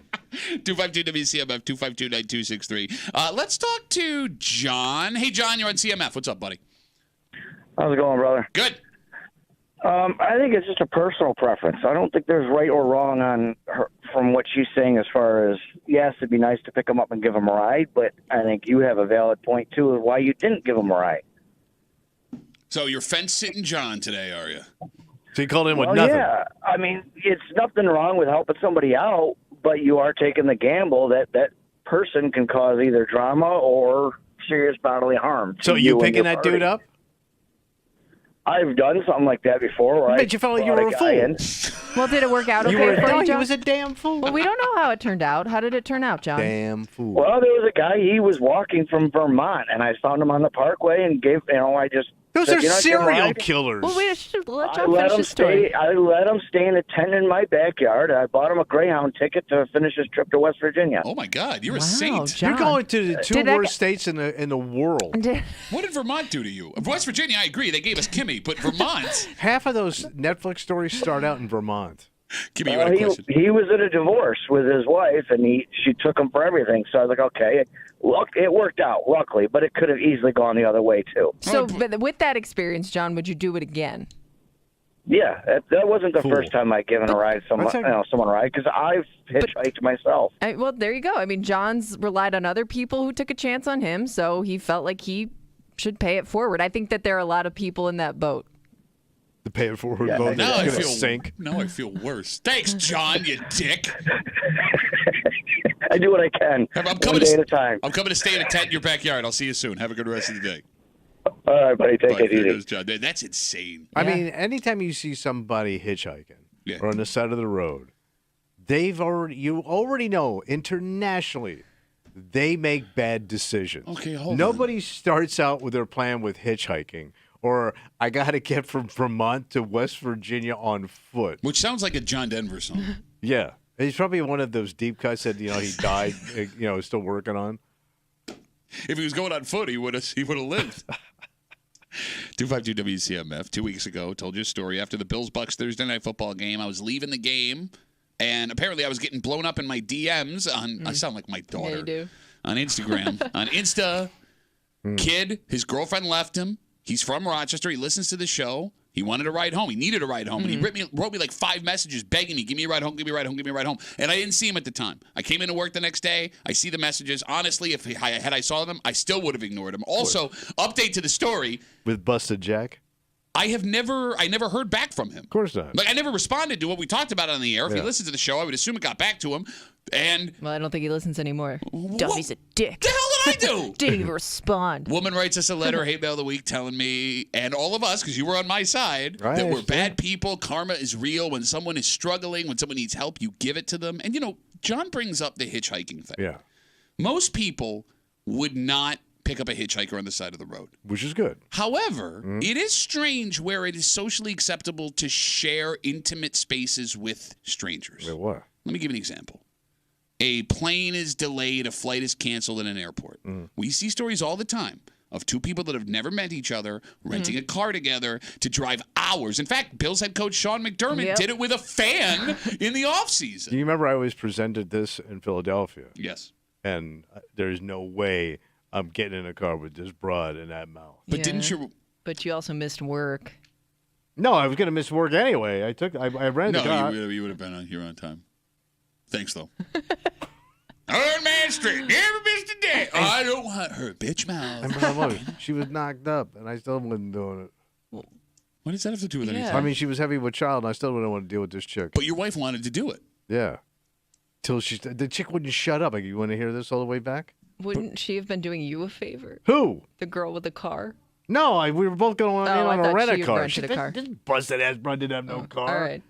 252-WCMF, 252-9263. Let's talk to John. Hey, John, you're on CMF. What's up, buddy? How's it going, brother? Good. I think it's just a personal preference. I don't think there's right or wrong on her, from what she's saying as far as, yes, it'd be nice to pick him up and give him a ride, but I think you have a valid point, too, of why you didn't give him a ride. So you're fence-sitting John today, are you? So you called in with nothing? Yeah. I mean, it's nothing wrong with helping somebody out, but you are taking the gamble that that person can cause either drama or serious bodily harm. So you picking that dude up? I've done something like that before. But you felt like you were a fool. Well, did it work out okay for you, John? He was a damn fool. Well, we don't know how it turned out. How did it turn out, John? Damn fool. Well, there was a guy, he was walking from Vermont, and I found him on the parkway and gave, I just... Those are serial killers. Well, let John finish his story. I let him stay in a tent in my backyard. I bought him a Greyhound ticket to finish his trip to West Virginia. Oh, my God. You're a saint. John. You're going to the two worst states in the world. What did Vermont do to you? West Virginia, I agree. They gave us Kimmy, but Vermont... Half of those Netflix stories start out in Vermont. Kimmy, you had a question. He was in a divorce with his wife, and she took him for everything. So I was like, okay, look, it worked out, luckily, but it could have easily gone the other way, too. So with that experience, John, would you do it again? Yeah, that wasn't the first time I'd given a ride someone a ride, because I've hitchhiked myself. Well, there you go. I mean, John's relied on other people who took a chance on him, so he felt like he should pay it forward. I think that there are a lot of people in that boat. The pay it forward boat now is going to sink. Now I feel worse. Thanks, John, you dick. I do what I can. I'm coming at a time. I'm coming to stay in a tent in your backyard. I'll see you soon. Have a good rest of the day. All right, buddy. Take it easy. John. That's insane. I mean, anytime you see somebody hitchhiking or on the side of the road, you already know internationally they make bad decisions. Okay, hold on. Nobody starts out with their plan with hitchhiking. Or I got to get from Vermont to West Virginia on foot. Which sounds like a John Denver song. Yeah. He's probably one of those deep cuts that, he died, still working on. If he was going on foot, he would have lived. 252 WCMF. 2 weeks ago, told you a story. After the Bills-Bucks Thursday night football game, I was leaving the game, and apparently I was getting blown up in my DMs on, I sound like my daughter. Yeah, you do. On Instagram. On Insta, kid, his girlfriend left him. He's from Rochester. He listens to the show. He wanted a ride home. He needed a ride home. And he wrote me like 5 messages begging me, give me a ride home, give me a ride home, give me a ride home. And I didn't see him at the time. I came into work the next day. I see the messages. Honestly, if I saw them, I still would have ignored him. Also, update to the story. With Busted Jack? I never heard back from him. Of course not. Like, I never responded to what we talked about on the air. If Yeah. he listened to the show, I would assume it got back to him. And Well, I don't think he listens anymore. Duffy's a dick. the hell did I do? Didn't even respond. Woman writes us a letter, hate mail of the week, telling me, and all of us, because you were on my side, that we're bad people. Karma is real. When someone is struggling, when someone needs help, you give it to them. And, John brings up the hitchhiking thing. Yeah. Most people would not pick up a hitchhiker on the side of the road. Which is good. However, it is strange where it is socially acceptable to share intimate spaces with strangers. Wait, what? Let me give you an example. A plane is delayed, a flight is canceled in an airport. We see stories all the time of two people that have never met each other renting a car together to drive hours. In fact, Bills head coach Sean McDermott did it with a fan in the offseason. Do you remember I always presented this in Philadelphia? Yes. And there's no way I'm getting in a car with this broad in that mouth. But didn't you? But you also missed work. No, I was going to miss work anyway. I rented the car. No, you would have been here on time. Thanks, though. Iron Man Street. Never missed a day. I don't want her bitch mouth. She was knocked up, and I still wasn't doing it. What does that have to do with anything? I mean, she was heavy with child, and I still didn't want to deal with this chick. But your wife wanted to do it. Yeah. Till the chick wouldn't shut up. Like, you want to hear this all the way back? Wouldn't she have been doing you a favor? Who? The girl with the car? No, we were both going on a rent-a-car. Rented a car. This busted ass broad didn't have no car. All right.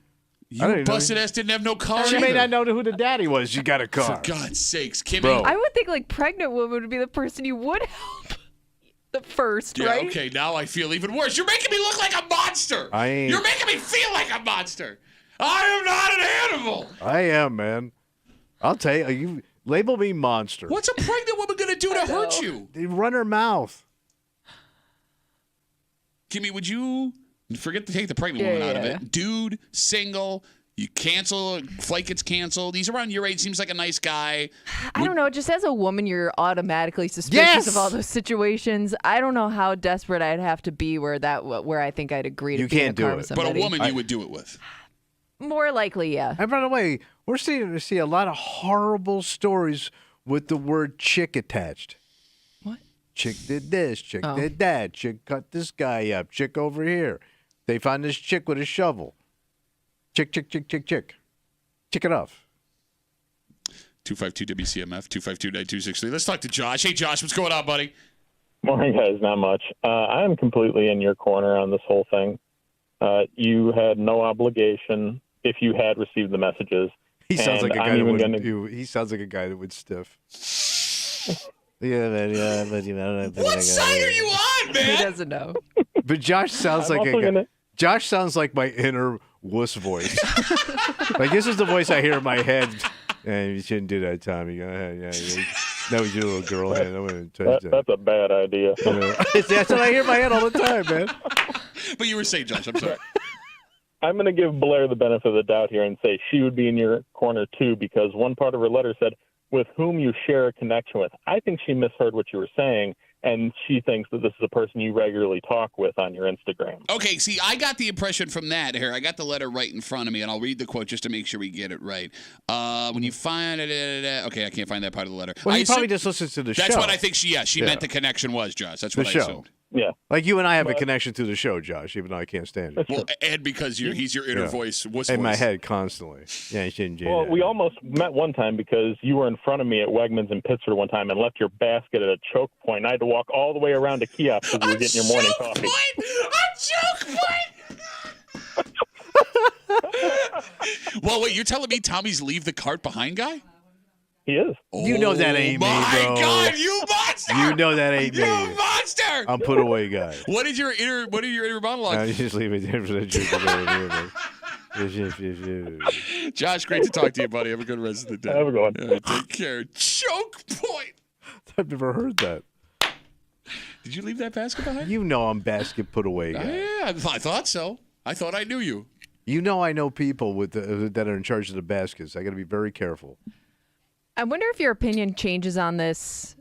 You busted ass didn't have no car. She may not know who the daddy was. She got a car. For God's sakes, Kimmy. Bro. I would think like pregnant woman would be the person you would help the first, Yeah, right? okay, now I feel even worse. You're making me look like a monster. I ain't. You're making me feel like a monster. I am not an animal. I am, man. I'll tell you. You label me monster. What's a pregnant woman going to do to hurt you? They run her mouth. Kimmy, would you forget to take the pregnant woman out of it? Dude, single, you cancel, flight gets canceled. He's around your age, seems like a nice guy. I don't know. Just as a woman, you're automatically suspicious of all those situations. I don't know how desperate I'd have to be where I think I'd agree to You be in can't a car do with it. But somebody. a woman you would do it with. More likely, yeah. And by the way, we're starting to see a lot of horrible stories with the word chick attached. What? Chick did this, chick did that, chick cut this guy up, chick over here. They found this chick with a shovel. Chick. Chick it off. 252 WCMF, 252-9263. Let's talk to Josh. Hey, Josh, what's going on, buddy? Morning, guys. Not much. I am completely in your corner on this whole thing. You had no obligation if you had received the messages. He sounds like a guy that would. He sounds like a guy that would stiff. Yeah, man. Yeah, but you know. What side are you on, man? He doesn't know. But Josh sounds like a guy. Josh sounds like my inner wuss voice. Like, this is the voice I hear in my head. And you shouldn't do that, Tommy. Go ahead. Yeah. That was your little girl head. I wouldn't touch that. That's a bad idea. That's what I hear in my head all the time, man. But you were saying, Josh, I'm sorry. I'm going to give Blair the benefit of the doubt here and say she would be in your corner, too, because one part of her letter said, with whom you share a connection with. I think she misheard what you were saying, and she thinks that this is a person you regularly talk with on your Instagram. Okay, see, I got the impression from that here. I got the letter right in front of me, and I'll read the quote just to make sure we get it right. When you find it, okay, I can't find that part of the letter. Well, he probably just listens to the show. That's what I think she meant the connection was, Josh. That's what I assumed. Yeah. Like you and I have a connection to the show, Josh, even though I can't stand it. Well, and because he's your inner voice. In my head constantly. Yeah, you shouldn't do Well, that. we almost met one time because you were in front of me at Wegmans in Pittsburgh one time and left your basket at a choke point. And I had to walk all the way around to kiosk because you were getting your morning coffee. A choke point! Well, wait, you're telling me Tommy's leave the cart behind guy? He is. You know that ain't me, bro. My God, you monster! You know that ain't me. You monster! I'm put away guy. What is your inner monologue? You just leave it there for the truth. Josh, great to talk to you, buddy. Have a good rest of the day. Have a good one. Right, take care. Choke point. I've never heard that. Did you leave that basket behind? You know I'm basket put away guy. Yeah, I thought so. I thought I knew you. You know I know people with that are in charge of the baskets. I got to be very careful. I wonder if your opinion changes on this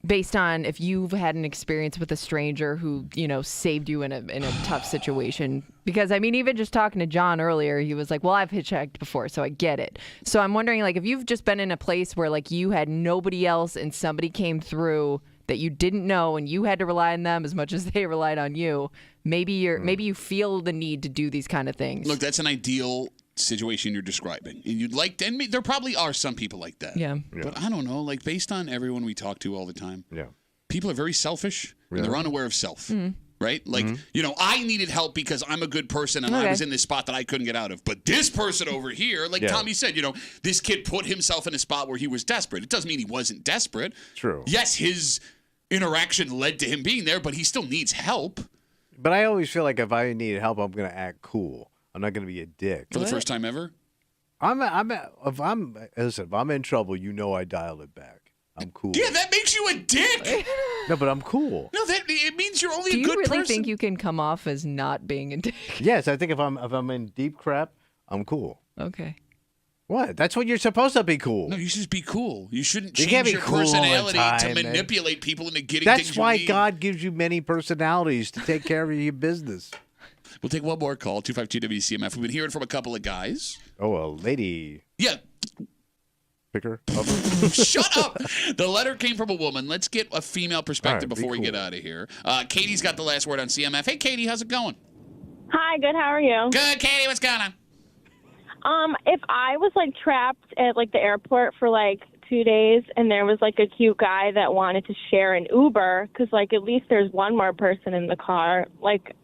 based on if you've had an experience with a stranger who, saved you in a tough situation. Because, I mean, even just talking to John earlier, he was like, well, I've hitchhiked before, so I get it. So I'm wondering, like, if you've just been in a place where, like, you had nobody else and somebody came through that you didn't know and you had to rely on them as much as they relied on you, maybe you feel the need to do these kind of things. Look, that's an ideal situation you're describing. And you'd like, and there probably are some people like that. Yeah. But I don't know, like based on everyone we talk to all the time, people are very selfish and they're unaware of self. Mm-hmm. Right? Like, I needed help because I'm a good person and I was in this spot that I couldn't get out of. But this person over here, like Tommy said, this kid put himself in a spot where he was desperate. It doesn't mean he wasn't desperate. True. Yes, his interaction led to him being there, but he still needs help. But I always feel like if I need help, I'm going to act cool. I'm not going to be a dick. For the first time ever? If I'm in trouble, I dial it back. I'm cool. Yeah, that makes you a dick. No, but I'm cool. No, it means you're only a good person. Do you really think you can come off as not being a dick? Yes, I think if I'm in deep crap, I'm cool. Okay. What? That's what you're supposed to be cool. No, you should just be cool. You shouldn't You change can't be your cool all the personality time, to man. manipulate people into getting That's things you why need. God gives you many personalities to take care of your business. We'll take one more call, 252 WCMF. We've been hearing from a couple of guys. Oh, a lady. Yeah. Pick her up. Shut up. The letter came from a woman. Let's get a female perspective before we get out of here. Katie's got the last word on CMF. Hey, Katie, how's it going? Hi, good. How are you? Good, Katie. What's going on? If I was trapped at the airport for 2 days and there was a cute guy that wanted to share an Uber, because at least there's one more person in the car,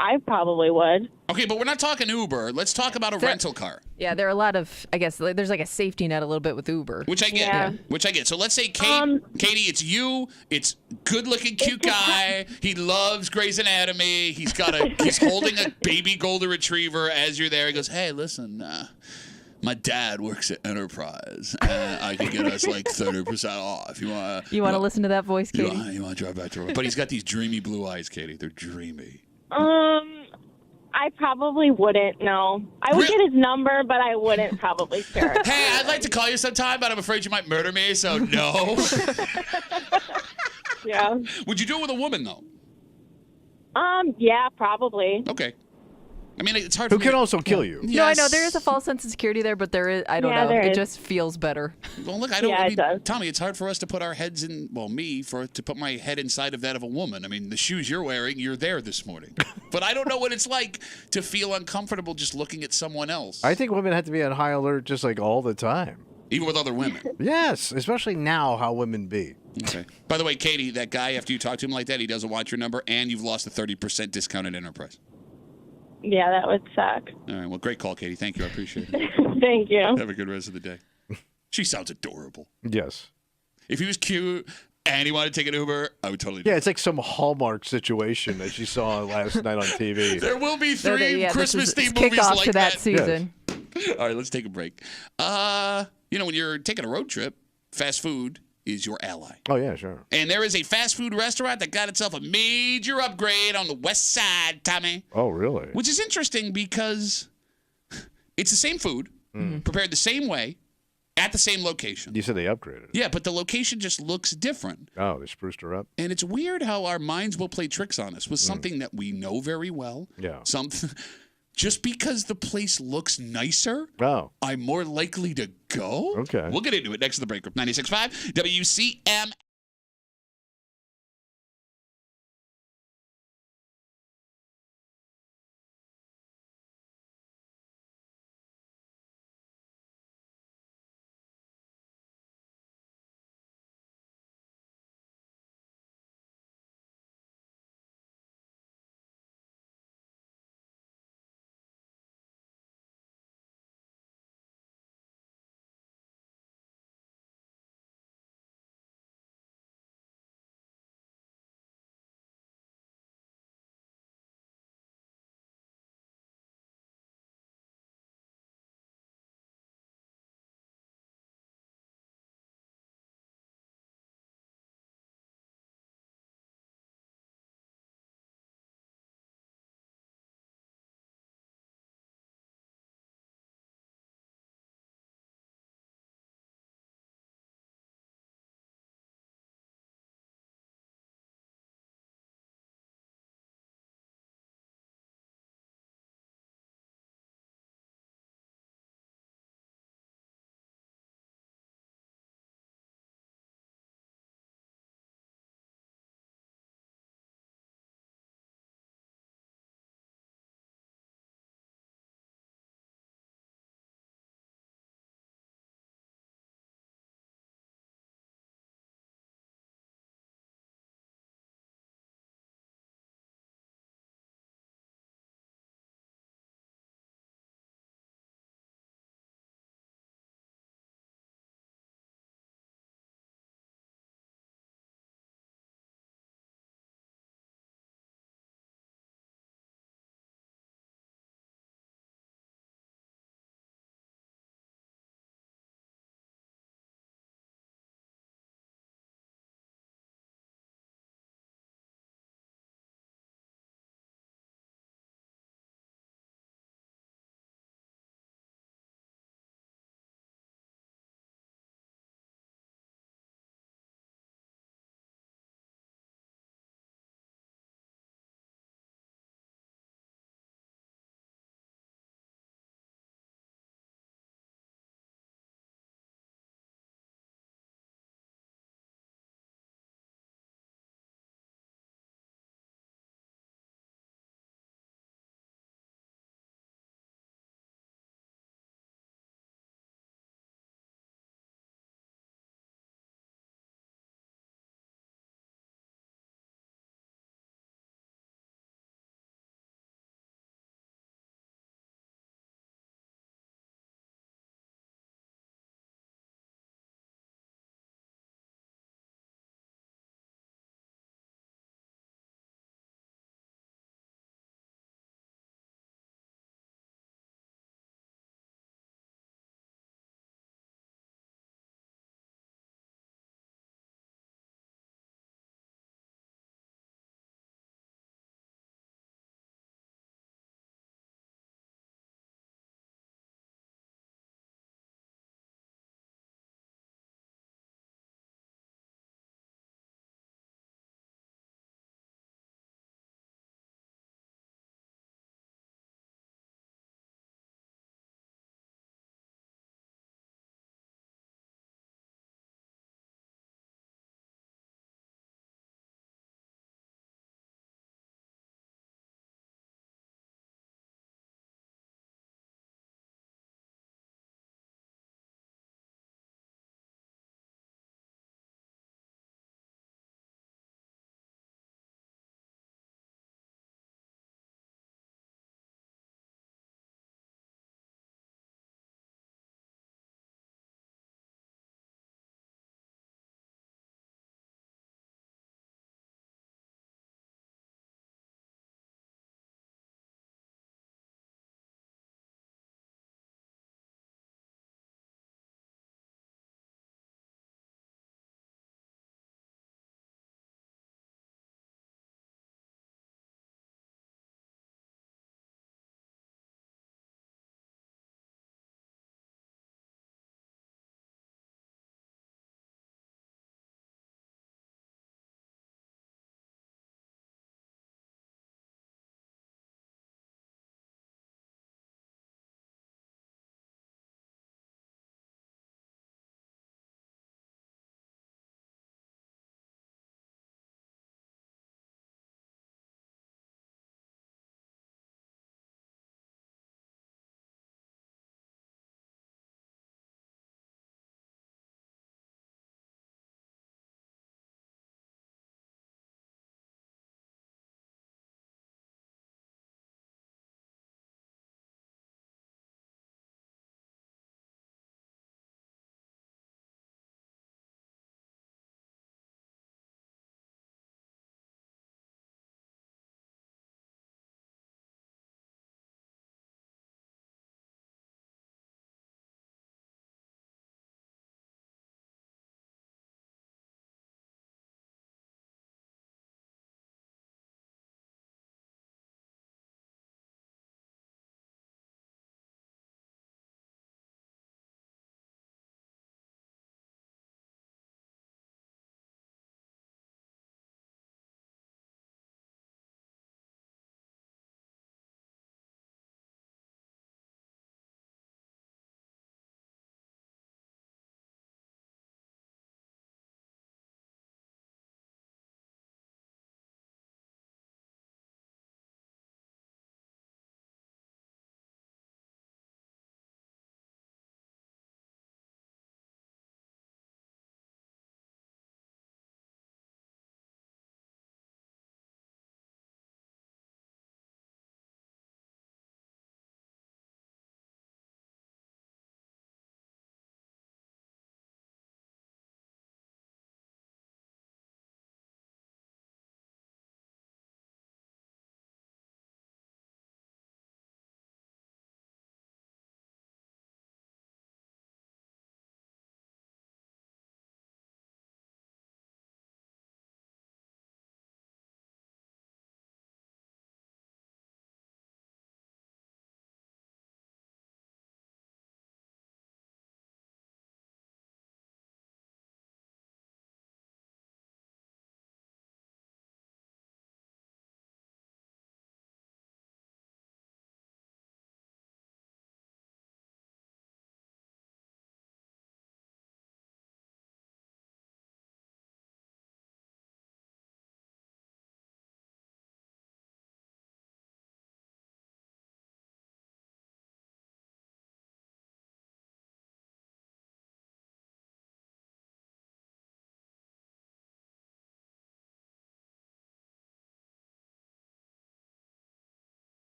I probably would. Okay, but we're not talking Uber. Let's talk about a rental car. Yeah, there are a lot of, I guess, there's a safety net a little bit with Uber. Which I get. Yeah. Which I get. So let's say, Katie, it's you. It's good-looking, cute guy. He loves Grey's Anatomy. He's holding a baby golden retriever as you're there. He goes, hey, listen, my dad works at Enterprise. I can get us 30% off. You want to listen to that voice, Katie? You want to drive back to work? But he's got these dreamy blue eyes, Katie. They're dreamy. I probably wouldn't, no. I would get his number, but I wouldn't probably share it. Hey, I'd like to call you sometime, but I'm afraid you might murder me, so no. Yeah. Would you do it with a woman, though? Yeah, probably. Okay. I mean, it's hard Who for can me. also kill you. No, I know there is a false sense of security there, but there is. I don't know. It just feels better. Well, look, it does. Tommy, it's hard for us to put our heads in. Well, to put my head inside of that of a woman. I mean, the shoes you're wearing, you're there this morning, but I don't know what it's like to feel uncomfortable just looking at someone else. I think women have to be on high alert just all the time. Even with other women. Yes, especially now how women be. Okay. By the way, Katie, that guy, after you talk to him like that, he doesn't want your number, and you've lost a 30% discount at Enterprise. Yeah, that would suck. All right. Well, great call, Katie. Thank you. I appreciate it. Thank you. Have a good rest of the day. She sounds adorable. Yes. If he was cute and he wanted to take an Uber, I would totally do it. Yeah, it's like some Hallmark situation that she saw last night on TV. There will be three Christmas-themed movies kickoff like to that season. Yes. All right, let's take a break. When you're taking a road trip, fast food is your ally. Oh, yeah, sure. And there is a fast food restaurant that got itself a major upgrade on the west side, Tommy. Oh, really? Which is interesting because it's the same food, prepared the same way, at the same location. You said they upgraded it. Yeah, but the location just looks different. Oh, they spruced her up? And it's weird how our minds will play tricks on us with something that we know very well. Yeah. Just because the place looks nicer, I'm more likely to go. Okay. We'll get into it next to the break group. 96.5 WCMF.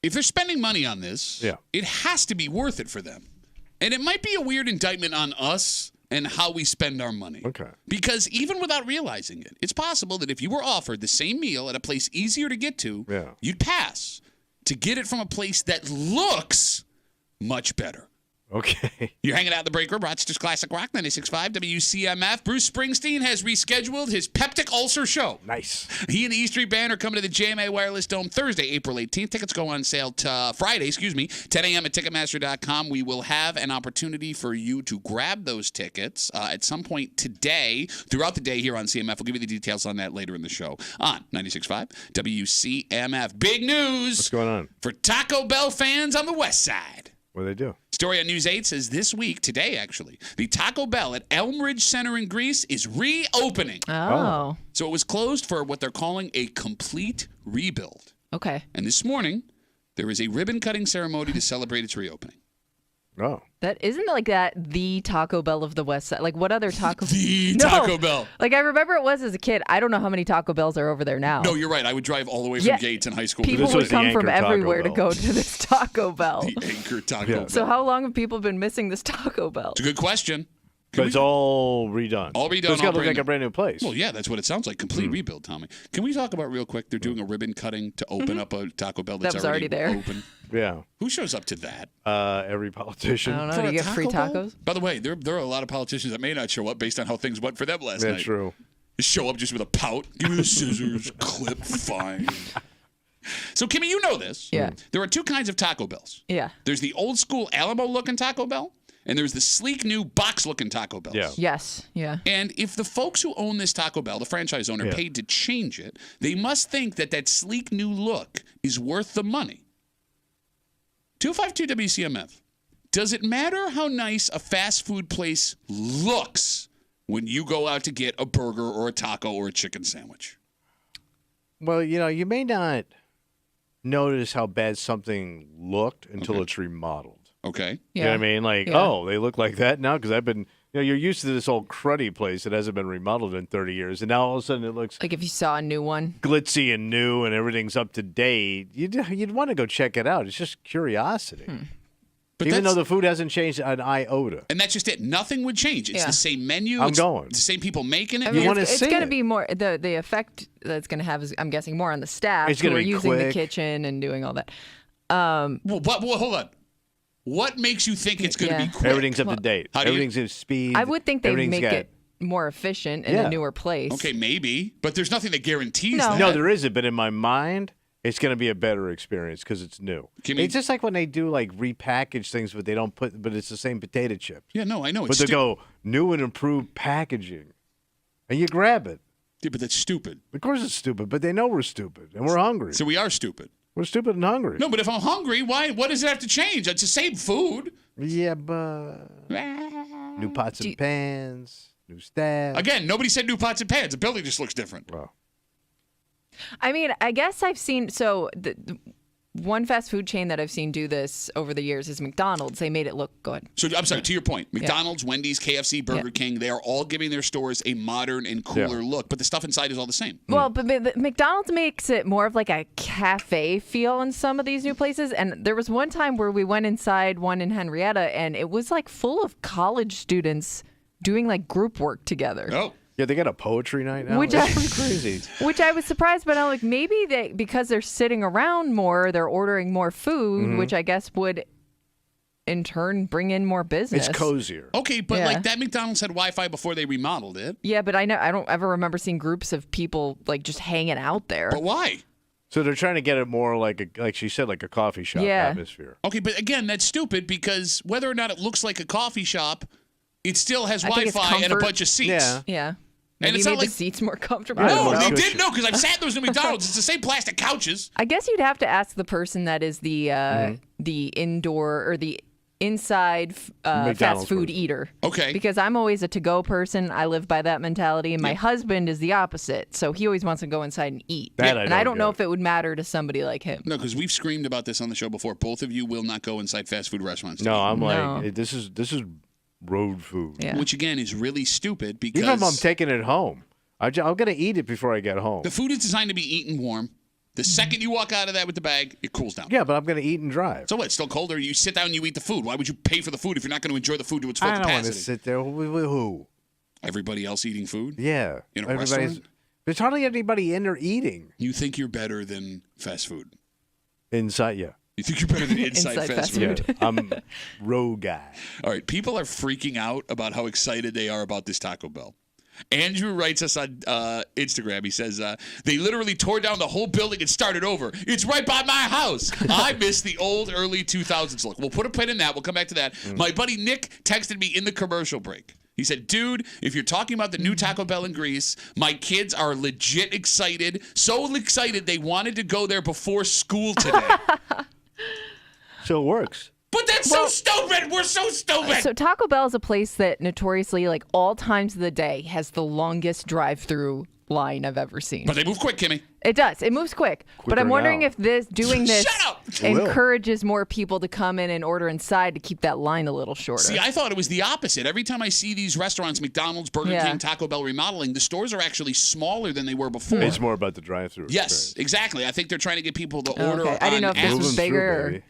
if they're spending money on this, it has to be worth it for them. And it might be a weird indictment on us and how we spend our money. Okay. Because even without realizing it, it's possible that if you were offered the same meal at a place easier to get to, you'd pass to get it from a place that looks much better. Okay. You're hanging out in the break room, Rochester's Classic Rock, 96.5 WCMF. Bruce Springsteen has rescheduled his peptic ulcer show. Nice. He and the E Street Band are coming to the JMA Wireless Dome Thursday, April 18th. Tickets go on sale Friday, 10 a.m. at Ticketmaster.com. We will have an opportunity for you to grab those tickets at some point today, throughout the day here on CMF. We'll give you the details on that later in the show on 96.5 WCMF. Big news. What's going on? For Taco Bell fans on the West Side. What do they do? Story on News 8 says this week, today actually, the Taco Bell at Elm Ridge Center in Greece is reopening. Oh. So it was closed for what they're calling a complete rebuild. Okay. And this morning, there is a ribbon-cutting ceremony to celebrate its reopening. Oh. That isn't like that the Taco Bell of the West Side. Like what other Taco Taco Bell. Like I remember it was as a kid. I don't know how many Taco Bells are over there now. No, you're right. I would drive all the way from Gates in high school. People would come from everywhere to go to this Taco Bell. The Anchor Taco Bell. So how long have people been missing this Taco Bell? It's a good question. But it's all redone. All redone. So it's got to look like a brand new place. Well, yeah, that's what it sounds like. Complete rebuild, Tommy. Can we talk about real quick? They're doing a ribbon cutting to open up a Taco Bell that's already there. Open. Yeah. Who shows up to that? Every politician. I don't know. Do you get free tacos? By the way, there are a lot of politicians that may not show up based on how things went for them last night. That's true. Just show up just with a pout. Give me the scissors. Clip. Fine. So, Kimmy, you know this. Yeah. There are two kinds of Taco Bells. Yeah. There's the old school Alamo-looking Taco Bell, and there's the sleek new box-looking Taco Bells. Yeah. Yes. Yeah. And if the folks who own this Taco Bell, the franchise owner, paid to change it, they must think that that sleek new look is worth the money. 252 WCMF. Does it matter how nice a fast food place looks when you go out to get a burger or a taco or a chicken sandwich? Well, you may not notice how bad something looked until it's remodeled. Okay. You know what I mean? Like, oh, they look like that now? Because I've been, you're used to this old cruddy place that hasn't been remodeled in 30 years. And now all of a sudden it looks like if you saw a new one, glitzy and new and everything's up to date, you'd want to go check it out. It's just curiosity. But even though the food hasn't changed an iota. And that's just it. Nothing would change. It's the same menu. I'm going. The same people making it. I mean, it's going to be more, the effect that it's going to have is, I'm guessing, more on the staff who are using quick. the kitchen and doing all that. Well, hold on. What makes you think it's going to be quick? Everything's up to date. Everything's at speed. I would think they'd make it more efficient in a newer place. Okay, maybe. But there's nothing that guarantees that. No, there isn't. But in my mind, it's going to be a better experience because it's new. It's just like when they do like repackage things, but they don't put, but it's the same potato chips. Yeah, no, I know. But they go new and improved packaging, and you grab it. Yeah, but that's stupid. Of course it's stupid, but they know we're stupid and we're hungry. So we are stupid. We're stupid and hungry. No, but if I'm hungry, why? What does it have to change? It's the same food. Yeah, but new pots and pans, new staff. Again, nobody said new pots and pans. The building just looks different. Well. I mean, I guess I've seen, so the one fast food chain that I've seen do this over the years is McDonald's. They made it look good. So I'm sorry, to your point, McDonald's, Wendy's, KFC, Burger King, they are all giving their stores a modern and cooler look, but the stuff inside is all the same. Well, but McDonald's makes it more of like a cafe feel in some of these new places. And there was one time where we went inside one in Henrietta, and it was like full of college students doing like group work together. Oh. Yeah, they got a poetry night now. Which That's pretty crazy. Which I was surprised, but I'm like, maybe because they're sitting around more, they're ordering more food, which I guess would in turn bring in more business. It's cozier. Okay, but like that McDonald's had Wi-Fi before they remodeled it. Yeah, but I don't ever remember seeing groups of people like just hanging out there. But why? So they're trying to get it more like she said, like a coffee shop atmosphere. Okay, but again, that's stupid because whether or not it looks like a coffee shop, it still has Wi-Fi and a bunch of seats. Yeah. And Maybe it's not made like the seats more comfortable. No, they didn't. No, because I've sat in those new McDonald's. It's the same plastic couches. I guess you'd have to ask the person that is the indoor or the inside fast food eater. Okay. Because I'm always a to-go person. I live by that mentality. And my husband is the opposite. So he always wants to go inside and eat. And I don't know if it would matter to somebody like him. No, because we've screamed about this on the show before. Both of you will not go inside fast food restaurants. No, I'm like, this is road food. Yeah. Which, again, is really stupid because... Even if I'm taking it home, I'm going to eat it before I get home. The food is designed to be eaten warm. The second you walk out of that with the bag, it cools down. Yeah, but I'm going to eat and drive. So what? It's still colder. You sit down and you eat the food. Why would you pay for the food if you're not going to enjoy the food to its full capacity? I don't want to sit there with who? Everybody else eating food? Yeah. In a restaurant? There's hardly anybody in there eating. You think you're better than fast food? Inside, yeah. You think you're better than inside fast food? Yeah, I'm road guy. All right, people are freaking out about how excited they are about this Taco Bell. Andrew writes us on Instagram. He says, they literally tore down the whole building and started over. It's right by my house. I miss the old early 2000s look. We'll put a pin in that. We'll come back to that. My buddy Nick texted me in the commercial break. He said, dude, if you're talking about the new Taco Bell in Greece, my kids are legit excited. So excited they wanted to go there before school today. So it works. But that's so stupid. We're so stupid. So Taco Bell is a place that notoriously, like all times of the day, has the longest drive-through line I've ever seen. But they move quick, Kimmy. It does. It moves quick. But I'm wondering if doing this encourages more people to come in and order inside to keep that line a little shorter. See, I thought it was the opposite. Every time I see these restaurants, McDonald's, Burger King, Taco Bell remodeling, the stores are actually smaller than they were before. It's more about the drive-through. Yes, exactly. I think they're trying to get people to order on I didn't know if this was bigger.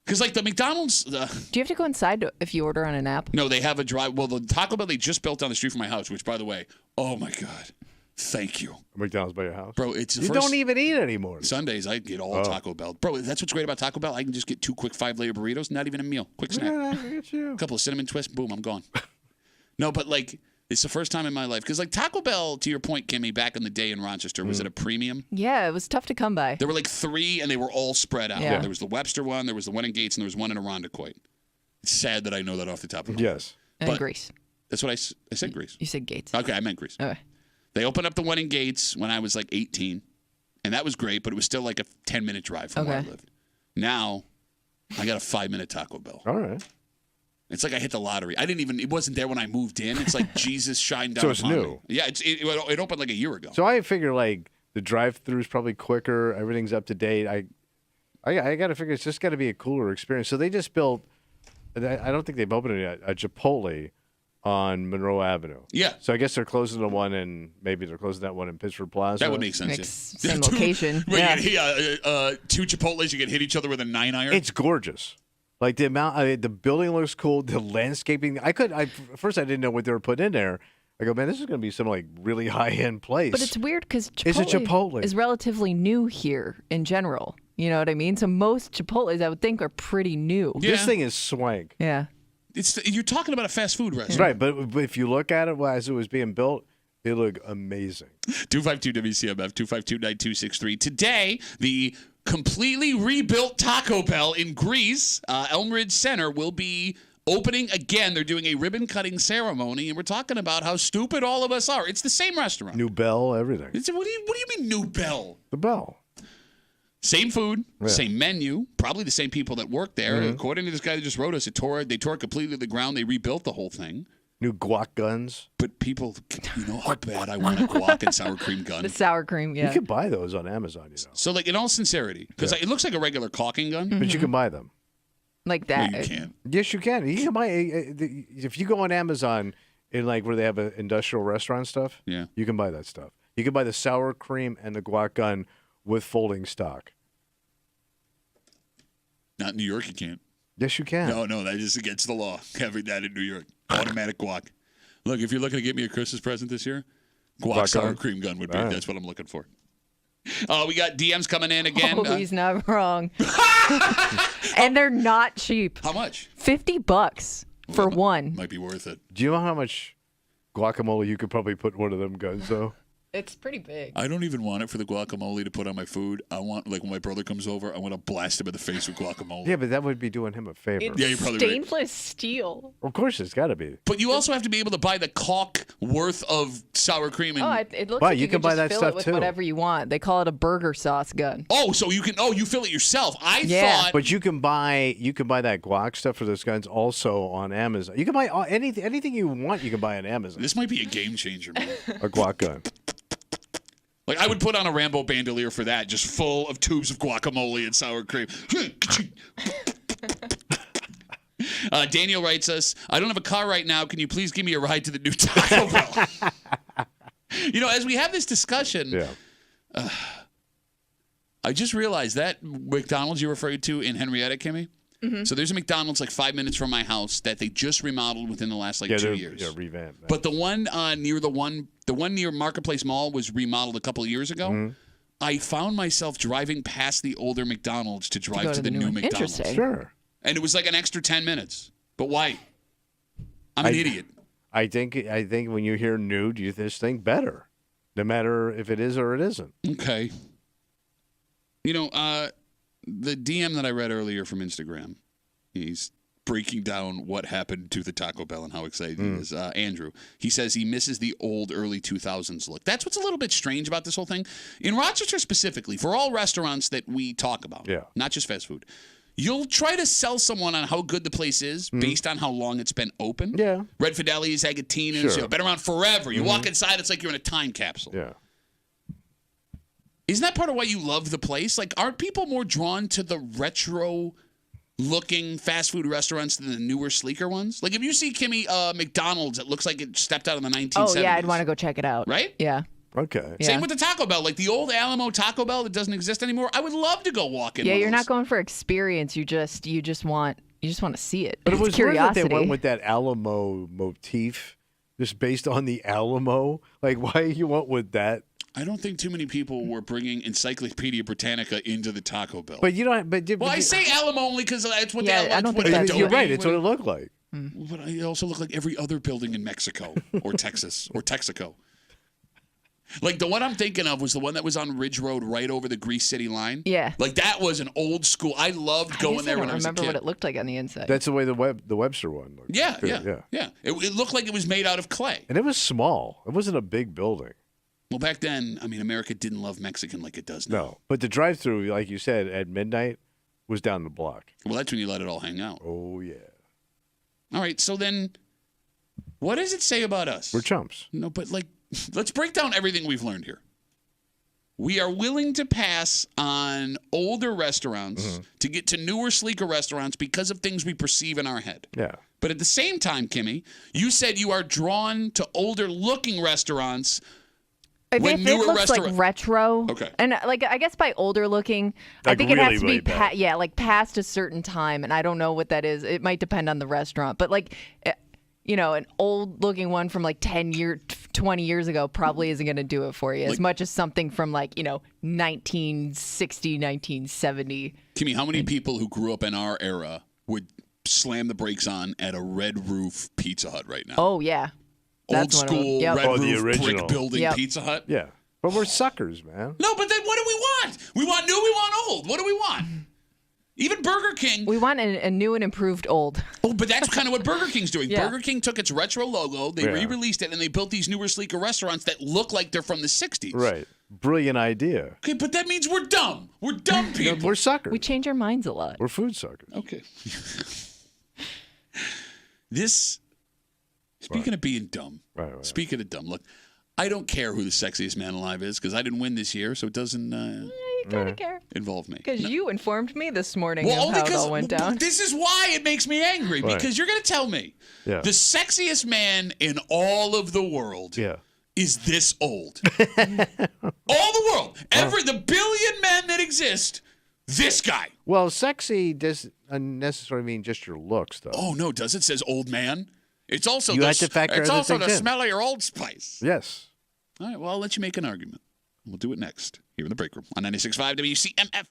Because, like, the McDonald's... Do you have to go inside if you order on an app? No, they have a drive... Well, the Taco Bell they just built down the street from my house, which, by the way, oh, my God. Thank you. McDonald's by your house? Bro, it's the You don't even eat anymore. Sundays, I get all Taco Bell. Bro, that's what's great about Taco Bell. I can just get 2 quick 5-layer burritos, not even a meal. Quick snack. Yeah, I get you. A couple of cinnamon twists, boom, I'm gone. No, but, like... It's the first time in my life. Because, like, Taco Bell, to your point, Kimmy, back in the day in Rochester, was it a premium? Yeah, it was tough to come by. There were, like, 3, and they were all spread out. Yeah. There was the Webster one, there was the one in Gates, and there was one in Irondequoit. It's sad that I know that off the top of my head. Yes. And Greece. That's what I said, Greece. You said Gates. Okay, I meant Greece. Okay. They opened up the one in Gates when I was, like, 18. And that was great, but it was still, like, a 10-minute drive from where I lived. Now, I got a 5-minute Taco Bell. All right. It's like I hit the lottery. It wasn't there when I moved in. It's like Jesus shined down. So it's upon new. Me. Yeah, it opened like a year ago. So I figure like the drive-through is probably quicker. Everything's up to date. I got to figure it's just got to be a cooler experience. So they just built. I don't think they've opened it yet. A Chipotle on Monroe Avenue. Yeah. So I guess they're closing the one and maybe they're closing that one in Pittsford Plaza. That would make sense. Same location. Yeah. 2 Chipotles, you can hit each other with a 9-iron. It's gorgeous. Like the amount, the building looks cool. The landscaping. First I didn't know what they were putting in there. I go, man, this is going to be some like really high-end place. But it's weird because Chipotle is relatively new here in general. You know what I mean? So most Chipotles, I would think, are pretty new. Yeah. This thing is swank. Yeah. You're talking about a fast food restaurant. Right, but if you look at it as it was being built, it looked amazing. 252 WCMF 252-9263. Today, the completely rebuilt Taco Bell in Greece, Elm Ridge Center, will be opening again. They're doing a ribbon cutting ceremony, and we're talking about how stupid all of us are. It's the same restaurant. New bell, everything. What do you mean new bell? The bell. Same food, same menu, probably the same people that work there. Mm-hmm. According to this guy that just wrote us, they tore it completely to the ground. They rebuilt the whole thing. New guac guns. But people, you know how bad I want a guac and sour cream gun. The sour cream, yeah. You can buy those on Amazon, you know. So, like, in all sincerity, because it looks like a regular caulking gun. But you can buy them. Like that. No, you can't. Yes, you can. You can buy, if you go on Amazon, in like where they have industrial restaurant stuff, you can buy that stuff. You can buy the sour cream and the guac gun with folding stock. Not in New York, you can't. Yes, you can. No, that is against the law. Having that in New York. Automatic guac. Look, if you're looking to get me a Christmas present this year, guac sour cream gun would be. That's what I'm looking for. We got DMs coming in again. Oh, he's not wrong. And they're not cheap. How much? $50 for one. Might be worth it. Do you know how much guacamole you could probably put in one of them guns, though? It's pretty big. I don't even want it for the guacamole to put on my food. I want, like, when my brother comes over, I want to blast him in the face with guacamole. Yeah, but that would be doing him a favor. It's you're probably stainless steel. Of course, it's got to be. But you also have to be able to buy the caulk worth of sour cream. And... it looks like you can buy that fill it with whatever you want. They call it a burger sauce gun. Oh, so you can? Oh, you fill it yourself. I thought. But you can buy that guac stuff for those guns also on Amazon. You can buy anything you want. You can buy on Amazon. This might be a game changer, man. A guac gun. Like, I would put on a Rambo bandolier for that, just full of tubes of guacamole and sour cream. Daniel writes us, I don't have a car right now. Can you please give me a ride to the new Taco Bell? You know, as we have this discussion, I just realized that McDonald's you referred to in Henrietta, Kimmy. Mm-hmm. So there's a McDonald's like 5 minutes from my house that they just remodeled within the last 2 years. Yeah, revamped. But the one near Marketplace Mall was remodeled a couple of years ago. Mm-hmm. I found myself driving past the older McDonald's to drive to the new McDonald's. Interesting. Sure. And it was like an extra 10 minutes. But why? I'm an idiot. I think when you hear new, you just think better, no matter if it is or it isn't. Okay. You know, the DM that I read earlier from Instagram, he's breaking down what happened to the Taco Bell and how excited he is. Andrew, he says he misses the old early 2000s look. That's what's a little bit strange about this whole thing. In Rochester specifically, for all restaurants that we talk about, not just fast food, you'll try to sell someone on how good the place is based on how long it's been open. Yeah. Red Fideli's, Agatina's, been around forever. You walk inside, it's like you're in a time capsule. Yeah. Isn't that part of why you love the place? Like, aren't people more drawn to the retro-looking fast food restaurants than the newer, sleeker ones? Like, if you see, Kimmy, McDonald's, it looks like it stepped out of the 1970s. Oh, yeah, I'd want to go check it out. Right? Yeah. Okay. Yeah. Same with the Taco Bell. Like, the old Alamo Taco Bell that doesn't exist anymore, I would love to go walk in. Yeah, you're not going for experience. You just want to see it. But it's it was curiosity. weird that they went with that Alamo motif, just based on the Alamo. Like, why you went with that? I don't think too many people were bringing Encyclopedia Britannica into the Taco Bell. But you don't. I say Alamo only because that's what I don't think that's You're right. It's what it looked like. But it also looked like every other building in Mexico or Texas or Texaco. Like the one I'm thinking of was the one that was on Ridge Road right over the Grease City line. Yeah. Like that was an old school. I loved going there when I was a kid. I don't remember what it looked like on the inside. That's the way the Webster one looked. Yeah. It looked like it was made out of clay. And it was small. It wasn't a big building. Well, back then, I mean, America didn't love Mexican like it does now. No, but the drive-thru, like you said, at midnight was down the block. Well, that's when you let it all hang out. Oh, yeah. All right, so then what does it say about us? We're chumps. No, but like, let's break down everything we've learned here. We are willing to pass on older restaurants to get to newer, sleeker restaurants because of things we perceive in our head. Yeah. But at the same time, Kimmy, you said you are drawn to older-looking restaurants. If it looks like retro, and like I guess by older looking, I think it has to be past a certain time, and I don't know what that is. It might depend on the restaurant, but like, you know, an old looking one from like 20 years ago probably isn't going to do it for you as much as something from like 1960, 1970. Kimmy, how many people who grew up in our era would slam the brakes on at a red roof Pizza Hut right now? Oh yeah. Old school red roof brick building Pizza Hut. Yeah, but we're suckers, man. No, but then what do we want? We want new. We want old. What do we want? Even Burger King. We want a new and improved old. Oh, but that's kind of what Burger King's doing. Yeah. Burger King took its retro logo, they re-released it, and they built these newer, sleeker restaurants that look like they're from the 60s. Right. Brilliant idea. Okay, but that means we're dumb. We're dumb people. We're suckers. We change our minds a lot. We're food suckers. Okay. Speaking of being dumb, speaking of dumb, look, I don't care who the sexiest man alive is because I didn't win this year, so it doesn't you kind of care. Involve me. Because you informed me this morning of how it all went down. This is why it makes me angry, because you're going to tell me the sexiest man in all of the world is this old. All the world. The billion men that exist, this guy. Well, sexy doesn't necessarily mean just your looks, though. Oh, no, does it? Says old man? It's also you have to factor it's also the in. smell of your Old Spice. Yes. All right, well, I'll let you make an argument. We'll do it next here in the break room on 96.5 WCMF.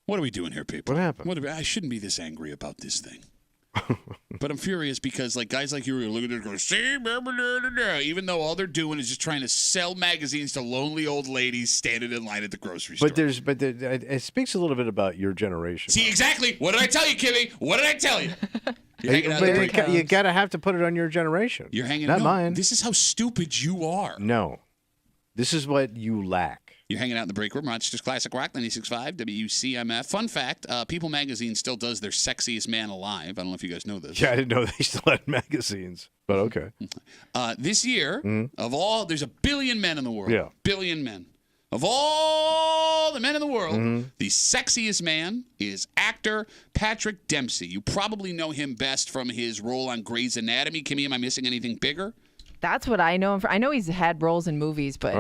What are we doing here, people? What happened? I shouldn't be this angry about this thing. But I'm furious because guys like you are looking at it going, see, blah, blah, blah, blah, even though all they're doing is just trying to sell magazines to lonely old ladies standing in line at the grocery store. But it speaks a little bit about your generation. See, exactly. What did I tell you, Kimmy? What did I tell you? You got to have to put it on your generation. You're hanging Not out. mine. This is how stupid you are. No. This is what you lack. You're hanging out in the break room. Rochester's Classic Rock, 96.5 WCMF. Fun fact, People Magazine still does their Sexiest Man Alive. I don't know if you guys know this. Yeah, I didn't know they still had magazines, but okay. This year, of all, there's 1 billion men in the world. Yeah. Billion men. Of all the men in the world, the sexiest man is actor Patrick Dempsey. You probably know him best from his role on Grey's Anatomy. Kimmy, am I missing anything bigger? That's what I know him for. I know he's had roles in movies, but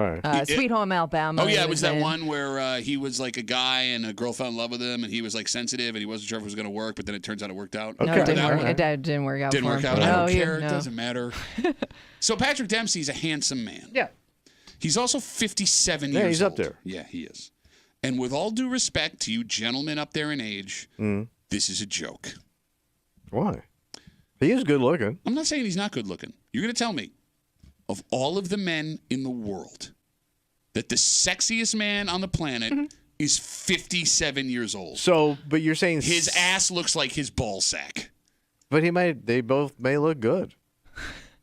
Sweet Home Alabama. Oh, yeah, it was that one where he was like a guy and a girl fell in love with him, and he was like sensitive, and he wasn't sure if it was going to work, but then it turns out it worked out. Okay. No, it didn't work. It didn't work out. Didn't for work him. out. No, I don't care. No. It doesn't matter. So Patrick Dempsey's a handsome man. Yeah. He's also 57 years old. Yeah, he's up there. Yeah, he is. And with all due respect to you gentlemen up there in age, this is a joke. Why? He is good looking. I'm not saying he's not good looking. You're going to tell me, of all of the men in the world, that the sexiest man on the planet is 57 years old. So, but you're saying his ass looks like his ball sack. But they both may look good.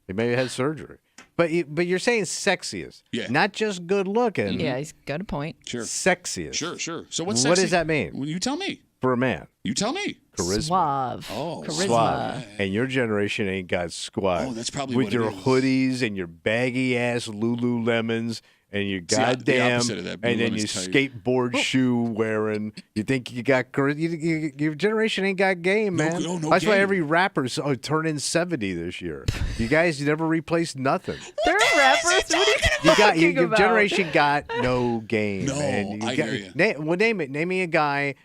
He may have had surgery. But you're saying sexiest. Yeah. Not just good looking. Yeah, he's got a point. Sure. Sexiest. Sure. So what's sexy? What does that mean? Well, you tell me. For a man. You tell me. Charisma. Suave. Oh, charisma. Suave. And your generation ain't got squat. Oh, that's probably with what your it is. hoodies and your baggy ass Lululemons and your goddamn opposite of that. and then your Lululemon's tight. skateboard shoe wearing. You think you got your generation ain't got game, man. No That's why game. every rapper's turning 70 this year. You guys never replaced nothing. They're rappers. What are you talking Your about? generation got no game. No, man. I hear you. Name it. Name me a guy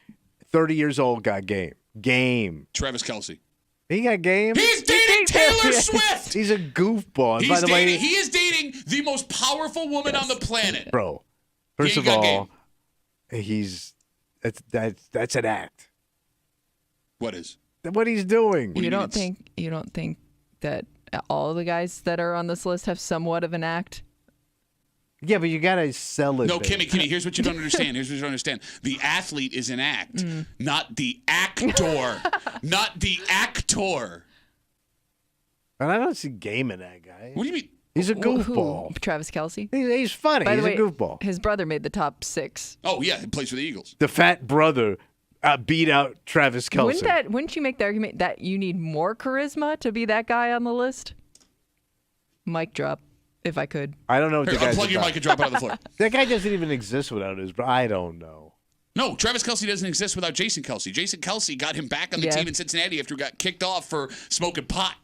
30 years old got game. Game. Travis Kelce. He got game. He's dating Taylor Swift. He's a goofball. And by the way, he is dating the most powerful woman on the planet. bro. First He of got all, game. that's an act. What is? What he's doing. You don't think that all the guys that are on this list have somewhat of an act? Yeah, but you gotta sell it. No, baby. Kimmy, here's what you don't understand. The athlete is an act, not the actor. Not the actor. And I don't see game in that guy. What do you mean? He's a Who? goofball. Travis Kelce? He's funny. By He's the way, a goofball. his brother made the top 6. Oh, yeah, he plays for the Eagles. The fat brother beat out Travis Kelce. Wouldn't you make the argument that you need more charisma to be that guy on the list? Mic drop, if I could. I don't know what the Here, guy's unplug your about. mic and drop it on the floor. That guy doesn't even exist without his. I don't know. No, Travis Kelce doesn't exist without Jason Kelce. Jason Kelce got him back on the team in Cincinnati after he got kicked off for smoking pot.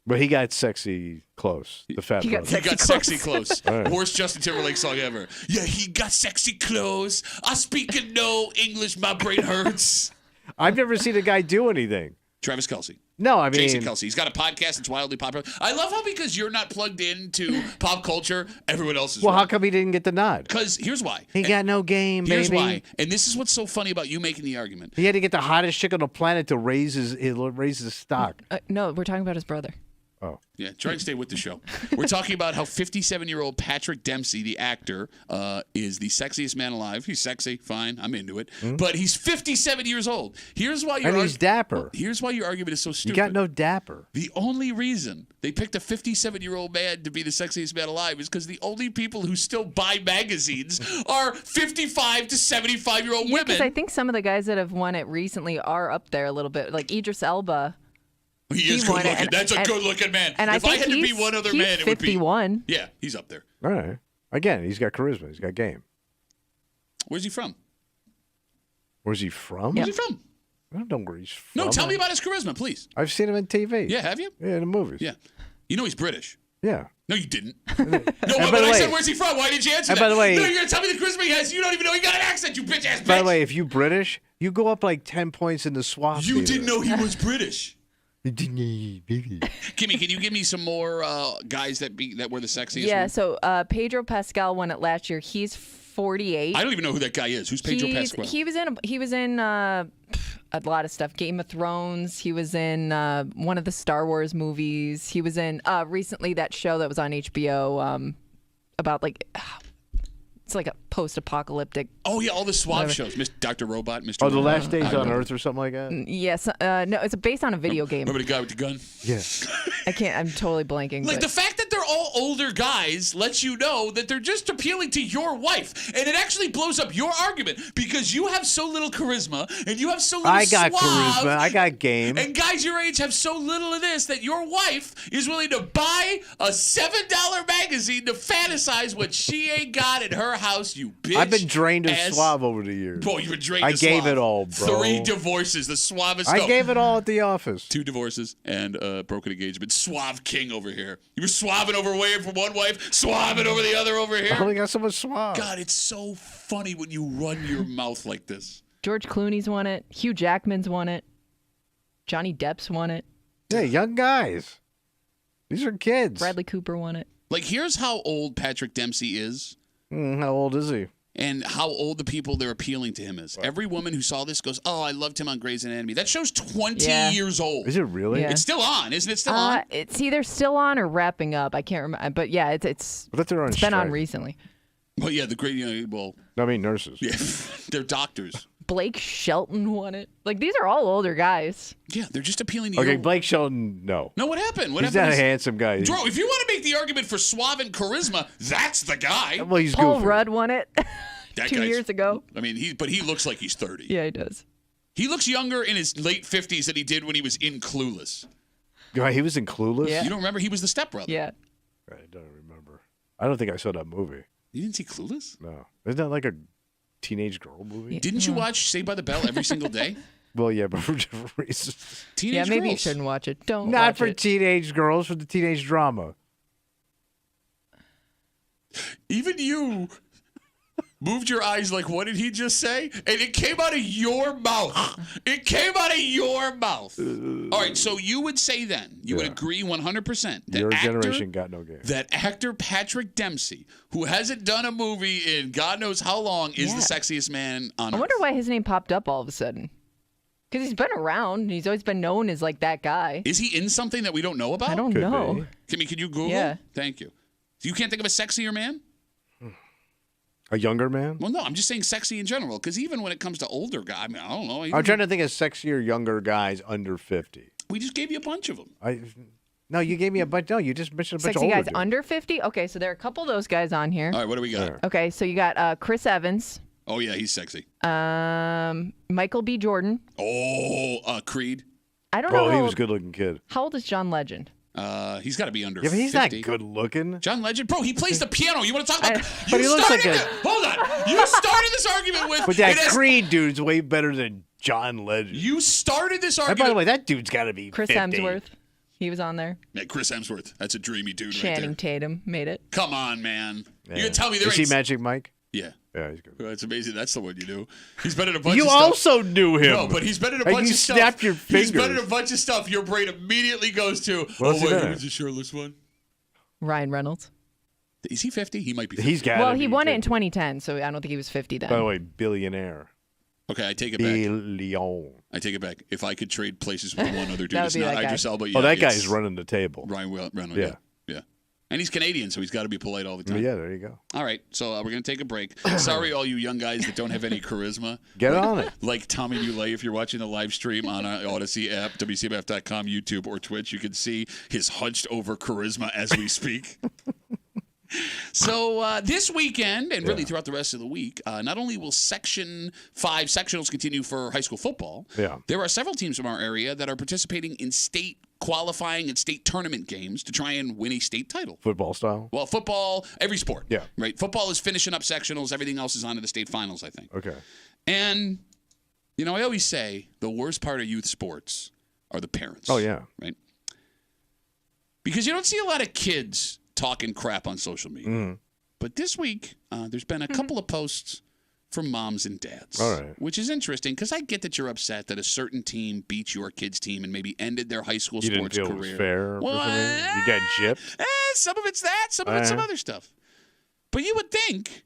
But he got sexy close. The fat brother. He got sexy close. All right. Worst Justin Timberlake song ever. Yeah, he got sexy close. I speak in no English. My brain hurts. I've never seen a guy do anything. Travis Kelce. No, I mean Jason Kelce. He's got a podcast that's wildly popular. I love how because you're not plugged into pop culture, everyone else is. Well, wrong. how come he didn't get the nod? Because here's why. He got no game, Here's baby. why. And this is what's so funny about you making the argument. He had to get the hottest chick on the planet to raise his stock. No, we're talking about his brother. Oh. Yeah, try and stay with the show. We're talking about how 57-year-old Patrick Dempsey, the actor, is the sexiest man alive. He's sexy, fine, I'm into it. But he's 57 years old. Here's why And he's dapper. Here's why your argument is so You stupid. got no dapper. The only reason they picked a 57-year-old man to be the sexiest man alive is because the only people who still buy magazines are 55 to 75-year-old women. Because I think some of the guys that have won it recently are up there a little bit. Like Idris Elba. He is good looking. That's a good looking man. And if I had to be one other man, it would be 51. Yeah, he's up there. All right. Again, he's got charisma. He's got game. Where's he from? Where's he from? Where's he from? I don't know where he's from. No, tell me about his charisma, please. I've seen him on TV. Yeah, have you? Yeah, in the movies. Yeah. You know he's British. Yeah. No, you didn't. No, by but the I way- said, where's he from? Why didn't you answer and that? by the way- no, you're going to tell me the charisma he has. You don't even know he got an accent, you bitch-ass bitch. By the way, if you British, you go up like 10 points in the swap. You theater. didn't know he was British. Kimmy, can you give me some more guys that were the sexiest? Yeah, one? So Pedro Pascal won it last year. He's 48. I don't even know who that guy is. Who's Pedro Pascal? He was in a lot of stuff. Game of Thrones. He was in one of the Star Wars movies. He was in recently that show that was on HBO about like it's like a post-apocalyptic. Oh yeah, all the SWAT shows. Dr. Robot, Mr. The Last Days on Earth or something like that. Yes, no, it's based on a video game. Remember the guy with the gun? Yes. I'm totally blanking. Like the fact that they're all older guys lets you know that they're just appealing to your wife, and it actually blows up your argument because you have so little charisma and you have so little. I got suave, charisma. I got game. And guys your age have so little of this that your wife is willing to buy a $7 magazine to fantasize what she ain't got in her house. You bitch. I've been drained of suave over the years. Bro, you've been drained. I gave it all, bro. 3 divorces, the suavest. I gave it all at the office. 2 divorces and broken engagement. Suave king over here. You were suaving over way from one wife, suaving over the other over here. I only got so much suave. God, it's so funny when you run your mouth like this. George Clooney's won it. Hugh Jackman's won it. Johnny Depp's won it. Yeah, young guys. These are kids. Bradley Cooper won it. Like, here's how old Patrick Dempsey is. How old is he? And how old the people they're appealing to him is. What? Every woman who saw this goes, "Oh, I loved him on Grey's Anatomy." That show's 20 years old. Is it really? Yeah. It's still on, isn't it? Still on? It's either still on or wrapping up. I can't remember, but yeah, it's been on recently. Well, yeah, the great. I mean, nurses. Yeah, they're doctors. Blake Shelton won it. Like these are all older guys. Yeah, they're just appealing to Okay, Blake Shelton, no. No, what happened? He's not a handsome guy. Drew, if you want to make the argument for suave and charisma, that's the guy. Well, he's Paul goofy. Rudd won it 2 years ago. I mean, he looks like he's 30. Yeah, he does. He looks younger in his late 50s than he did when he was in Clueless. He was in Clueless? Yeah. You don't remember? He was the stepbrother. Yeah. I don't remember. I don't think I saw that movie. You didn't see Clueless? No. Isn't that like a teenage girl movie? Didn't you watch Saved by the Bell every single day? Well, yeah, but for different reasons. Teenage maybe you girls. shouldn't watch it. Don't Not watch for it. teenage girls, for the teenage drama. Even you moved your eyes like, what did he just say? And it came out of your mouth. It came out of your mouth. All right, so you would say then, you would agree 100% that Your generation got no game. that actor Patrick Dempsey, who hasn't done a movie in God knows how long, is the sexiest man on I earth. wonder why his name popped up all of a sudden. Because he's been around. And he's always been known as like that guy. Is he in something that we don't know about? I don't know. Kimmy, can you Google? Yeah. Thank you. So you can't think of a sexier man? A younger man? Well, no, I'm just saying sexy in general. Because even when it comes to older guys, I mean, I don't know. I'm trying to think of sexier younger guys under 50. We just gave you a bunch of them. No, you gave me a bunch. No, you just mentioned a bunch Sexy of older guys dudes. under 50? Okay, so there are a couple of those guys on here. All right, what do we got? Okay, so you got Chris Evans. Oh, yeah, he's sexy. Michael B. Jordan. Oh, Creed. I don't know. Oh, how he was old- a good-looking kid. How old is John Legend? He's got to be under Yeah, but he's 50. not good-looking. John Legend? Bro, he plays the piano. You want to talk about... But he looks like a... Hold on. You started this argument with... But that it has- Creed dude's way better than John Legend. You started this And argument... by the way, that dude's got to be Chris 50. Hemsworth. He was on there. Yeah, Chris Hemsworth. That's a dreamy dude right Channing there. Tatum made it. Come on, man. Yeah. You gonna tell me there Is he ain't... Magic Mike? Yeah. Yeah, he's good. That's amazing. That's the one you knew. He's been in a bunch You of stuff. also knew him. No, but he's been in a And bunch you of stuff. snapped your He's been in fingers. a bunch of stuff. Your brain immediately goes to, What's he wait, been who in? was the shirtless one? Ryan Reynolds. Is he 50? He might be 50. He's got Well, he won it in 2010, so I don't think he was 50 then. By the way, billionaire. Okay, I take it back. Billion. I take it back. If I could trade places with one other dude, That would it's be not that guy. Idris Elba. Oh, Yeah, that it's guy's running the table. Ryan Reynolds. Yeah. Yeah. And he's Canadian, so he's got to be polite all the time. Yeah, there you go. All right, so we're going to take a break. Sorry, all you young guys that don't have any charisma. Get on it. Like Tommy Muley, if you're watching the live stream on our Odyssey app, WCMF.com, YouTube, or Twitch, you can see his hunched over charisma as we speak. So this weekend, and really throughout the rest of the week, not only will Section 5 sectionals continue for high school football, there are several teams from our area that are participating in state qualifying and state tournament games to try and win a state title. Football style? Well, football, every sport. Yeah. Right? Football is finishing up sectionals. Everything else is on to the state finals, I think. Okay. And, you know, I always say the worst part of youth sports are the parents. Oh, yeah. Right? Because you don't see a lot of kids talking crap on social media. Mm. But this week, there's been a couple of posts from moms and dads. All right. Which is interesting because I get that you're upset that a certain team beat your kid's team and maybe ended their high school sports career. career. It was fair. You got gypped. Some of it's that, some of it's some other stuff. But you would think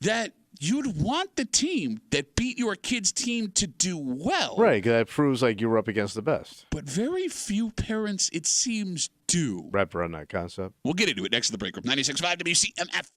that you'd want the team that beat your kid's team to do well. Right, because that proves like you were up against the best. But very few parents, it seems, do. Wrap around that concept. We'll get into it next to the break room. 96.5 WCMF.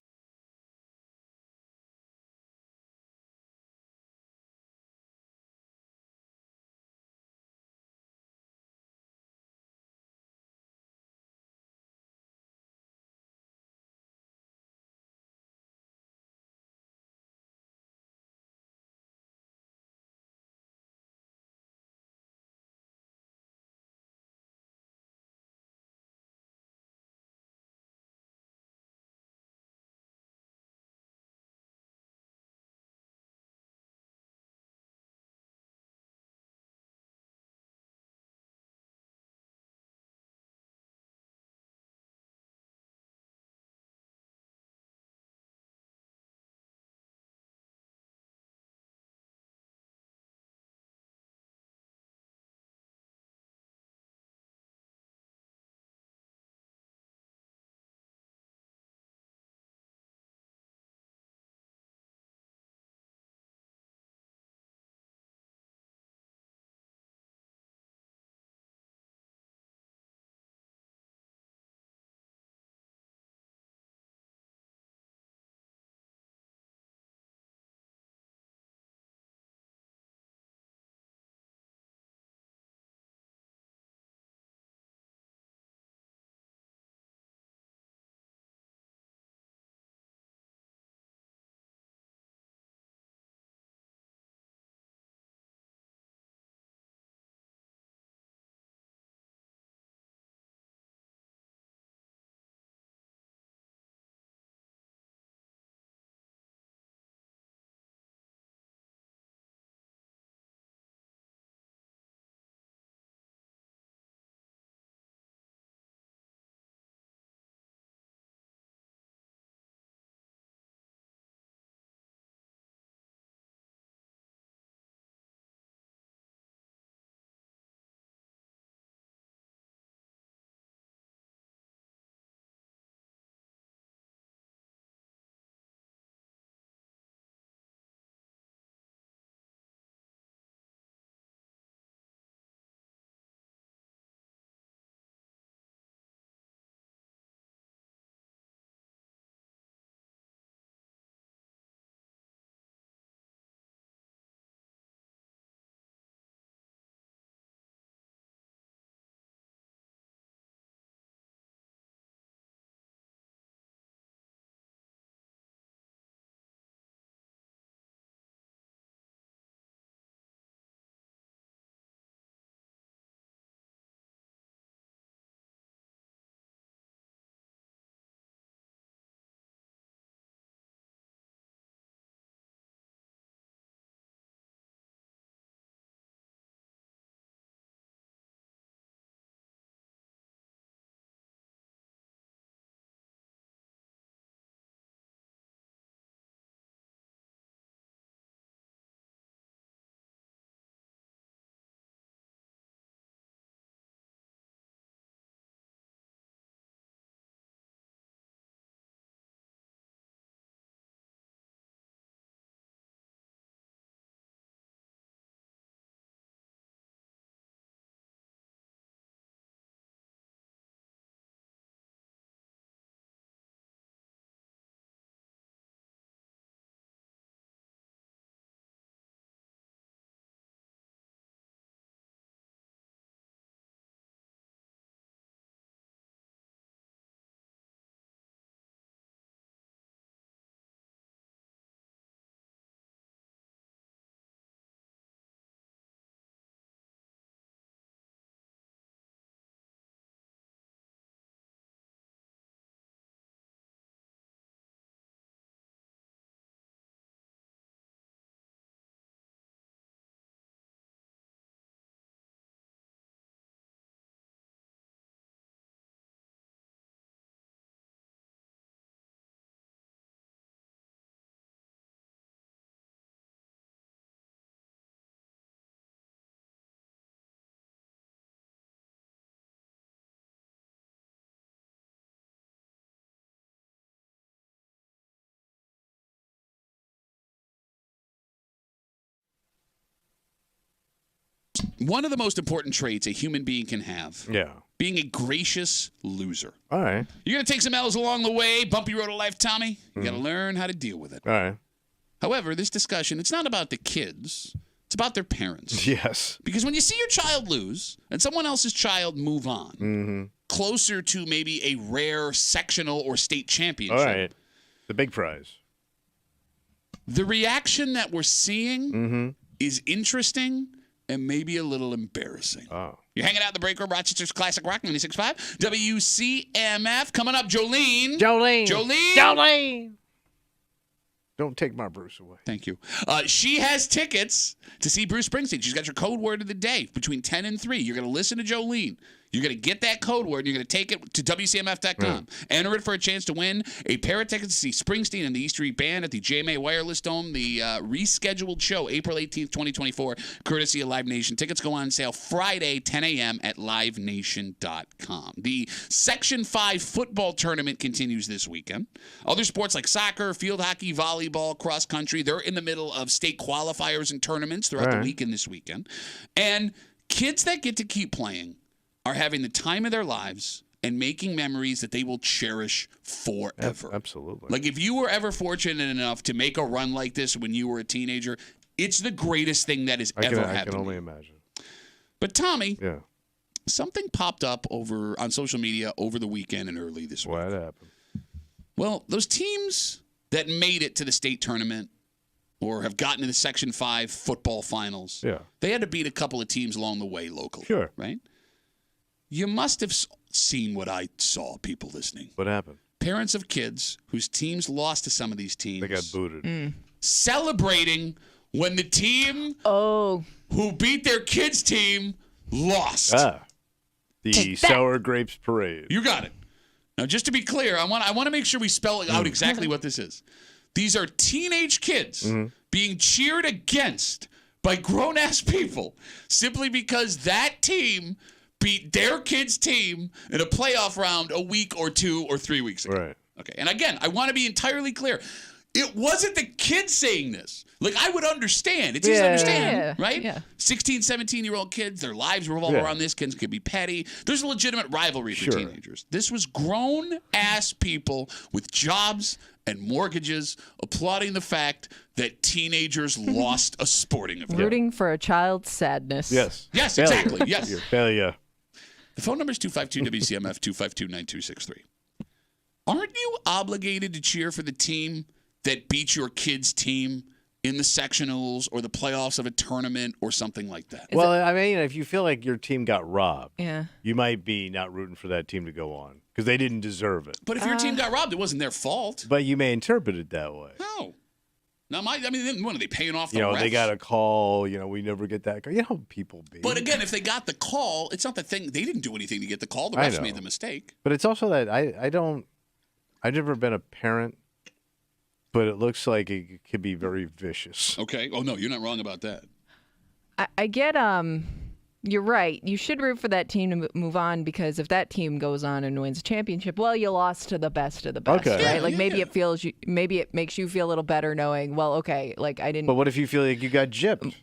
One of the most important traits a human being can have. Yeah. Being a gracious loser. All right. You're going to take some L's along the way. Bumpy road of life, Tommy. You got to learn how to deal with it. All right. However, this discussion, it's not about the kids. It's about their parents. Yes. Because when you see your child lose and someone else's child move on, closer to maybe a rare sectional or state championship. All right. The big prize. The reaction that we're seeing is interesting and maybe a little embarrassing. Oh. You're hanging out in the break room, Rochester's Classic Rock 96.5. WCMF. Coming up, Jolene. Don't take my Bruce away. Thank you. She has tickets to see Bruce Springsteen. She's got your code word of the day between 10 and 3. You're going to listen to Jolene. You're going to get that code word, and you're going to take it to WCMF.com. Enter it for a chance to win a pair of tickets to see Springsteen and the E Street Band at the JMA Wireless Dome, the rescheduled show, April 18th, 2024, courtesy of Live Nation. Tickets go on sale Friday, 10 a.m. at livenation.com. The Section 5 football tournament continues this weekend. Other sports like soccer, field hockey, volleyball, cross country, they're in the middle of state qualifiers and tournaments throughout the weekend this weekend. And kids that get to keep playing are having the time of their lives and making memories that they will cherish forever. Absolutely. Like if you were ever fortunate enough to make a run like this when you were a teenager, it's the greatest thing that has ever happened. I can only imagine. But Tommy, something popped up over on social media over the weekend and early this week. What happened? Well, those teams that made it to the state tournament or have gotten to the Section 5 football finals, they had to beat a couple of teams along the way locally. Sure. Right? You must have seen what I saw, people listening. What happened? Parents of kids whose teams lost to some of these teams. They got booted. Celebrating when the team who beat their kids' team lost. The Sour Grapes Parade. You got it. Now, just to be clear, I want to make sure we spell out exactly what this is. These are teenage kids being cheered against by grown-ass people simply because that team beat their kids' team in a playoff round a week or 2 or 3 weeks ago. Right. Okay. And again, I want to be entirely clear. It wasn't the kids saying this. Like, I would understand. It's easy to understand, right? Yeah. 16, 17-year-old kids, their lives revolve around this. Kids could be petty. There's a legitimate rivalry for teenagers. This was grown-ass people with jobs and mortgages applauding the fact that teenagers lost a sporting event. Rooting for a child's sadness. Yes. Yes, Failure. exactly. Yes. Failure. The phone number is 252-WCMF, 252-9263. Aren't you obligated to cheer for the team that beat your kid's team in the sectionals or the playoffs of a tournament or something like that? Well, I mean, if you feel like your team got robbed, Yeah. you might be not rooting for that team to go on because they didn't deserve it. But if your team got robbed, it wasn't their fault. But you may interpret it that way. No. Now, when are they paying off the You know, refs? they got a call. We never get that call. You know how people be. But again, if they got the call, it's not the thing. They didn't do anything to get the call. The refs made the mistake. But it's also that I've never been a parent, but it looks like it could be very vicious. Okay. Oh, no, you're not wrong about that. I get, you're right. You should root for that team to move on because if that team goes on and wins a championship, well, you lost to the best of the best, right? Yeah, like maybe it makes you feel a little better knowing, well, okay, like I didn't. But what if you feel like you got gypped?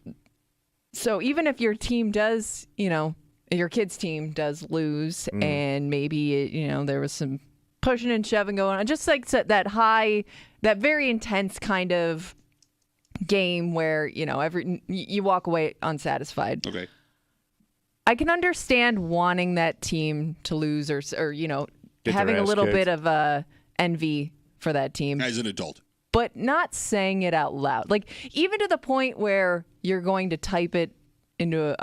So even if your team does, your kid's team does lose and maybe, there was some pushing and shoving going on, just like that very intense kind of game where, you walk away unsatisfied. Okay. I can understand wanting that team to lose or having a little bit of envy for that team. As an adult. But not saying it out loud. Like, even to the point where you're going to type it into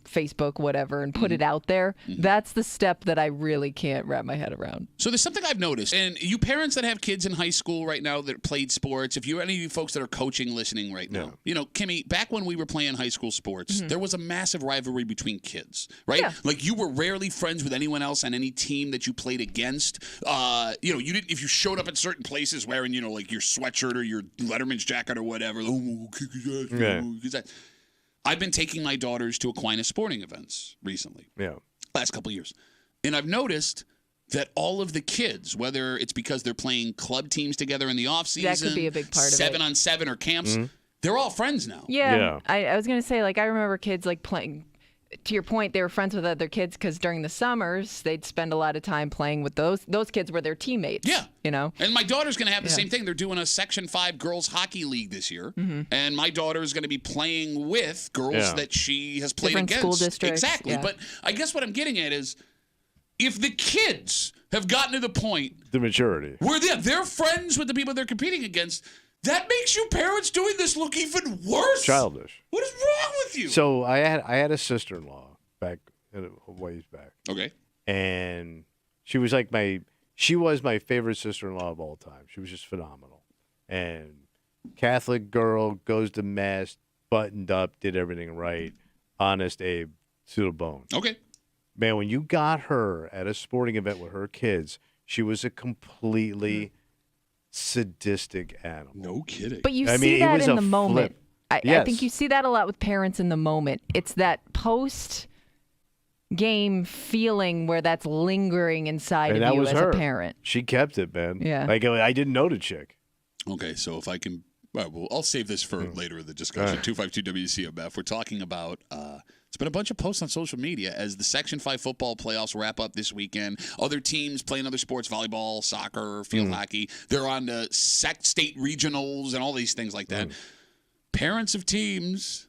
Facebook, whatever, and put it out there. That's the step that I really can't wrap my head around. So there's something I've noticed, and you parents that have kids in high school right now that played sports, if you're any of you folks that are coaching listening right now, Kimmy, back when we were playing high school sports, there was a massive rivalry between kids, right? Yeah. Like you were rarely friends with anyone else on any team that you played against. You didn't, if you showed up at certain places wearing, like your sweatshirt or your Letterman's jacket or whatever, kick his ass. I've been taking my daughters to Aquinas sporting events recently. Yeah. Last couple of years. And I've noticed that all of the kids, whether it's because they're playing club teams together in the offseason, that could be a big part of it. 7-on-7 or camps, they're all friends now. Yeah. I was going to say, I remember kids playing to your point, they were friends with other kids because during the summers they'd spend a lot of time playing with those kids were their teammates. Yeah, And my daughter's going to have the same thing. They're doing a Section 5 girls hockey league this year, and my daughter is going to be playing with girls that she has played Different against. School districts. Exactly. But I guess what I'm getting at is, if the kids have gotten to the point, the maturity, where they're friends with the people they're competing against, that makes you parents doing this look even worse. Childish. What is wrong with you? So I had a sister-in-law back a ways back. Okay. And she was my favorite sister-in-law of all time. She was just phenomenal. And Catholic girl, goes to mass, buttoned up, did everything right, honest Abe to the bone. Okay. Man, when you got her at a sporting event with her kids, she was a completely sadistic animal. No kidding. But you see that in the moment. I think you see that a lot with parents in the moment. It's that post-game feeling where that's lingering inside of you as a parent. She kept it, man. Yeah. I didn't know the chick. Okay, so if I can, well, I'll save this for later in the discussion. 252 WCMF. We're talking about. It's been a bunch of posts on social media as the Section 5 football playoffs wrap up this weekend. Other teams playing other sports, volleyball, soccer, field hockey. They're on the state regionals and all these things like that. Parents of teams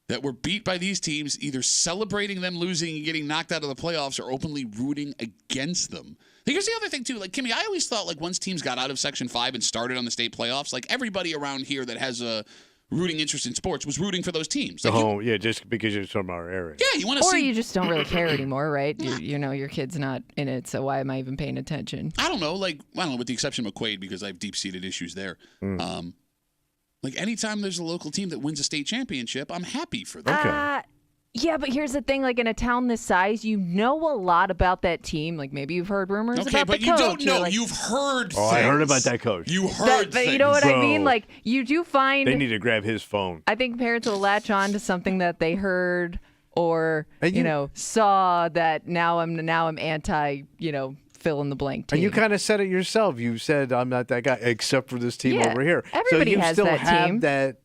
that were beat by these teams either celebrating them losing and getting knocked out of the playoffs or openly rooting against them. Here's the other thing, too. Like, Kimmy, I always thought, like, once teams got out of Section 5 and started on the state playoffs, like, everybody around here that has a rooting interest in sports was rooting for those teams. Like just because you're from our area. Yeah, you want to see. Or you just don't really care anymore, right? Your kid's not in it, so why am I even paying attention? I don't know. With the exception of McQuaid, because I have deep-seated issues there. Anytime there's a local team that wins a state championship, I'm happy for them. Okay. Yeah, but here's the thing. Like, in a town this size, you know a lot about that team. Like, maybe you've heard rumors about the coach. Okay, but you don't know. You've heard things. I heard about that coach. You heard But things. you know what Bro. I mean? Like, you do find... They need to grab his phone. I think parents will latch on to something that they heard or, saw that now I'm anti, fill in the blank team. And you kind of said it yourself. You said, I'm not that guy, except for this team over here. Everybody has so you that still have team. that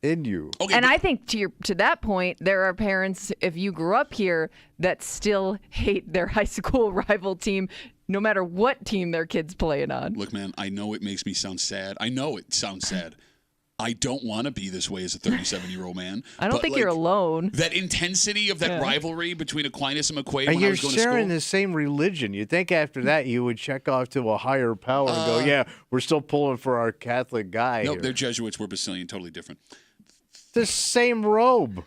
in you. Okay, and I think to that point, there are parents, if you grew up here, that still hate their high school rival team, no matter what team their kid's playing on. Look, man, I know it makes me sound sad. I know it sounds sad. I don't want to be this way as a 37-year-old man. I don't think you're alone. That intensity of that rivalry between Aquinas and McQuaid when I you're was going to sharing school. the same religion. You'd think after that you would check off to a higher power and go, yeah, we're still pulling for our Catholic guy Nope, here. they're Jesuits. We're Basilian. Totally different. The same robe.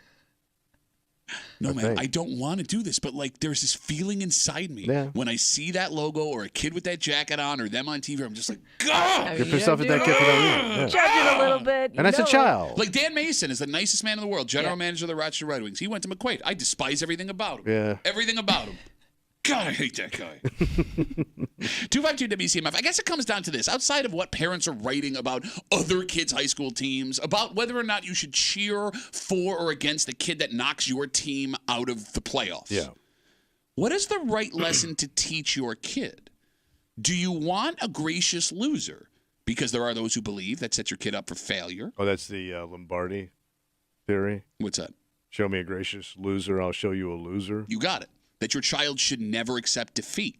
No, man, I don't want to do this, but there's this feeling inside me when I see that logo or a kid with that jacket on or them on TV. I'm just like, God! You're pissed off at that kid for that reason. Judge it a little bit. And that's a child. Like Dan Mason is the nicest man in the world, general manager of the Rochester Red Wings. He went to McQuaid. I despise everything about him. Yeah. Everything about him. God, I hate that guy. 252 WCMF. I guess it comes down to this. Outside of what parents are writing about other kids' high school teams, about whether or not you should cheer for or against the kid that knocks your team out of the playoffs. Yeah. What is the right lesson to teach your kid? Do you want a gracious loser? Because there are those who believe that sets your kid up for failure. Oh, that's the Lombardi theory? What's that? Show me a gracious loser, I'll show you a loser. You got it. That your child should never accept defeat.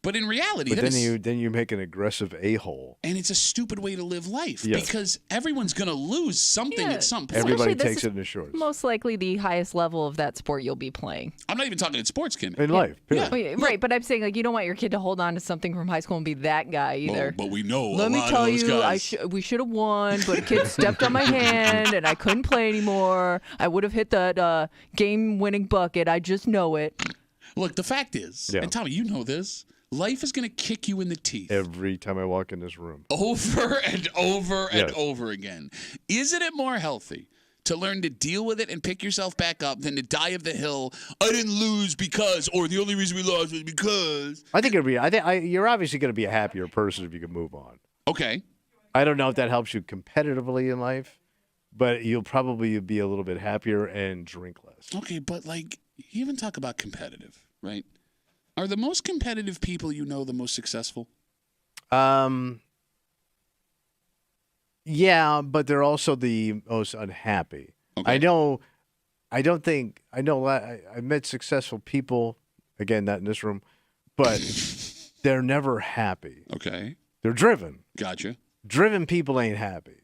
But in reality, then you make an aggressive a-hole. And it's a stupid way to live life Yes. because everyone's going to lose something at some point. Everybody takes it in the shorts. Most likely the highest level of that sport you'll be playing. I'm not even talking in sports, Kim. In life, period. Yeah. Right, but I'm saying you don't want your kid to hold on to something from high school and be that guy either. But we know Let a me lot tell of those you, guys. we should have won, but a kid stepped on my hand and I couldn't play anymore. I would have hit that game-winning bucket. I just know it. Look, the fact is, and Tommy, you know this, life is going to kick you in the teeth. Every time I walk in this room. Over and over and over again. Isn't it more healthy to learn to deal with it and pick yourself back up than to die of the hill, I didn't lose because, or the only reason we lost was because? I think you're obviously going to be a happier person if you can move on. Okay. I don't know if that helps you competitively in life, but you'll probably be a little bit happier and drink less. Okay, but you even talk about competitive, right? Are the most competitive people you know the most successful? Yeah, but they're also the most unhappy. Okay. I know I don't think I know. I met successful people, again, not in this room, but they're never happy. Okay. They're driven. Gotcha. Driven people ain't happy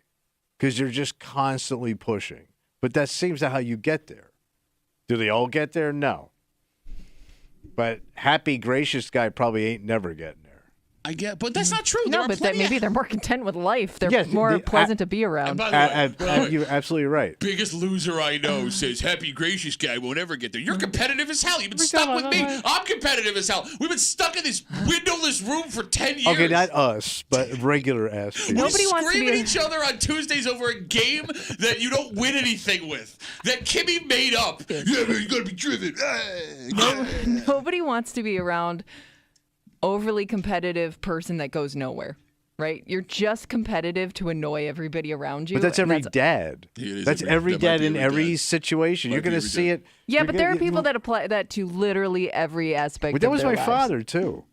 because they're just constantly pushing. But that seems to how you get there. Do they all get there? No. But happy, gracious guy probably ain't never getting there. I get, but that's not true. No, but maybe they're more content with life. They're more pleasant to be around. You're absolutely right. Biggest loser I know says happy, gracious guy won't ever get there. You're competitive as hell. You've been stuck with me. I'm competitive as hell. We've been stuck in this windowless room for 10 years. Okay, not us, but regular ass people. Nobody wants to be at each other on Tuesdays over a game that you don't win anything with. That Kimmy made up. Yeah, man, you gotta be driven. Nobody wants to be around overly competitive person that goes nowhere, right? You're just competitive to annoy everybody around you. But that's every dad. That's every dad in every situation. You're going to see it. Yeah, but there are people that apply that to literally every aspect of their lives. That was my father, too.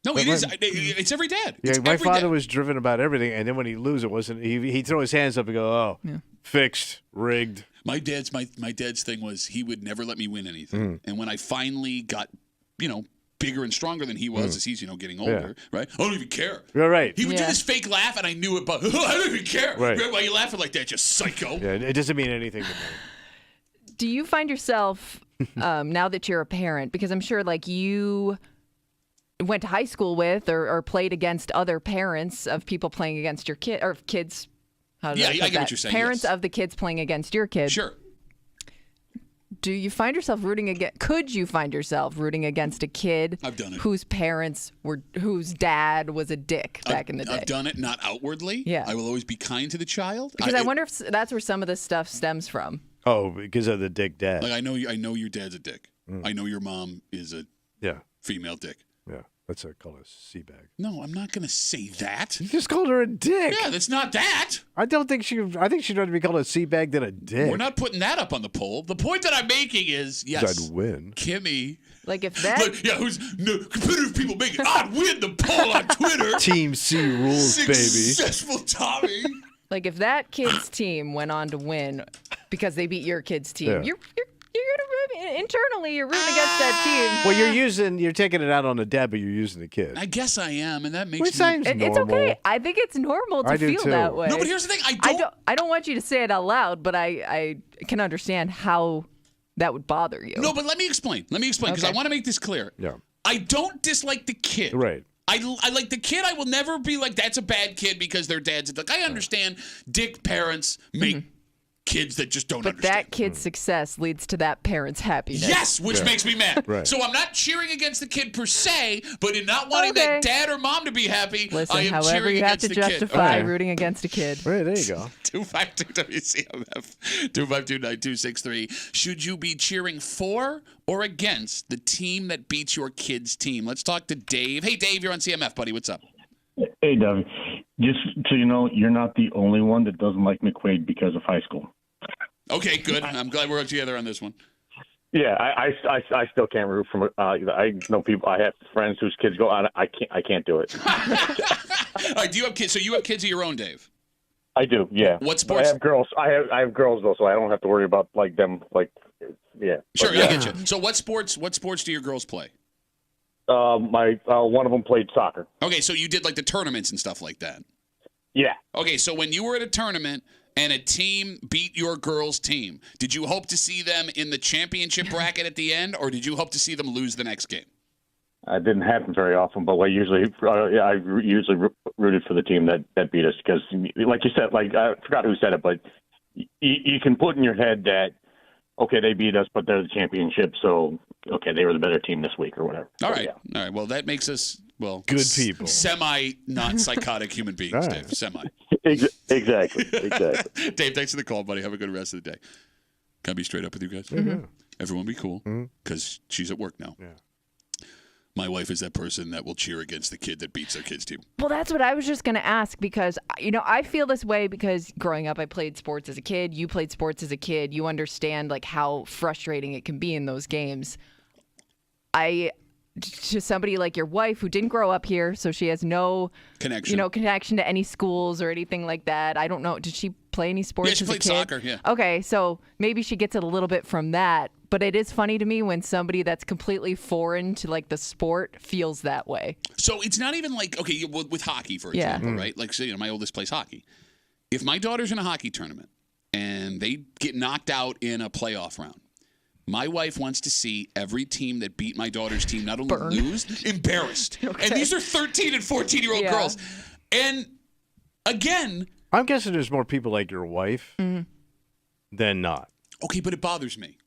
No, it is. It's every dad. Yeah, my father was driven about everything, and then when he lose, it wasn't. He'd throw his hands up and go, fixed, rigged. My dad's thing was he would never let me win anything. And when I finally got, bigger and stronger than he was as he's, getting older, right? I don't even care. You're right. He would do this fake laugh, and I knew it, but I don't even care. Right. Why are you laughing like that, you psycho? Yeah, it doesn't mean anything to me. Do you find yourself, now that you're a parent, because I'm sure like you went to high school with or played against other parents of people playing against your kid or kids. I get what you're saying. Parents of the kids playing against your kids. Sure. Do you find yourself could you find yourself rooting against a kid I've done it. whose dad was a dick back in the day? I've done it, not outwardly. Yeah. I will always be kind to the child. Because I wonder if that's where some of this stuff stems from. Oh, because of the dick dad. Like I know your dad's a dick. I know your mom is a female dick. Yeah. Let's call her sea bag. No, I'm not going to say that. You just called her a dick. Yeah, that's not that. I think she'd rather be called a sea bag than a dick. We're not putting that up on the poll. The point that I'm making is, yes, I'd win. Kimmy. Like if that. Competitive people make it. I'd win the poll on Twitter. Team C rules, baby. Successful Tommy. Like if that kid's team went on to win because they beat your kid's team, you're internally you're rooting against that team. Well, you're taking it out on the dad, but you're using the kid. I guess I am, and that makes It's okay. I think it's normal to feel that way. No, but here's the thing. I don't want you to say it out loud, but I can understand how that would bother you. No, but let me explain because I want to make this clear. Yeah. I don't dislike the kid. Right. I like the kid. I will never be like, that's a bad kid because their dad's a dick. I understand dick parents make kids that just don't understand. But that kid's success leads to that parent's happiness. Yes, which makes me mad. Right. So I'm not cheering against the kid per se, but in not wanting that dad or mom to be happy, listen, I am however cheering you have against to the justify kid. rooting against a kid. Right, there you go. 252 WCMF 252-9263. Should you be cheering for or against the team that beats your kid's team? Let's talk to Dave. Hey, Dave, you're on CMF, buddy. What's up? Hey, Dave. Just so you know, you're not the only one that doesn't like McQuaid because of high school. Okay, good. I'm glad we're together on this one. Yeah, I still can't root for. I know people. I have friends whose kids go on. I can't do it. All right, do you have kids? So you have kids of your own, Dave? I do. Yeah. What sports? I have girls. I have girls though, so I don't have to worry about them. Yeah. Sure, I get you. So what sports do your girls play? One of them played soccer. Okay, so you did like the tournaments and stuff like that. Yeah. Okay, so when you were at a tournament and a team beat your girls' team, did you hope to see them in the championship bracket at the end, or did you hope to see them lose the next game? It didn't happen very often, but I usually rooted for the team that beat us because, like you said, I forgot who said it, but you can put in your head that, okay, they beat us, but they're the championship, so, okay, they were the better team this week or whatever. All right. All right. Well, that makes us, good people. Semi-not-psychotic human beings, Dave. Semi. Exactly. Dave, thanks for the call, buddy. Have a good rest of the day. Can I be straight up with you guys? Mm-hmm. Everyone be cool because she's at work now. Yeah. My wife is that person that will cheer against the kid that beats their kid's team. Well, that's what I was just going to ask because, I feel this way because growing up, I played sports as a kid. You played sports as a kid. You understand, how frustrating it can be in those games. To somebody like your wife who didn't grow up here, so she has no connection, connection to any schools or anything like that. I don't know. Did she play any sports? Yeah, she as a played kid? soccer, yeah. Okay, so maybe she gets it a little bit from that. But it is funny to me when somebody that's completely foreign to like the sport feels that way. So it's not even like, okay, with hockey, for example, right? Like, say, my oldest plays hockey. If my daughter's in a hockey tournament and they get knocked out in a playoff round, my wife wants to see every team that beat my daughter's team not only lose, embarrassed. Okay. And these are 13 and 14-year-old girls. And again, I'm guessing there's more people like your wife than not. Okay, but it bothers me.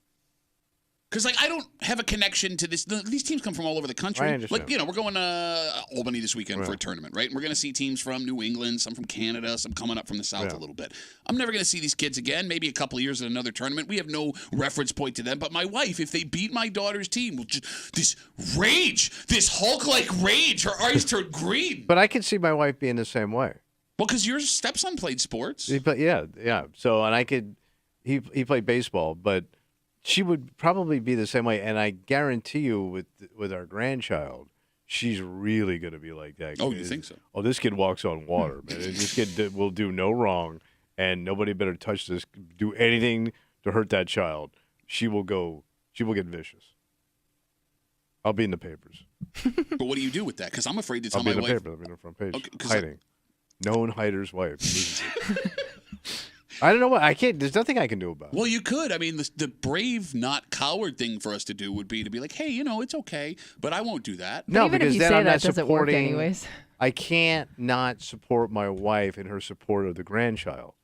Because, like, I don't have a connection to this. These teams come from all over the country. I understand. Like, we're going to Albany this weekend for a tournament, right? And we're going to see teams from New England, some from Canada, some coming up from the South a little bit. I'm never going to see these kids again, maybe a couple of years at another tournament. We have no reference point to them. But my wife, if they beat my daughter's team, will just this rage, this Hulk-like rage, her eyes turn green. But I could see my wife being the same way. Well, because your stepson played sports. Yeah. So, and he played baseball, but she would probably be the same way, and I guarantee you, with our grandchild, she's really going to be like that. Oh, you think so? Oh, this kid walks on water, man. This kid will do no wrong, and nobody better touch this, do anything to hurt that child. She will get vicious. I'll be in the papers. But what do you do with that? Because I'm afraid to tell my wife. I'll be in the front page. Hiding. Known hider's wife. I don't know what I can't. There's nothing I can do about it. Well, you could. I mean, the brave, not coward thing for us to do would be to be like, hey, it's okay, but I won't do that. No, even if you say that, doesn't work anyways. I can't not support my wife in her support of the grandchild.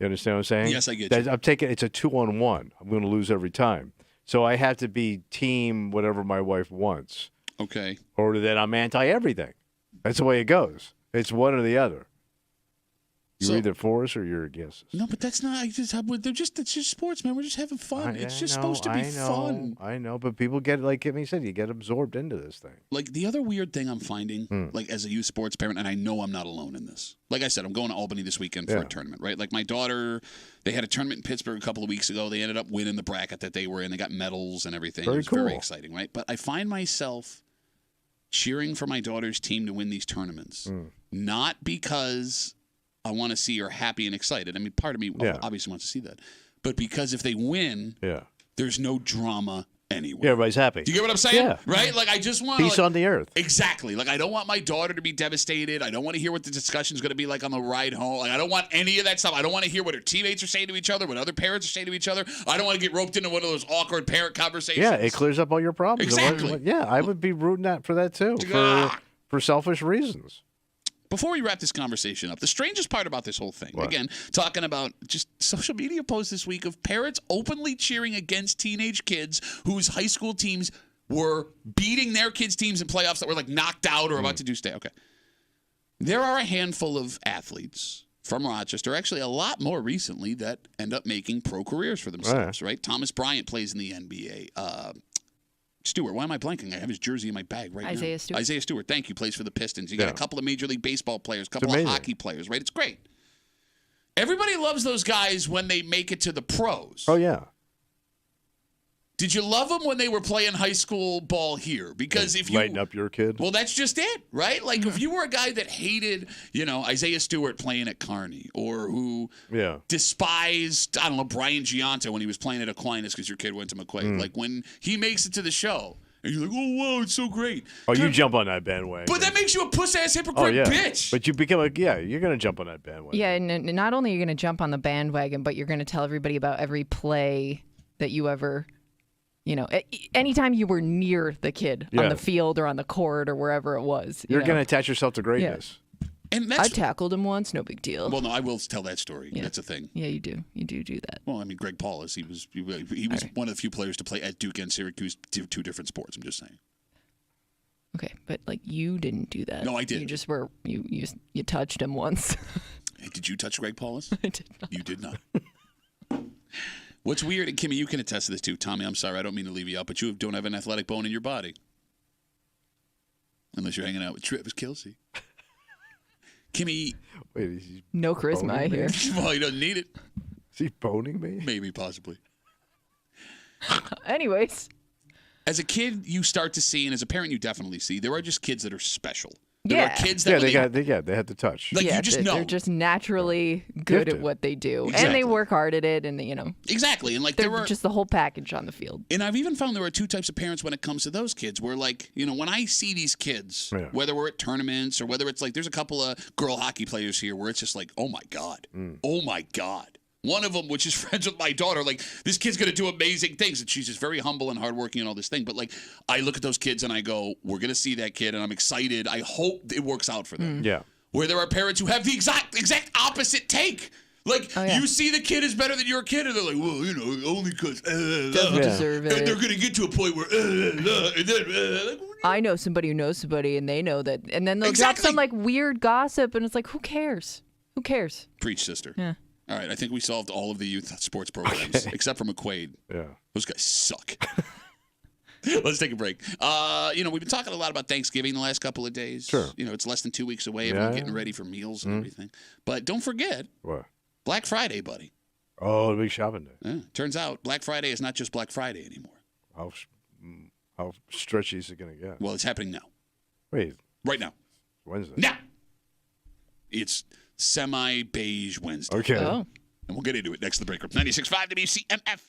You understand what I'm saying? Yes, I get you. I'm taking. It's a 2-on-1. I'm going to lose every time, so I have to be team whatever my wife wants. Okay. Or that I'm anti everything. That's the way it goes. It's one or the other. You're either for us or you're against us. No, but that's not. It's just sports, man. We're just having fun. It's just supposed to be fun. I know, but people get, like Kimmy said, you get absorbed into this thing. Like, the other weird thing I'm finding, like, as a youth sports parent, and I know I'm not alone in this. Like I said, I'm going to Albany this weekend for a tournament, right? Like, my daughter, they had a tournament in Pittsburgh a couple of weeks ago. They ended up winning the bracket that they were in. They got medals and everything. It was very exciting, right? But I find myself cheering for my daughter's team to win these tournaments, not because I want to see her happy and excited. I mean, part of me obviously wants to see that. But because if they win, there's no drama anywhere. Yeah, everybody's happy. Do you get what I'm saying? Yeah. Right? Like, I just want peace on the earth. Exactly. Like, I don't want my daughter to be devastated. I don't want to hear what the discussion's going to be like on the ride home. Like, I don't want any of that stuff. I don't want to hear what her teammates are saying to each other, what other parents are saying to each other. I don't want to get roped into one of those awkward parent conversations. Yeah, it clears up all your problems. Exactly. Yeah, I would be rooting for that too, for selfish reasons. Before we wrap this conversation up, the strangest part about this whole thing, again, talking about just social media posts this week of parents openly cheering against teenage kids whose high school teams were beating their kids' teams in playoffs that were like knocked out or about to do stay. Okay. There are a handful of athletes from Rochester, actually a lot more recently, that end up making pro careers for themselves, right? Thomas Bryant plays in the NBA. Stewart, why am I blanking? I have his jersey in my bag right now. Isaiah Stewart, thank you, plays for the Pistons. You got a couple of Major League Baseball players, a couple of hockey players, right? It's great. Everybody loves those guys when they make it to the pros. Oh, yeah. Did you love them when they were playing high school ball here? Because if you lighten up your kid, well, that's just it, right? Like if you were a guy that hated, Isaiah Stewart playing at Kearney, or who despised, I don't know, Brian Gianto when he was playing at Aquinas because your kid went to McQuaid. Like when he makes it to the show, and you're like, oh wow, it's so great. Oh, you jump on that bandwagon. But that makes you a puss-ass hypocrite bitch. But you become you're going to jump on that bandwagon. Yeah, and not only are you going to jump on the bandwagon, but you're going to tell everybody about every play that you ever. Anytime you were near the kid on the field or on the court or wherever it was. You're going to attach yourself to greatness. Yeah. And I tackled him once, no big deal. Well, no, I will tell that story. Yeah. That's a thing. Yeah, you do. You do that. Well, I mean, Greg Paulus, he was one of the few players to play at Duke and Syracuse, two different sports. I'm just saying. Okay, but you didn't do that. No, I didn't. You just were you touched him once. Hey, did you touch Greg Paulus? I did not. You did not. What's weird, and Kimmy, you can attest to this too. Tommy, I'm sorry, I don't mean to leave you out, but you don't have an athletic bone in your body. Unless you're hanging out with Travis Kelce. Kimmy. Wait, is he no charisma here. Well, he doesn't need it. Is he boning me? Maybe, possibly. Anyways. As a kid, you start to see, and as a parent, you definitely see, there are just kids that are special. There are kids that they had the touch. Like you just know they're just naturally good Gifted. at what they do, Exactly. and they work hard at it, and exactly. And like they're there are just the whole package on the field. And I've even found there are two types of parents when it comes to those kids. Where like when I see these kids, whether we're at tournaments or whether it's like there's a couple of girl hockey players here where it's just like, oh my god, oh my god. One of them, which is friends with my daughter, like this kid's gonna do amazing things, and she's just very humble and hardworking and all this thing. But like, I look at those kids and I go, "We're gonna see that kid," and I'm excited. I hope it works out for them. Yeah. Where there are parents who have the exact opposite take. Like you see the kid is better than your kid, and they're like, "Well, only because doesn't deserve it." And they're gonna get to a point where and then like, I know somebody who knows somebody, and they know that, and then they'll drop some like weird gossip, and it's like, who cares? Who cares? Preach, sister. Yeah. All right, I think we solved all of the youth sports programs except for McQuaid. Yeah. Those guys suck. Let's take a break. We've been talking a lot about Thanksgiving the last couple of days. Sure. It's less than 2 weeks away. Everyone's getting ready for meals and everything. But don't forget What? Black Friday, buddy. Oh, the big shopping day. Yeah. Turns out Black Friday is not just Black Friday anymore. How stretchy is it going to get? Well, it's happening now. Wait. Right now. Wednesday. Now. It's semi-beige Wednesday. Okay. Oh. And we'll get into it next to the break room. 96.5 WCMF.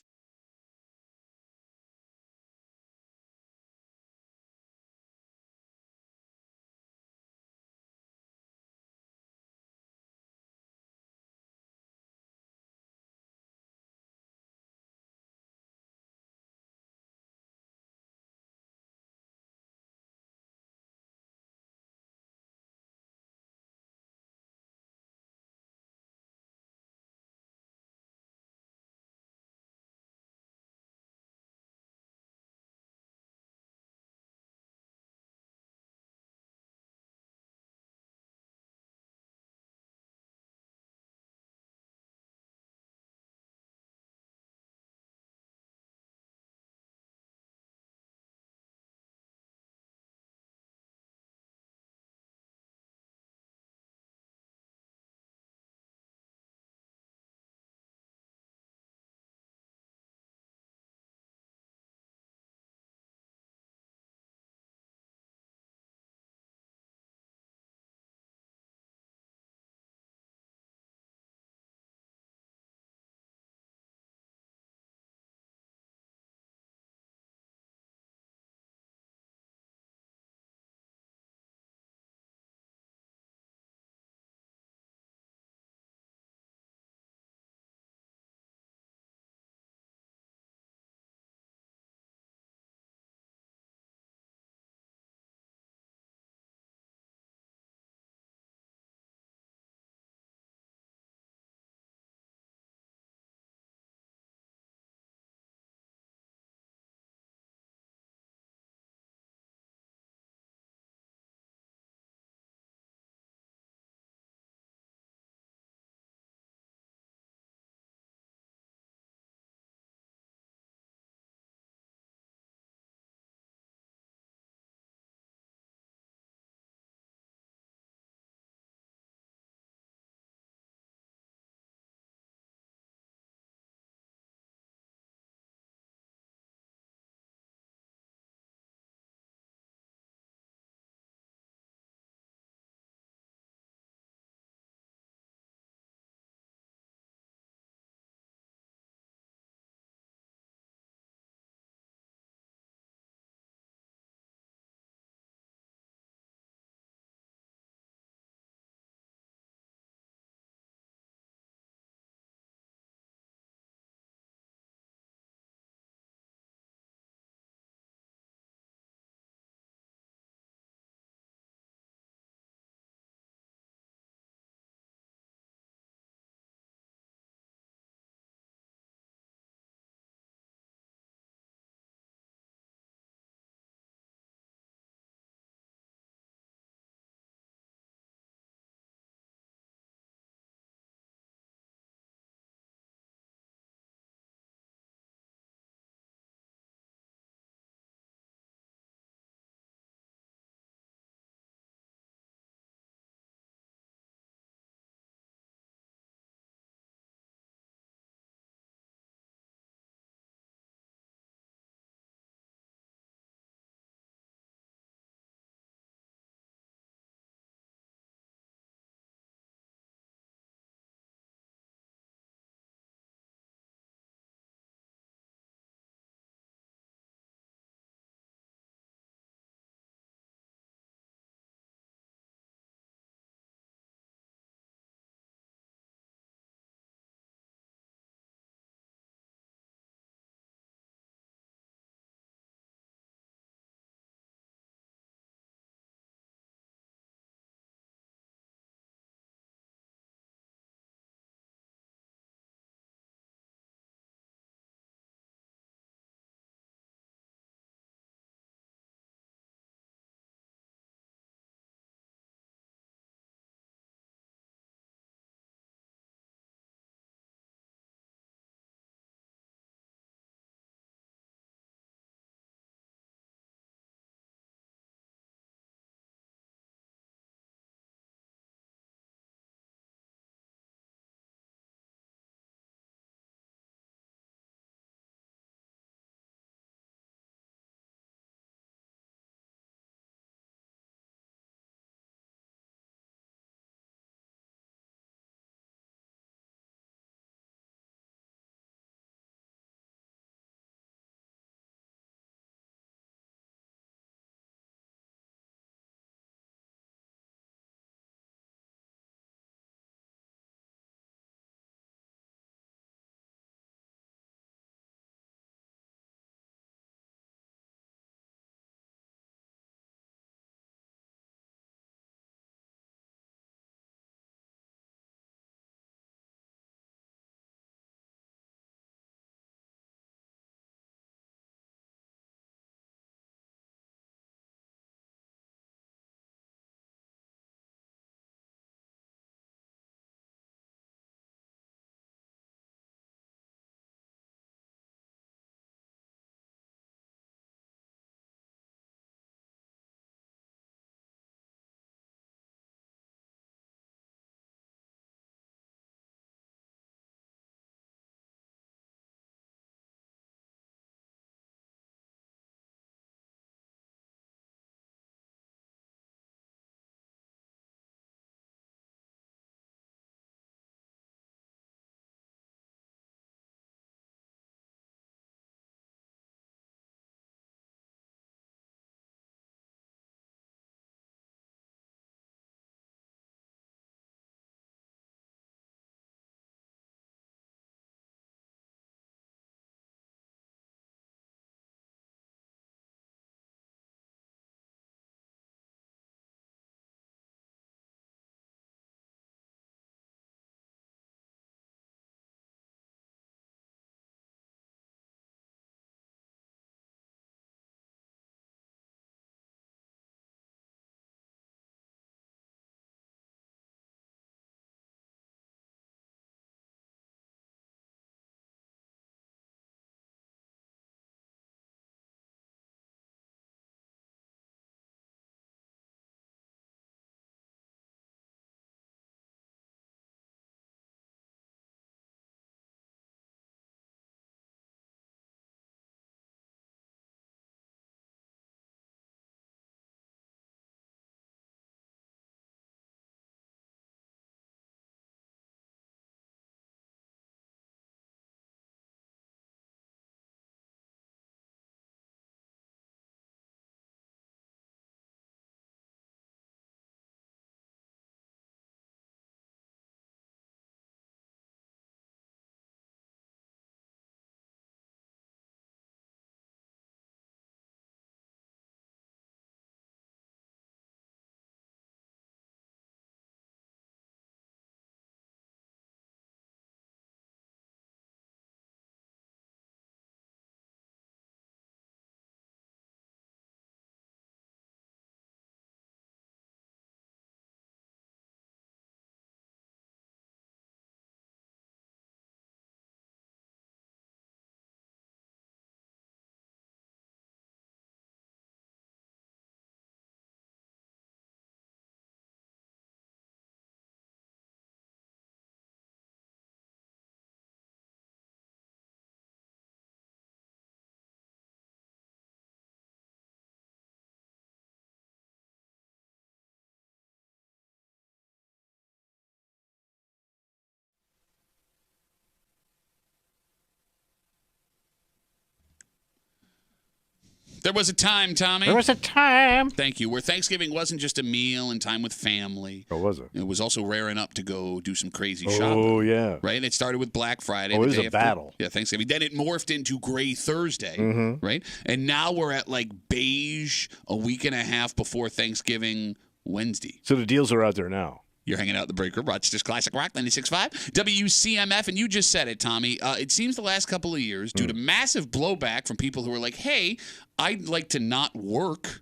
There was a time, Tommy. There was a time. Thank you. Where Thanksgiving wasn't just a meal and time with family. Or was it? It was also raring up to go do some crazy shopping. Oh, yeah. Right? It started with Black Friday. Oh, it was a battle. Yeah, Thanksgiving. Then it morphed into Gray Thursday, right? And now we're at like beige a week and a half before Thanksgiving Wednesday. So the deals are out there now. You're hanging out in the break room, Rochester's Classic Rock 96.5, WCMF, and you just said it, Tommy. It seems the last couple of years, due to massive blowback from people who are like, hey, I'd like to not work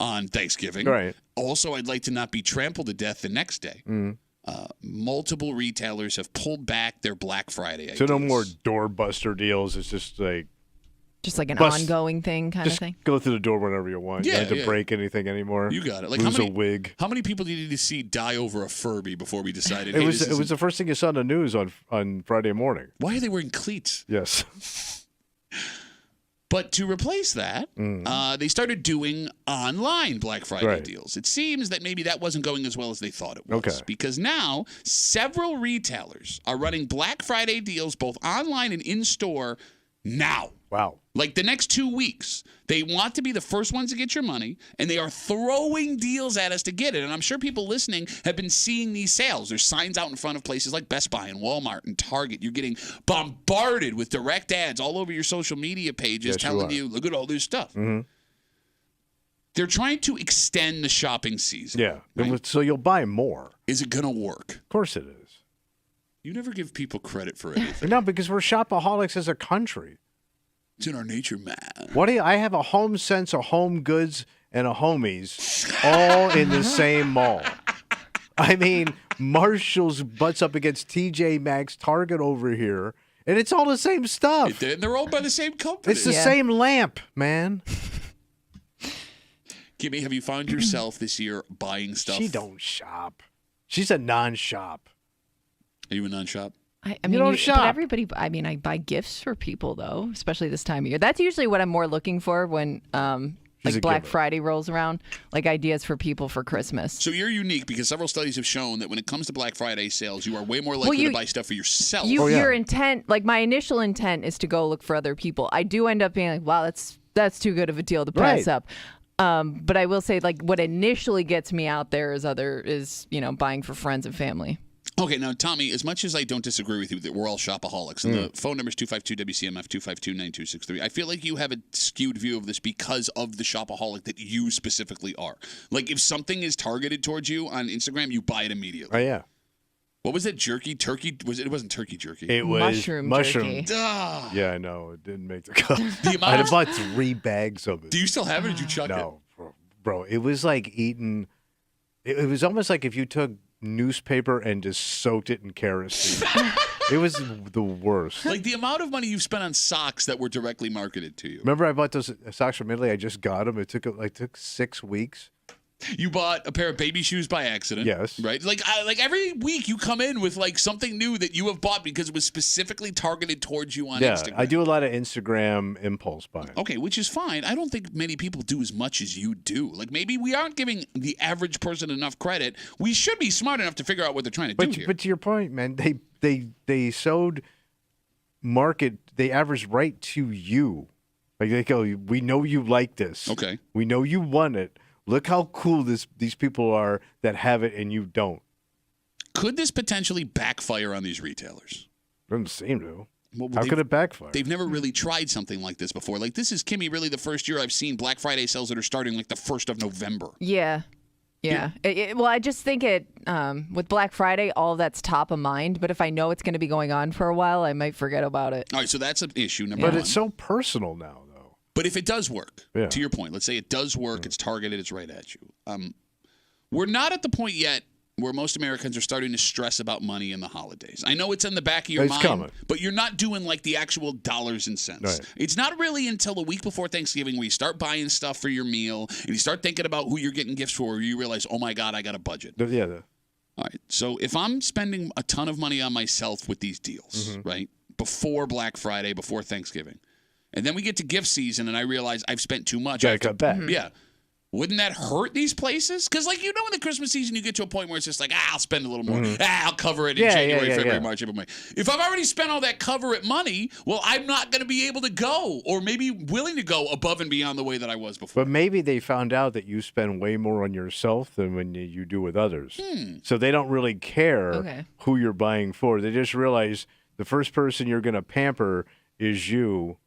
on Thanksgiving. Right. Also, I'd like to not be trampled to death the next day. Multiple retailers have pulled back their Black Friday ideas. So no more doorbuster deals. It's just like... Just like an ongoing thing kind of thing? Go through the door whenever you want. Yeah, you don't have to break anything anymore. You got it. Like lose a wig. How many people did you see die over a Furby before we decided? It was the first thing you saw on the news on Friday morning. Why are they wearing cleats? Yes. But to replace that, they started doing online Black Friday deals. It seems that maybe that wasn't going as well as they thought it was. Okay. Because now several retailers are running Black Friday deals both online and in-store now. Wow. Like the next 2 weeks, they want to be the first ones to get your money, and they are throwing deals at us to get it. And I'm sure people listening have been seeing these sales. There's signs out in front of places like Best Buy and Walmart and Target. You're getting bombarded with direct ads all over your social media pages telling you, look at all this stuff. They're trying to extend the shopping season. Yeah. Right? So you'll buy more. Is it going to work? Of course it is. You never give people credit for anything. No, because we're shopaholics as a country. It's in our nature, man. I have a Home Sense, a Home Goods, and a Homies all in the same mall. I mean, Marshall's butts up against TJ Maxx, Target over here, and it's all the same stuff. And they're owned by the same company. It's the same lamp, man. Kimmy, have you found yourself this year buying stuff? She don't shop. She's a non-shop. Are you a non-shop? I mean, don't shop. But everybody, I mean, I buy gifts for people, though, especially this time of year. That's usually what I'm more looking for when like Black Friday rolls around, like ideas for people for Christmas. So you're unique because several studies have shown that when it comes to Black Friday sales, you are way more likely to buy stuff for yourself. Your intent, like my initial intent is to go look for other people. I do end up being like, wow, that's too good of a deal to pass up. But I will say, like, what initially gets me out there is buying for friends and family. Okay, now, Tommy, as much as I don't disagree with you that we're all shopaholics, and the phone number is 252-WCMF, 252-9263, I feel like you have a skewed view of this because of the shopaholic that you specifically are. Like, if something is targeted towards you on Instagram, you buy it immediately. Oh, yeah. What was it? Jerky? Turkey? It wasn't turkey jerky. It was mushroom. Jerky. Yeah, I know. It didn't make the cut. I bought 3 bags of it. Do you still have it, or did you chuck it? No, bro. It was like eating... It was almost like if you took newspaper and just soaked it in kerosene. It was the worst. Like the amount of money you've spent on socks that were directly marketed to you. Remember I bought those socks from Italy? I just got them. It took 6 weeks. You bought a pair of baby shoes by accident. Yes. Right? Like every week you come in with like something new that you have bought because it was specifically targeted towards you on Instagram. I do a lot of Instagram impulse buying. Okay, which is fine. I don't think many people do as much as you do. Like maybe we aren't giving the average person enough credit. We should be smart enough to figure out what they're trying to do here. But to your point, man, they sewed market, they averaged right to you. Like they go, we know you like this. Okay. We know you want it. Look how cool these people are that have it and you don't. Could this potentially backfire on these retailers? Doesn't seem to. Well, how could it backfire? They've never really tried something like this before. Like this is, Kimmy, really the first year I've seen Black Friday sales that are starting like the 1st of November. Yeah. Well, I just think with Black Friday, all of that's top of mind. But if I know it's going to be going on for a while, I might forget about it. All right, so that's an issue, number one. But it's so personal now. But if it does work, to your point, let's say it does work, it's targeted, it's right at you. We're not at the point yet where most Americans are starting to stress about money in the holidays. I know it's in the back of your mind, coming. But you're not doing like the actual dollars and cents. Right. It's not really until a week before Thanksgiving where you start buying stuff for your meal and you start thinking about who you're getting gifts for, you realize, oh my God, I got a budget. All right, so if I'm spending a ton of money on myself with these deals, right, before Black Friday, before Thanksgiving, and then we get to gift season, and I realize I've spent too much. Got to cut back. Yeah. wouldn't that hurt these places? Because, like, in the Christmas season, you get to a point where it's just like, I'll spend a little more. I'll cover it in January, February, March, April, May. If I've already spent all that cover it money, well, I'm not going to be able to go or maybe willing to go above and beyond the way that I was before. But maybe they found out that you spend way more on yourself than when you do with others. So they don't really care who you're buying for. They just realize the first person you're going to pamper is you.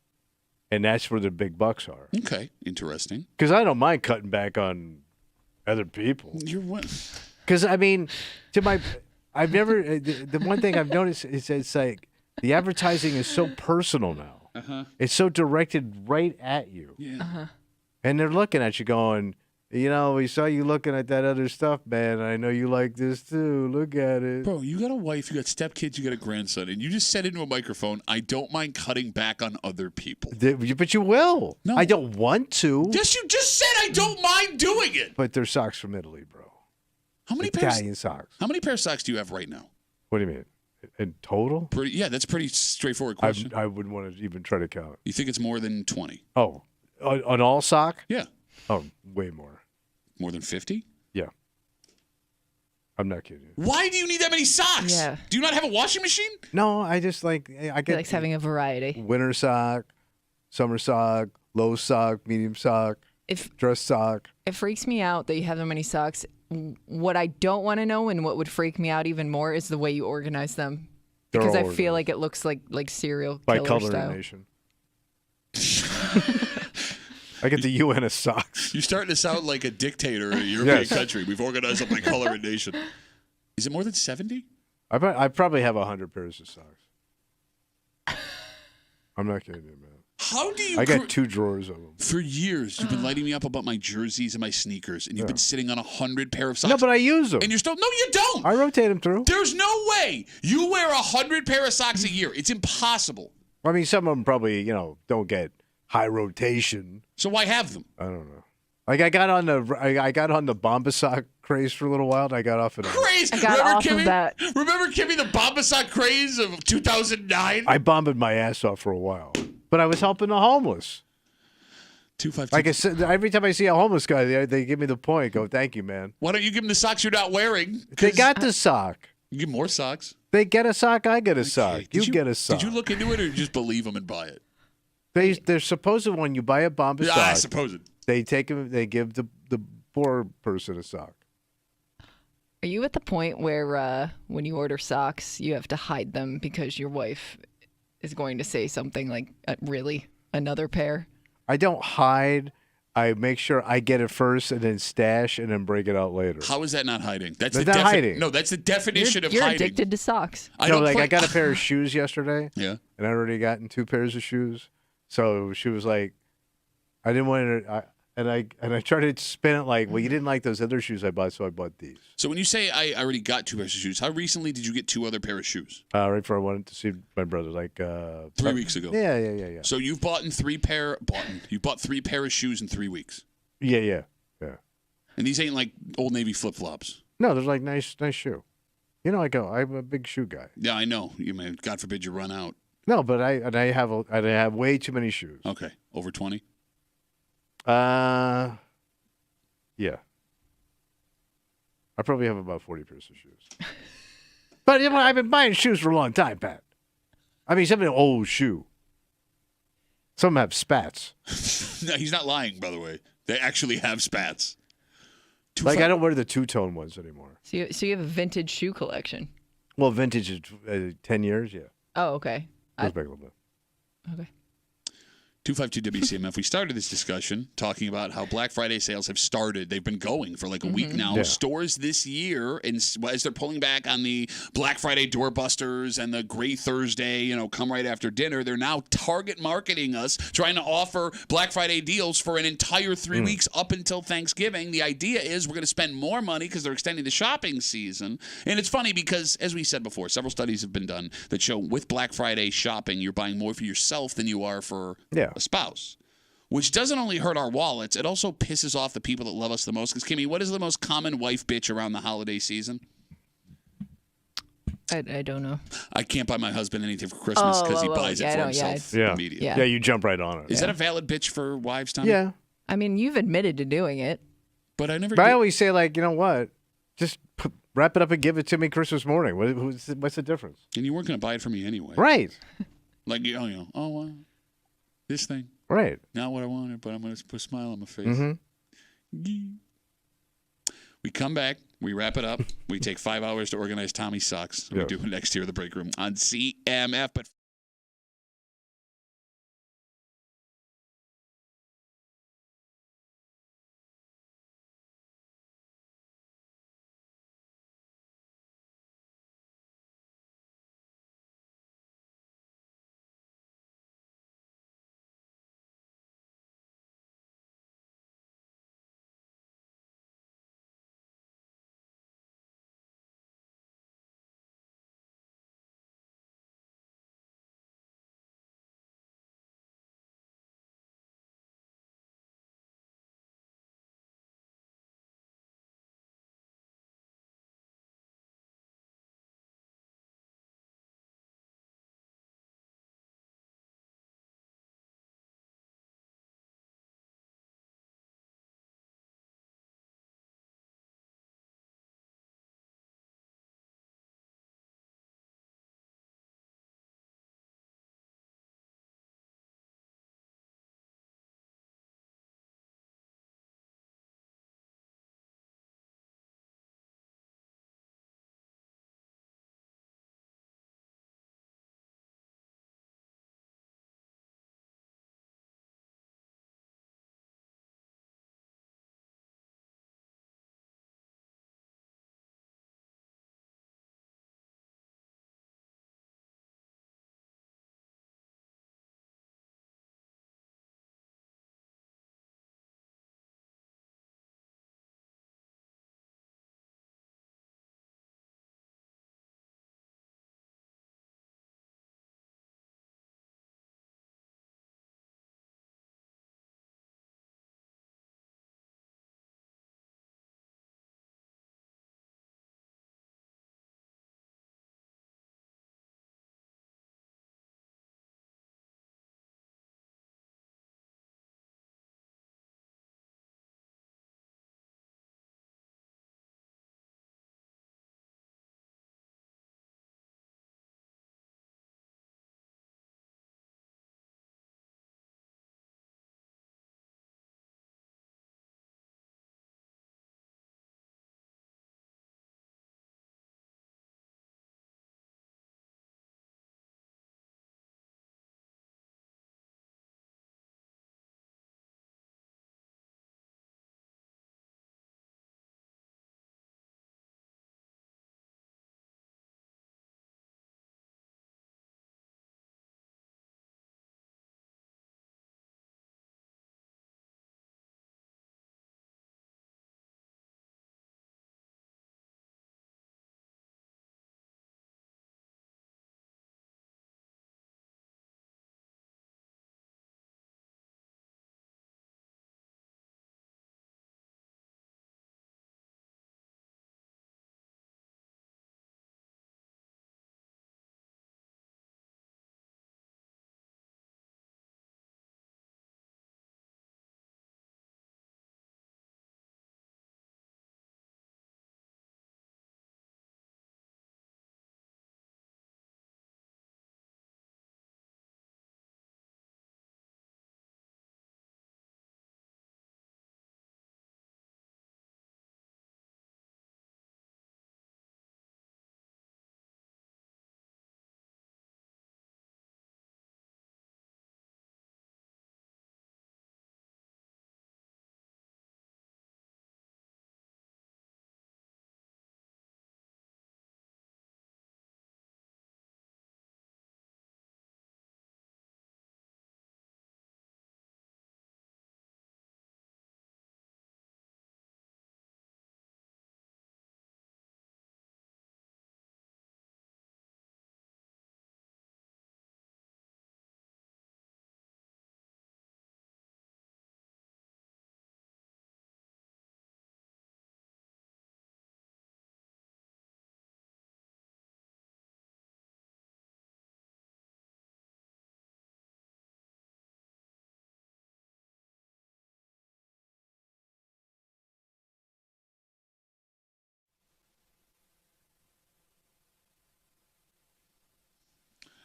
And that's where the big bucks are. Okay, interesting. Because I don't mind cutting back on other people. You're what? Because, I mean, I've never, the one thing I've noticed is it's like the advertising is so personal now. It's so directed right at you. Yeah. And they're looking at you going, we saw you looking at that other stuff, man. I know you like this too. Look at it. Bro, you got a wife, you got stepkids, you got a grandson, and you just said into a microphone, I don't mind cutting back on other people. But you will. No. I don't want to. Yes, you just said I don't mind doing it. But they're socks from Italy, bro. How many Italian socks. How many pair of socks do you have right now? What do you mean? In total? That's a pretty straightforward question. I wouldn't want to even try to count. You think it's more than 20? Oh, on all sock? Yeah. Oh, way more. More than 50? Yeah. I'm not kidding. Why do you need that many socks? Yeah. Do you not have a washing machine? No, I just I He likes having a variety. Winter sock, summer sock, low sock, medium sock, dress sock. It freaks me out that you have that many socks. What I don't want to know and what would freak me out even more is the way you organize them. Because I feel like it looks like serial by killer color style. nation. I get the UN of socks. You're starting to sound like a dictator in a European country. We've organized them by color and nation. Is it more than 70? I probably have 100 pairs of socks. I'm not kidding you, man. How do you? I got 2 drawers of them. For years, you've been lighting me up about my jerseys and my sneakers, and you've been sitting on 100 pair of socks. No, but I use them. And you're still no, you don't. I rotate them through. There's no way you wear 100 pair of socks a year. It's impossible. I mean, some of them probably don't get high rotation. So why have them? I don't know. Like I got on the Bomba sock craze for a little while, and I got off of it. Craze. I got off of that. Remember Kimmy, the Bomba sock craze of 2009? I bombed my ass off for a while, but I was helping the homeless. 252. Like I said, every time I see a homeless guy, they give me the point. Go, thank you, man. Why don't you give them the socks you're not wearing? They got the sock. You give more socks. They get a sock. I get a sock. You get a sock. Did you look into it, or you just believe them and buy it? They're supposed to, when you buy a Bomba sock, I suppose it. They take them. They give the poor person a sock. Are you at the point where when you order socks, you have to hide them because your wife is going to say something like, really? Another pair? I don't hide. I make sure I get it first and then stash and then break it out later. How is that not hiding? That's not hiding. No, that's the definition of you're hiding. You're addicted to socks. I got a pair of shoes yesterday. Yeah. And I already gotten 2 pairs of shoes. So she was like, I didn't want to. And I tried to spin it like, well, you didn't like those other shoes I bought, so I bought these. So when you say I already got 2 pairs of shoes, how recently did you get 2 other pair of shoes? Right before I wanted to see my brother, like 3 weeks ago. Yeah. So you've you bought 3 pair of shoes in 3 weeks. Yeah. And these ain't like Old Navy flip flops. No, they're like nice shoe. I'm a big shoe guy. Yeah, I know. God forbid you run out. No, but I have way too many shoes. Okay, over 20. Yeah. I probably have about 40 pairs of shoes. But I've been buying shoes for a long time, Pat. I mean, some of the old shoe. Some have spats. No, he's not lying, by the way. They actually have spats. I don't wear the two-tone ones anymore. So you have a vintage shoe collection? Well, vintage is 10 years, yeah. Oh, okay. Goes back a little bit. Okay. 252 WCMF. We started this discussion talking about how Black Friday sales have started. They've been going for like a week now. Yeah. Stores this year, and as they're pulling back on the Black Friday doorbusters and the Gray Thursday, come right after dinner, they're now target marketing us, trying to offer Black Friday deals for an entire 3 weeks up until Thanksgiving. The idea is we're going to spend more money because they're extending the shopping season. And it's funny because, as we said before, several studies have been done that show with Black Friday shopping, you're buying more for yourself than you are for a spouse, which doesn't only hurt our wallets, it also pisses off the people that love us the most. Because, Kimmy, what is the most common wife bitch around the holiday season? I don't know. I can't buy my husband anything for Christmas because he buys it for himself immediately. Yeah, you jump right on it. Is that a valid bitch for wives, Tommy? Yeah. I mean, you've admitted to doing it. But I never. But I always say, like, you know what? Just wrap it up and give it to me Christmas morning. What's the difference? And you weren't going to buy it for me anyway. Right. Like, this thing. Right. Not what I wanted, but I'm going to put a smile on my face. Mm-hmm. We come back. We wrap it up. We take 5 hours to organize Tommy's socks. We do it next year in the break room on CMF. But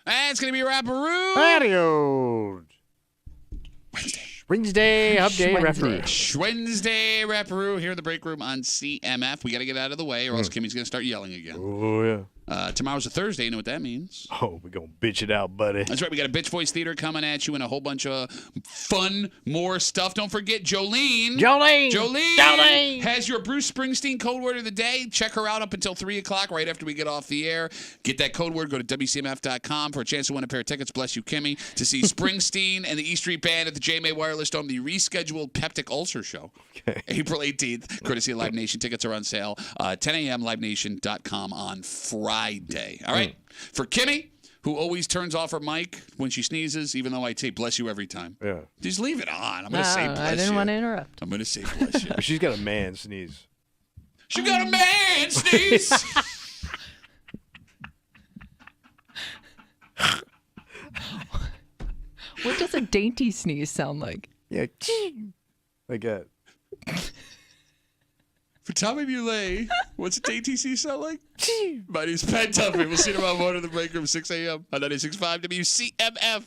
And it's going to be Rapperoo. Patio. Wednesday update referee. Wednesday Rapperoo here in the break room on CMF. We got to get out of the way or else Kimmy's going to start yelling again. Oh, yeah. Tomorrow's a Thursday. You know what that means? Oh, we're going to bitch it out, buddy. That's right. We got a Bitch Voice Theater coming at you and a whole bunch of fun, more stuff. Don't forget Jolene has your Bruce Springsteen code word of the day. Check her out up until 3 o'clock right after we get off the air. Get that code word. Go to WCMF.com for a chance to win a pair of tickets. Bless you, Kimmy. To see Springsteen and the E Street Band at the JMA Wireless Dome, the rescheduled Peptic Ulcer Show. Okay. April 18th, courtesy of Live Nation. Tickets are on sale. 10 a.m. LiveNation.com on Friday. All right. For Kimmy, who always turns off her mic when she sneezes, even though I say bless you every time. Yeah. Just leave it on. I'm going to say bless you. I didn't want to interrupt. I'm going to say bless you. She's got a man sneeze. She got a man sneeze. What does a dainty sneeze sound like? Yeah. Like that. For Tommy Muley, what's a ATC sound like? My name's Pat Tuffy. We'll see you tomorrow morning in the break room, 6 a.m. on 96.5 WCMF.